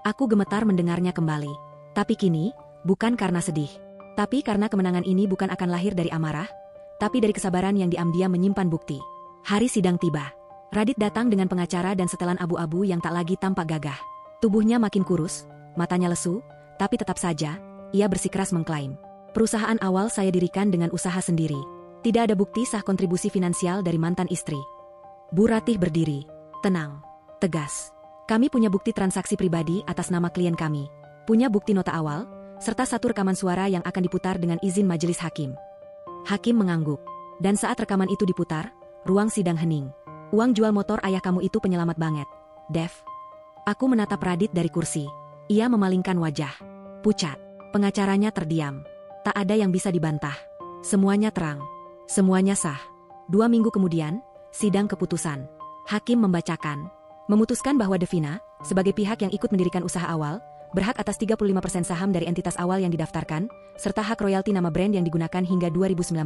Aku gemetar mendengarnya kembali. Tapi kini, bukan karena sedih. Tapi karena kemenangan ini bukan akan lahir dari amarah, tapi dari kesabaran yang diam-diam menyimpan bukti. Hari sidang tiba. Radit datang dengan pengacara dan setelan abu-abu yang tak lagi tampak gagah. Tubuhnya makin kurus, matanya lesu, tapi tetap saja, ia bersikeras mengklaim. Perusahaan awal saya dirikan dengan usaha sendiri. Tidak ada bukti sah kontribusi finansial dari mantan istri. Bu Ratih berdiri, tenang, tegas. Kami punya bukti transaksi pribadi atas nama klien kami. Punya bukti nota awal, serta satu rekaman suara yang akan diputar dengan izin majelis hakim. Hakim mengangguk. Dan saat rekaman itu diputar, ruang sidang hening. Uang jual motor ayah kamu itu penyelamat banget, Dev. Aku menatap Radit dari kursi. Ia memalingkan wajah. Pucat. Pengacaranya terdiam. Tak ada yang bisa dibantah. Semuanya terang. Semuanya sah. 2 minggu kemudian, sidang keputusan. Hakim membacakan. Memutuskan bahwa Devina, sebagai pihak yang ikut mendirikan usaha awal, berhak atas 35% saham dari entitas awal yang didaftarkan, serta hak royalti nama brand yang digunakan hingga 2019.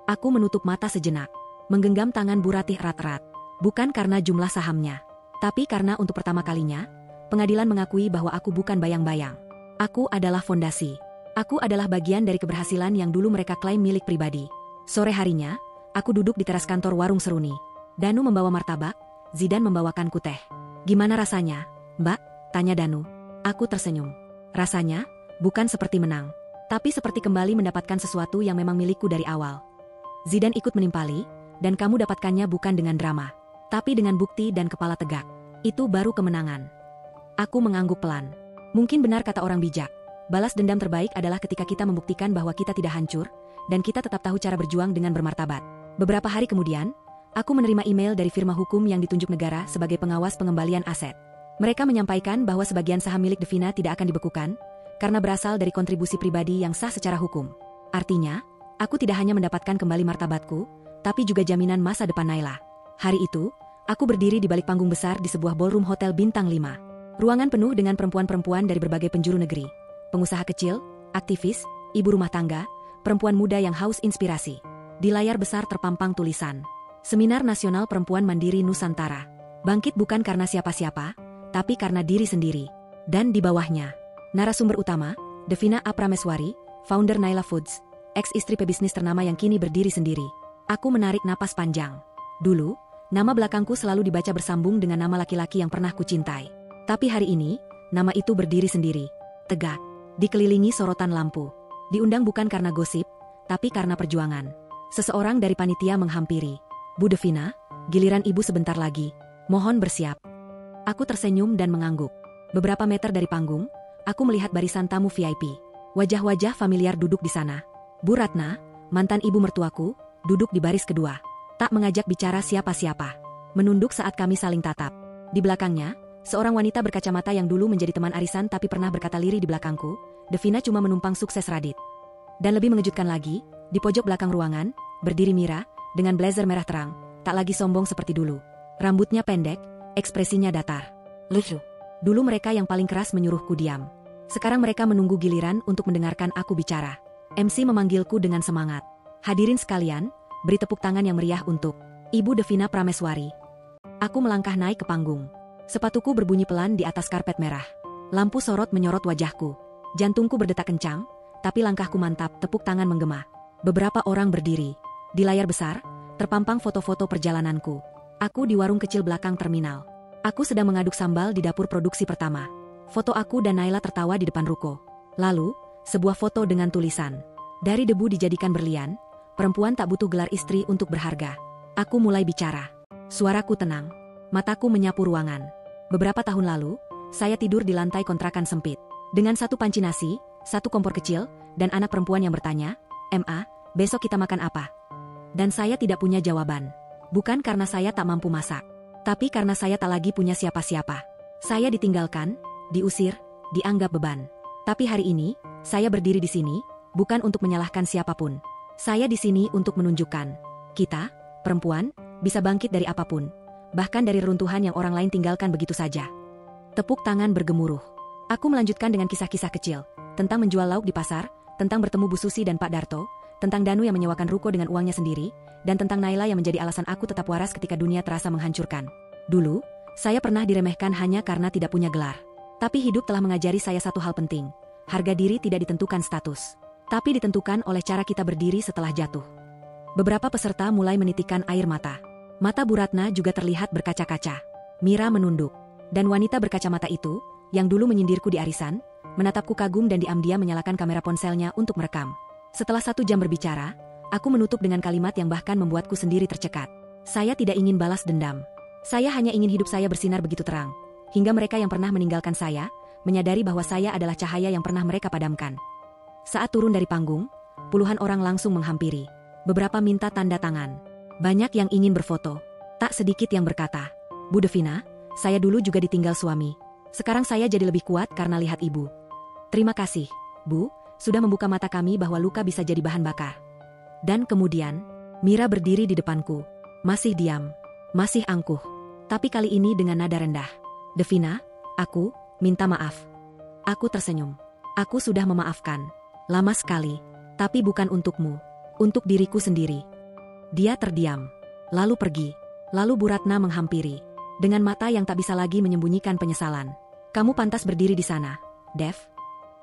Aku menutup mata sejenak, menggenggam tangan Bu Ratih erat-erat. Bukan karena jumlah sahamnya, tapi karena untuk pertama kalinya, pengadilan mengakui bahwa aku bukan bayang-bayang. Aku adalah fondasi. Aku adalah bagian dari keberhasilan yang dulu mereka klaim milik pribadi. Sore harinya, aku duduk di teras kantor warung Seruni. Danu membawa martabak, Zidan membawakanku teh. "Gimana rasanya, Mbak?" tanya Danu. Aku tersenyum. Rasanya, bukan seperti menang, tapi seperti kembali mendapatkan sesuatu yang memang milikku dari awal. Zidan ikut menimpali, dan kamu dapatkannya bukan dengan drama, tapi dengan bukti dan kepala tegak. Itu baru kemenangan. Aku mengangguk pelan. Mungkin benar kata orang bijak, balas dendam terbaik adalah ketika kita membuktikan bahwa kita tidak hancur, dan kita tetap tahu cara berjuang dengan bermartabat. Beberapa hari kemudian, aku menerima email dari firma hukum yang ditunjuk negara sebagai pengawas pengembalian aset. Mereka menyampaikan bahwa sebagian saham milik Devina tidak akan dibekukan, karena berasal dari kontribusi pribadi yang sah secara hukum. Artinya, aku tidak hanya mendapatkan kembali martabatku, tapi juga jaminan masa depan Naila. Hari itu, aku berdiri di balik panggung besar di sebuah ballroom hotel bintang 5. Ruangan penuh dengan perempuan-perempuan dari berbagai penjuru negeri. Pengusaha kecil, aktivis, ibu rumah tangga, perempuan muda yang haus inspirasi. Di layar besar terpampang tulisan, Seminar Nasional Perempuan Mandiri Nusantara. Bangkit bukan karena siapa-siapa, tapi karena diri sendiri. Dan di bawahnya, narasumber utama, Devina A. Prameswari, founder Naila Foods, ex-istri pebisnis ternama yang kini berdiri sendiri. Aku menarik napas panjang. Dulu, nama belakangku selalu dibaca bersambung dengan nama laki-laki yang pernah kucintai. Tapi hari ini, nama itu berdiri sendiri, tegak, dikelilingi sorotan lampu. Diundang bukan karena gosip, tapi karena perjuangan. Seseorang dari panitia menghampiri. Bu Devina, giliran ibu sebentar lagi. Mohon bersiap. Aku tersenyum dan mengangguk. Beberapa meter dari panggung, aku melihat barisan tamu VIP. Wajah-wajah familiar duduk di sana. Bu Ratna, mantan ibu mertuaku, duduk di baris kedua. Tak mengajak bicara siapa-siapa. Menunduk saat kami saling tatap. Di belakangnya, seorang wanita berkacamata yang dulu menjadi teman arisan tapi pernah berkata lirih di belakangku, Devina cuma menumpang sukses Radit. Dan lebih mengejutkan lagi, di pojok belakang ruangan, berdiri Mira, dengan blazer merah terang, tak lagi sombong seperti dulu. Rambutnya pendek, ekspresinya datar. Lucu. Dulu mereka yang paling keras menyuruhku diam. Sekarang mereka menunggu giliran untuk mendengarkan aku bicara. MC memanggilku dengan semangat. Hadirin sekalian, beri tepuk tangan yang meriah untuk Ibu Devina Prameswari. Aku melangkah naik ke panggung. Sepatuku berbunyi pelan di atas karpet merah. Lampu sorot menyorot wajahku. Jantungku berdetak kencang, tapi langkahku mantap, tepuk tangan menggema. Beberapa orang berdiri. Di layar besar, terpampang foto-foto perjalananku. Aku di warung kecil belakang terminal. Aku sedang mengaduk sambal di dapur produksi pertama. Foto aku dan Naila tertawa di depan ruko. Lalu, sebuah foto dengan tulisan. Dari debu dijadikan berlian, perempuan tak butuh gelar istri untuk berharga. Aku mulai bicara. Suaraku tenang. Mataku menyapu ruangan. Beberapa tahun lalu, saya tidur di lantai kontrakan sempit. Dengan satu panci nasi, satu kompor kecil, dan anak perempuan yang bertanya, "Ma, besok kita makan apa?" Dan saya tidak punya jawaban. Bukan karena saya tak mampu masak, tapi karena saya tak lagi punya siapa-siapa. Saya ditinggalkan, diusir, dianggap beban. Tapi hari ini, saya berdiri di sini, bukan untuk menyalahkan siapapun. Saya di sini untuk menunjukkan, kita, perempuan, bisa bangkit dari apapun. Bahkan dari reruntuhan yang orang lain tinggalkan begitu saja. Tepuk tangan bergemuruh. Aku melanjutkan dengan kisah-kisah kecil, tentang menjual lauk di pasar, tentang bertemu Bu Susi dan Pak Darto, tentang Danu yang menyewakan ruko dengan uangnya sendiri, dan tentang Naila yang menjadi alasan aku tetap waras ketika dunia terasa menghancurkan. Dulu, saya pernah diremehkan hanya karena tidak punya gelar. Tapi hidup telah mengajari saya satu hal penting. Harga diri tidak ditentukan status, tapi ditentukan oleh cara kita berdiri setelah jatuh. Beberapa peserta mulai menitikkan air mata. Mata Bu Ratna juga terlihat berkaca-kaca. Mira menunduk. Dan wanita berkacamata itu, yang dulu menyindirku di arisan, menatapku kagum dan diam-diam menyalakan kamera ponselnya untuk merekam. Setelah 1 jam berbicara, aku menutup dengan kalimat yang bahkan membuatku sendiri tercekat. Saya tidak ingin balas dendam. Saya hanya ingin hidup saya bersinar begitu terang. Hingga mereka yang pernah meninggalkan saya, menyadari bahwa saya adalah cahaya yang pernah mereka padamkan. Saat turun dari panggung, puluhan orang langsung menghampiri. Beberapa minta tanda tangan. Banyak yang ingin berfoto. Tak sedikit yang berkata, "Bu Devina, saya dulu juga ditinggal suami. Sekarang saya jadi lebih kuat karena lihat ibu. Terima kasih, Bu, sudah membuka mata kami bahwa luka bisa jadi bahan bakar." Dan kemudian, Mira berdiri di depanku. Masih diam, masih angkuh. Tapi kali ini dengan nada rendah. "Devina, aku minta maaf." Aku tersenyum. Aku sudah memaafkan. Lama sekali. Tapi bukan untukmu. Untuk diriku sendiri. Dia terdiam. Lalu pergi. Lalu Bu Ratna menghampiri. Dengan mata yang tak bisa lagi menyembunyikan penyesalan. "Kamu pantas berdiri di sana, Dev."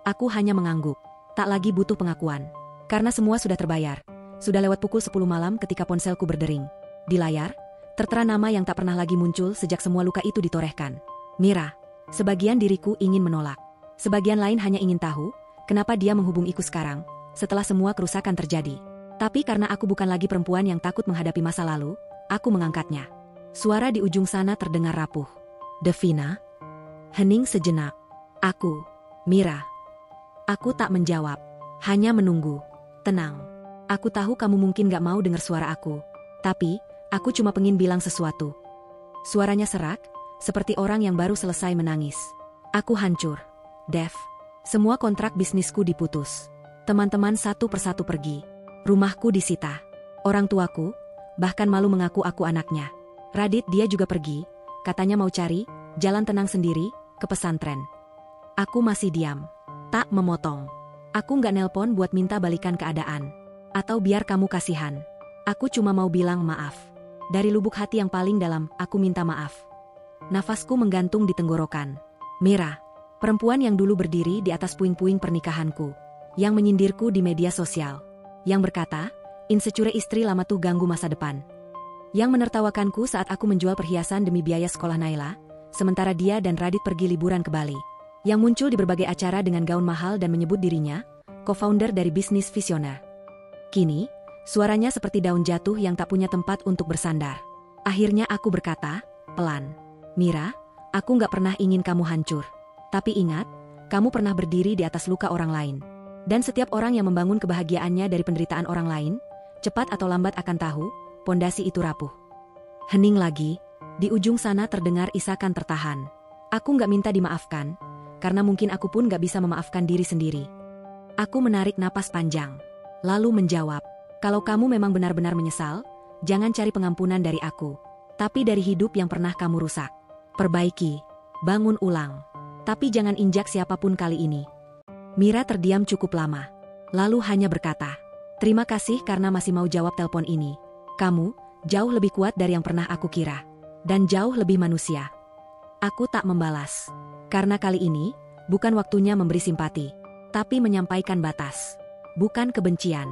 Aku hanya mengangguk. Tak lagi butuh pengakuan. Karena semua sudah terbayar. Sudah lewat pukul 10 malam ketika ponselku berdering. Di layar, tertera nama yang tak pernah lagi muncul sejak semua luka itu ditorehkan. Mira. Sebagian diriku ingin menolak. Sebagian lain hanya ingin tahu, kenapa dia menghubungiku sekarang, setelah semua kerusakan terjadi. Tapi karena aku bukan lagi perempuan yang takut menghadapi masa lalu, aku mengangkatnya. Suara di ujung sana terdengar rapuh. "Devina?" Hening sejenak. "Aku, Mira." Aku tak menjawab, hanya menunggu. "Tenang. Aku tahu kamu mungkin gak mau dengar suara aku. Tapi, aku cuma pengen bilang sesuatu." Suaranya serak, seperti orang yang baru selesai menangis. "Aku hancur, Dev. Semua kontrak bisnisku diputus. Teman-teman satu persatu pergi. Rumahku disita. Orang tuaku, bahkan malu mengaku aku anaknya. Radit dia juga pergi, katanya mau cari jalan tenang sendiri ke pesantren." Aku masih diam. Tak memotong. Aku nggak nelpon buat minta balikan keadaan. Atau biar kamu kasihan. Aku cuma mau bilang maaf. Dari lubuk hati yang paling dalam, aku minta maaf. Nafasku menggantung di tenggorokan. Mira, perempuan yang dulu berdiri di atas puing-puing pernikahanku. Yang menyindirku di media sosial. Yang berkata, insecure istri lama tuh ganggu masa depan. Yang menertawakanku saat aku menjual perhiasan demi biaya sekolah Naila, sementara dia dan Radit pergi liburan ke Bali. Yang muncul di berbagai acara dengan gaun mahal dan menyebut dirinya co-founder dari bisnis visioner. Kini, suaranya seperti daun jatuh yang tak punya tempat untuk bersandar. Akhirnya aku berkata, pelan, "Mira, aku nggak pernah ingin kamu hancur. Tapi ingat, kamu pernah berdiri di atas luka orang lain. Dan setiap orang yang membangun kebahagiaannya dari penderitaan orang lain, cepat atau lambat akan tahu, pondasi itu rapuh." Hening lagi, di ujung sana terdengar isakan tertahan. Aku nggak minta dimaafkan, karena mungkin aku pun nggak bisa memaafkan diri sendiri. Aku menarik napas panjang, lalu menjawab, "Kalau kamu memang benar-benar menyesal, jangan cari pengampunan dari aku, tapi dari hidup yang pernah kamu rusak. Perbaiki, bangun ulang, tapi jangan injak siapapun kali ini." Mira terdiam cukup lama, lalu hanya berkata, "Terima kasih karena masih mau jawab telepon ini. Kamu jauh lebih kuat dari yang pernah aku kira, dan jauh lebih manusia." Aku tak membalas, karena kali ini bukan waktunya memberi simpati, tapi menyampaikan batas. Bukan kebencian,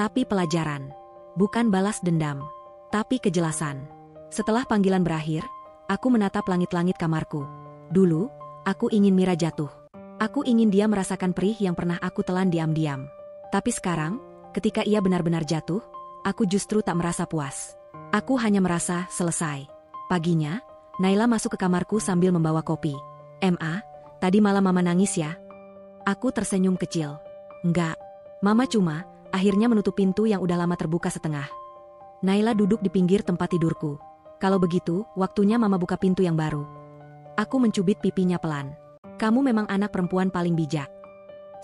tapi pelajaran. Bukan balas dendam, tapi kejelasan. Setelah panggilan berakhir, aku menatap langit-langit kamarku. Dulu, aku ingin Mira jatuh. Aku ingin dia merasakan perih yang pernah aku telan diam-diam. Tapi sekarang, ketika ia benar-benar jatuh, aku justru tak merasa puas. Aku hanya merasa selesai. Paginya, Naila masuk ke kamarku sambil membawa kopi. "Ma, tadi malam Mama nangis ya?" Aku tersenyum kecil. "Enggak, Mama cuma akhirnya menutup pintu yang udah lama terbuka setengah." Naila duduk di pinggir tempat tidurku. "Kalau begitu, waktunya Mama buka pintu yang baru." Aku mencubit pipinya pelan. "Kamu memang anak perempuan paling bijak."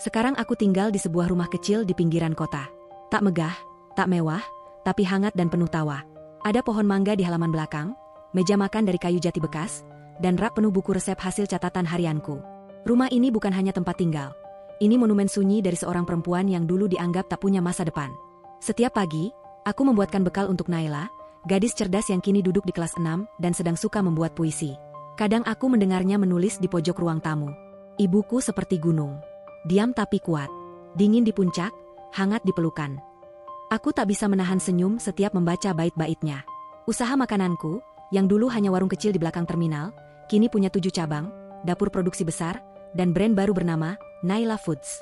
Sekarang aku tinggal di sebuah rumah kecil di pinggiran kota. Tak megah, tak mewah, tapi hangat dan penuh tawa. Ada pohon mangga di halaman belakang, meja makan dari kayu jati bekas, dan rak penuh buku resep hasil catatan harianku. Rumah ini bukan hanya tempat tinggal. Ini monumen sunyi dari seorang perempuan yang dulu dianggap tak punya masa depan. Setiap pagi, aku membuatkan bekal untuk Naila, gadis cerdas yang kini duduk di kelas 6 dan sedang suka membuat puisi. Kadang aku mendengarnya menulis di pojok ruang tamu. Ibuku seperti gunung. Diam tapi kuat. Dingin di puncak, hangat di pelukan. Aku tak bisa menahan senyum setiap membaca bait-baitnya. Usaha makananku, yang dulu hanya warung kecil di belakang terminal, kini punya 7 cabang, dapur produksi besar, dan brand baru bernama Naila Foods.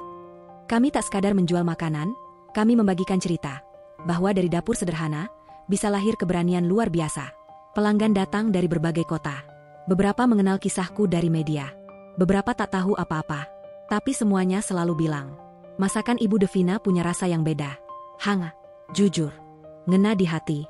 Kami tak sekadar menjual makanan, kami membagikan cerita, bahwa dari dapur sederhana, bisa lahir keberanian luar biasa. Pelanggan datang dari berbagai kota. Beberapa mengenal kisahku dari media. Beberapa tak tahu apa-apa. Tapi semuanya selalu bilang, masakan Ibu Devina punya rasa yang beda. Hangat, jujur, ngena di hati.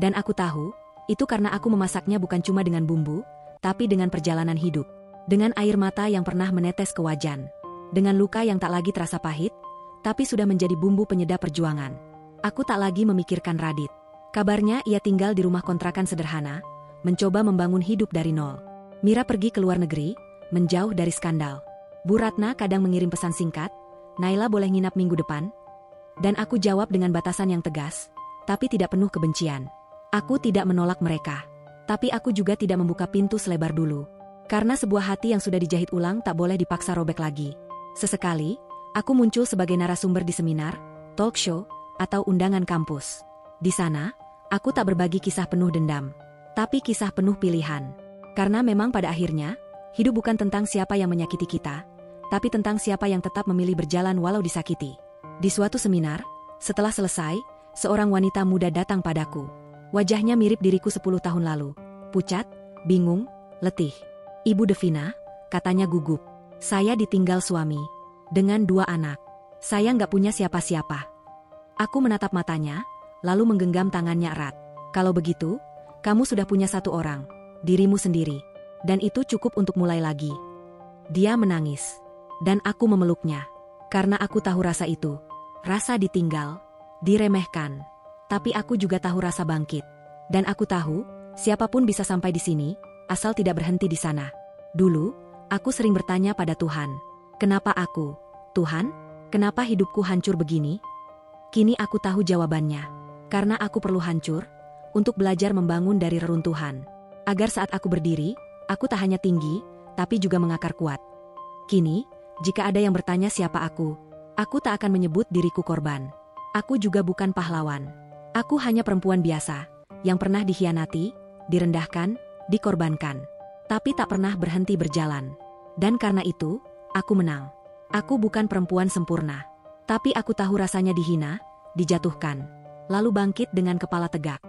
Dan aku tahu, itu karena aku memasaknya bukan cuma dengan bumbu, tapi dengan perjalanan hidup. Dengan air mata yang pernah menetes ke wajan. Dengan luka yang tak lagi terasa pahit, tapi sudah menjadi bumbu penyedap perjuangan. Aku tak lagi memikirkan Radit. Kabarnya ia tinggal di rumah kontrakan sederhana, mencoba membangun hidup dari nol. Mira pergi ke luar negeri, menjauh dari skandal. Bu Ratna kadang mengirim pesan singkat, "Naila boleh nginap minggu depan?" Dan aku jawab dengan batasan yang tegas, tapi tidak penuh kebencian. Aku tidak menolak mereka. Tapi aku juga tidak membuka pintu selebar dulu. Karena sebuah hati yang sudah dijahit ulang tak boleh dipaksa robek lagi. Sesekali, aku muncul sebagai narasumber di seminar, talk show, atau undangan kampus. Di sana, aku tak berbagi kisah penuh dendam, tapi kisah penuh pilihan. Karena memang pada akhirnya, hidup bukan tentang siapa yang menyakiti kita, tapi tentang siapa yang tetap memilih berjalan walau disakiti. Di suatu seminar, setelah selesai, seorang wanita muda datang padaku. Wajahnya mirip diriku 10 tahun lalu. Pucat, bingung, letih. "Ibu Devina," katanya gugup. "Saya ditinggal suami. Dengan 2 anak. Saya nggak punya siapa-siapa." Aku menatap matanya, lalu menggenggam tangannya erat. "Kalau begitu, kamu sudah punya 1 orang. Dirimu sendiri. Dan itu cukup untuk mulai lagi." Dia menangis. Dan aku memeluknya. Karena aku tahu rasa itu. Rasa ditinggal. Diremehkan. Tapi aku juga tahu rasa bangkit. Dan aku tahu, siapapun bisa sampai di sini, asal tidak berhenti di sana. Dulu, aku sering bertanya pada Tuhan, "Kenapa aku? Tuhan, kenapa hidupku hancur begini?" Kini aku tahu jawabannya. Karena aku perlu hancur, untuk belajar membangun dari reruntuhan. Agar saat aku berdiri, aku tak hanya tinggi, tapi juga mengakar kuat. Kini, jika ada yang bertanya siapa aku tak akan menyebut diriku korban. Aku juga bukan pahlawan. Aku hanya perempuan biasa, yang pernah dikhianati, direndahkan, dikorbankan. Tapi tak pernah berhenti berjalan. Dan karena itu, aku menang. Aku bukan perempuan sempurna. Tapi aku tahu rasanya dihina, dijatuhkan, lalu bangkit dengan kepala tegak.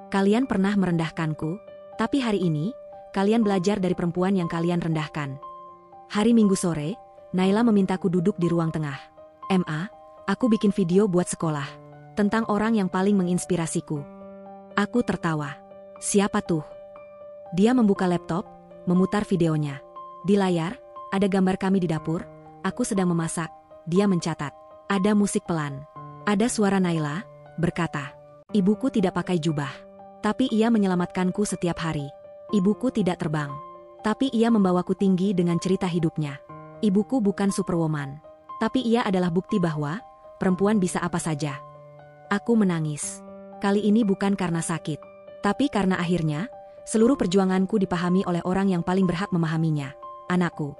Kalian pernah merendahkanku, tapi hari ini, kalian belajar dari perempuan yang kalian rendahkan. Hari Minggu sore, Naila memintaku duduk di ruang tengah. "Ma, aku bikin video buat sekolah, tentang orang yang paling menginspirasiku." Aku tertawa. "Siapa tuh?" Dia membuka laptop, memutar videonya. Di layar, ada gambar kami di dapur, aku sedang memasak, dia mencatat. Ada musik pelan. Ada suara Naila, berkata, "Ibuku tidak pakai jubah. Tapi ia menyelamatkanku setiap hari. Ibuku tidak terbang. Tapi ia membawaku tinggi dengan cerita hidupnya. Ibuku bukan superwoman. Tapi ia adalah bukti bahwa perempuan bisa apa saja." Aku menangis. Kali ini bukan karena sakit. Tapi karena akhirnya, seluruh perjuanganku dipahami oleh orang yang paling berhak memahaminya. Anakku.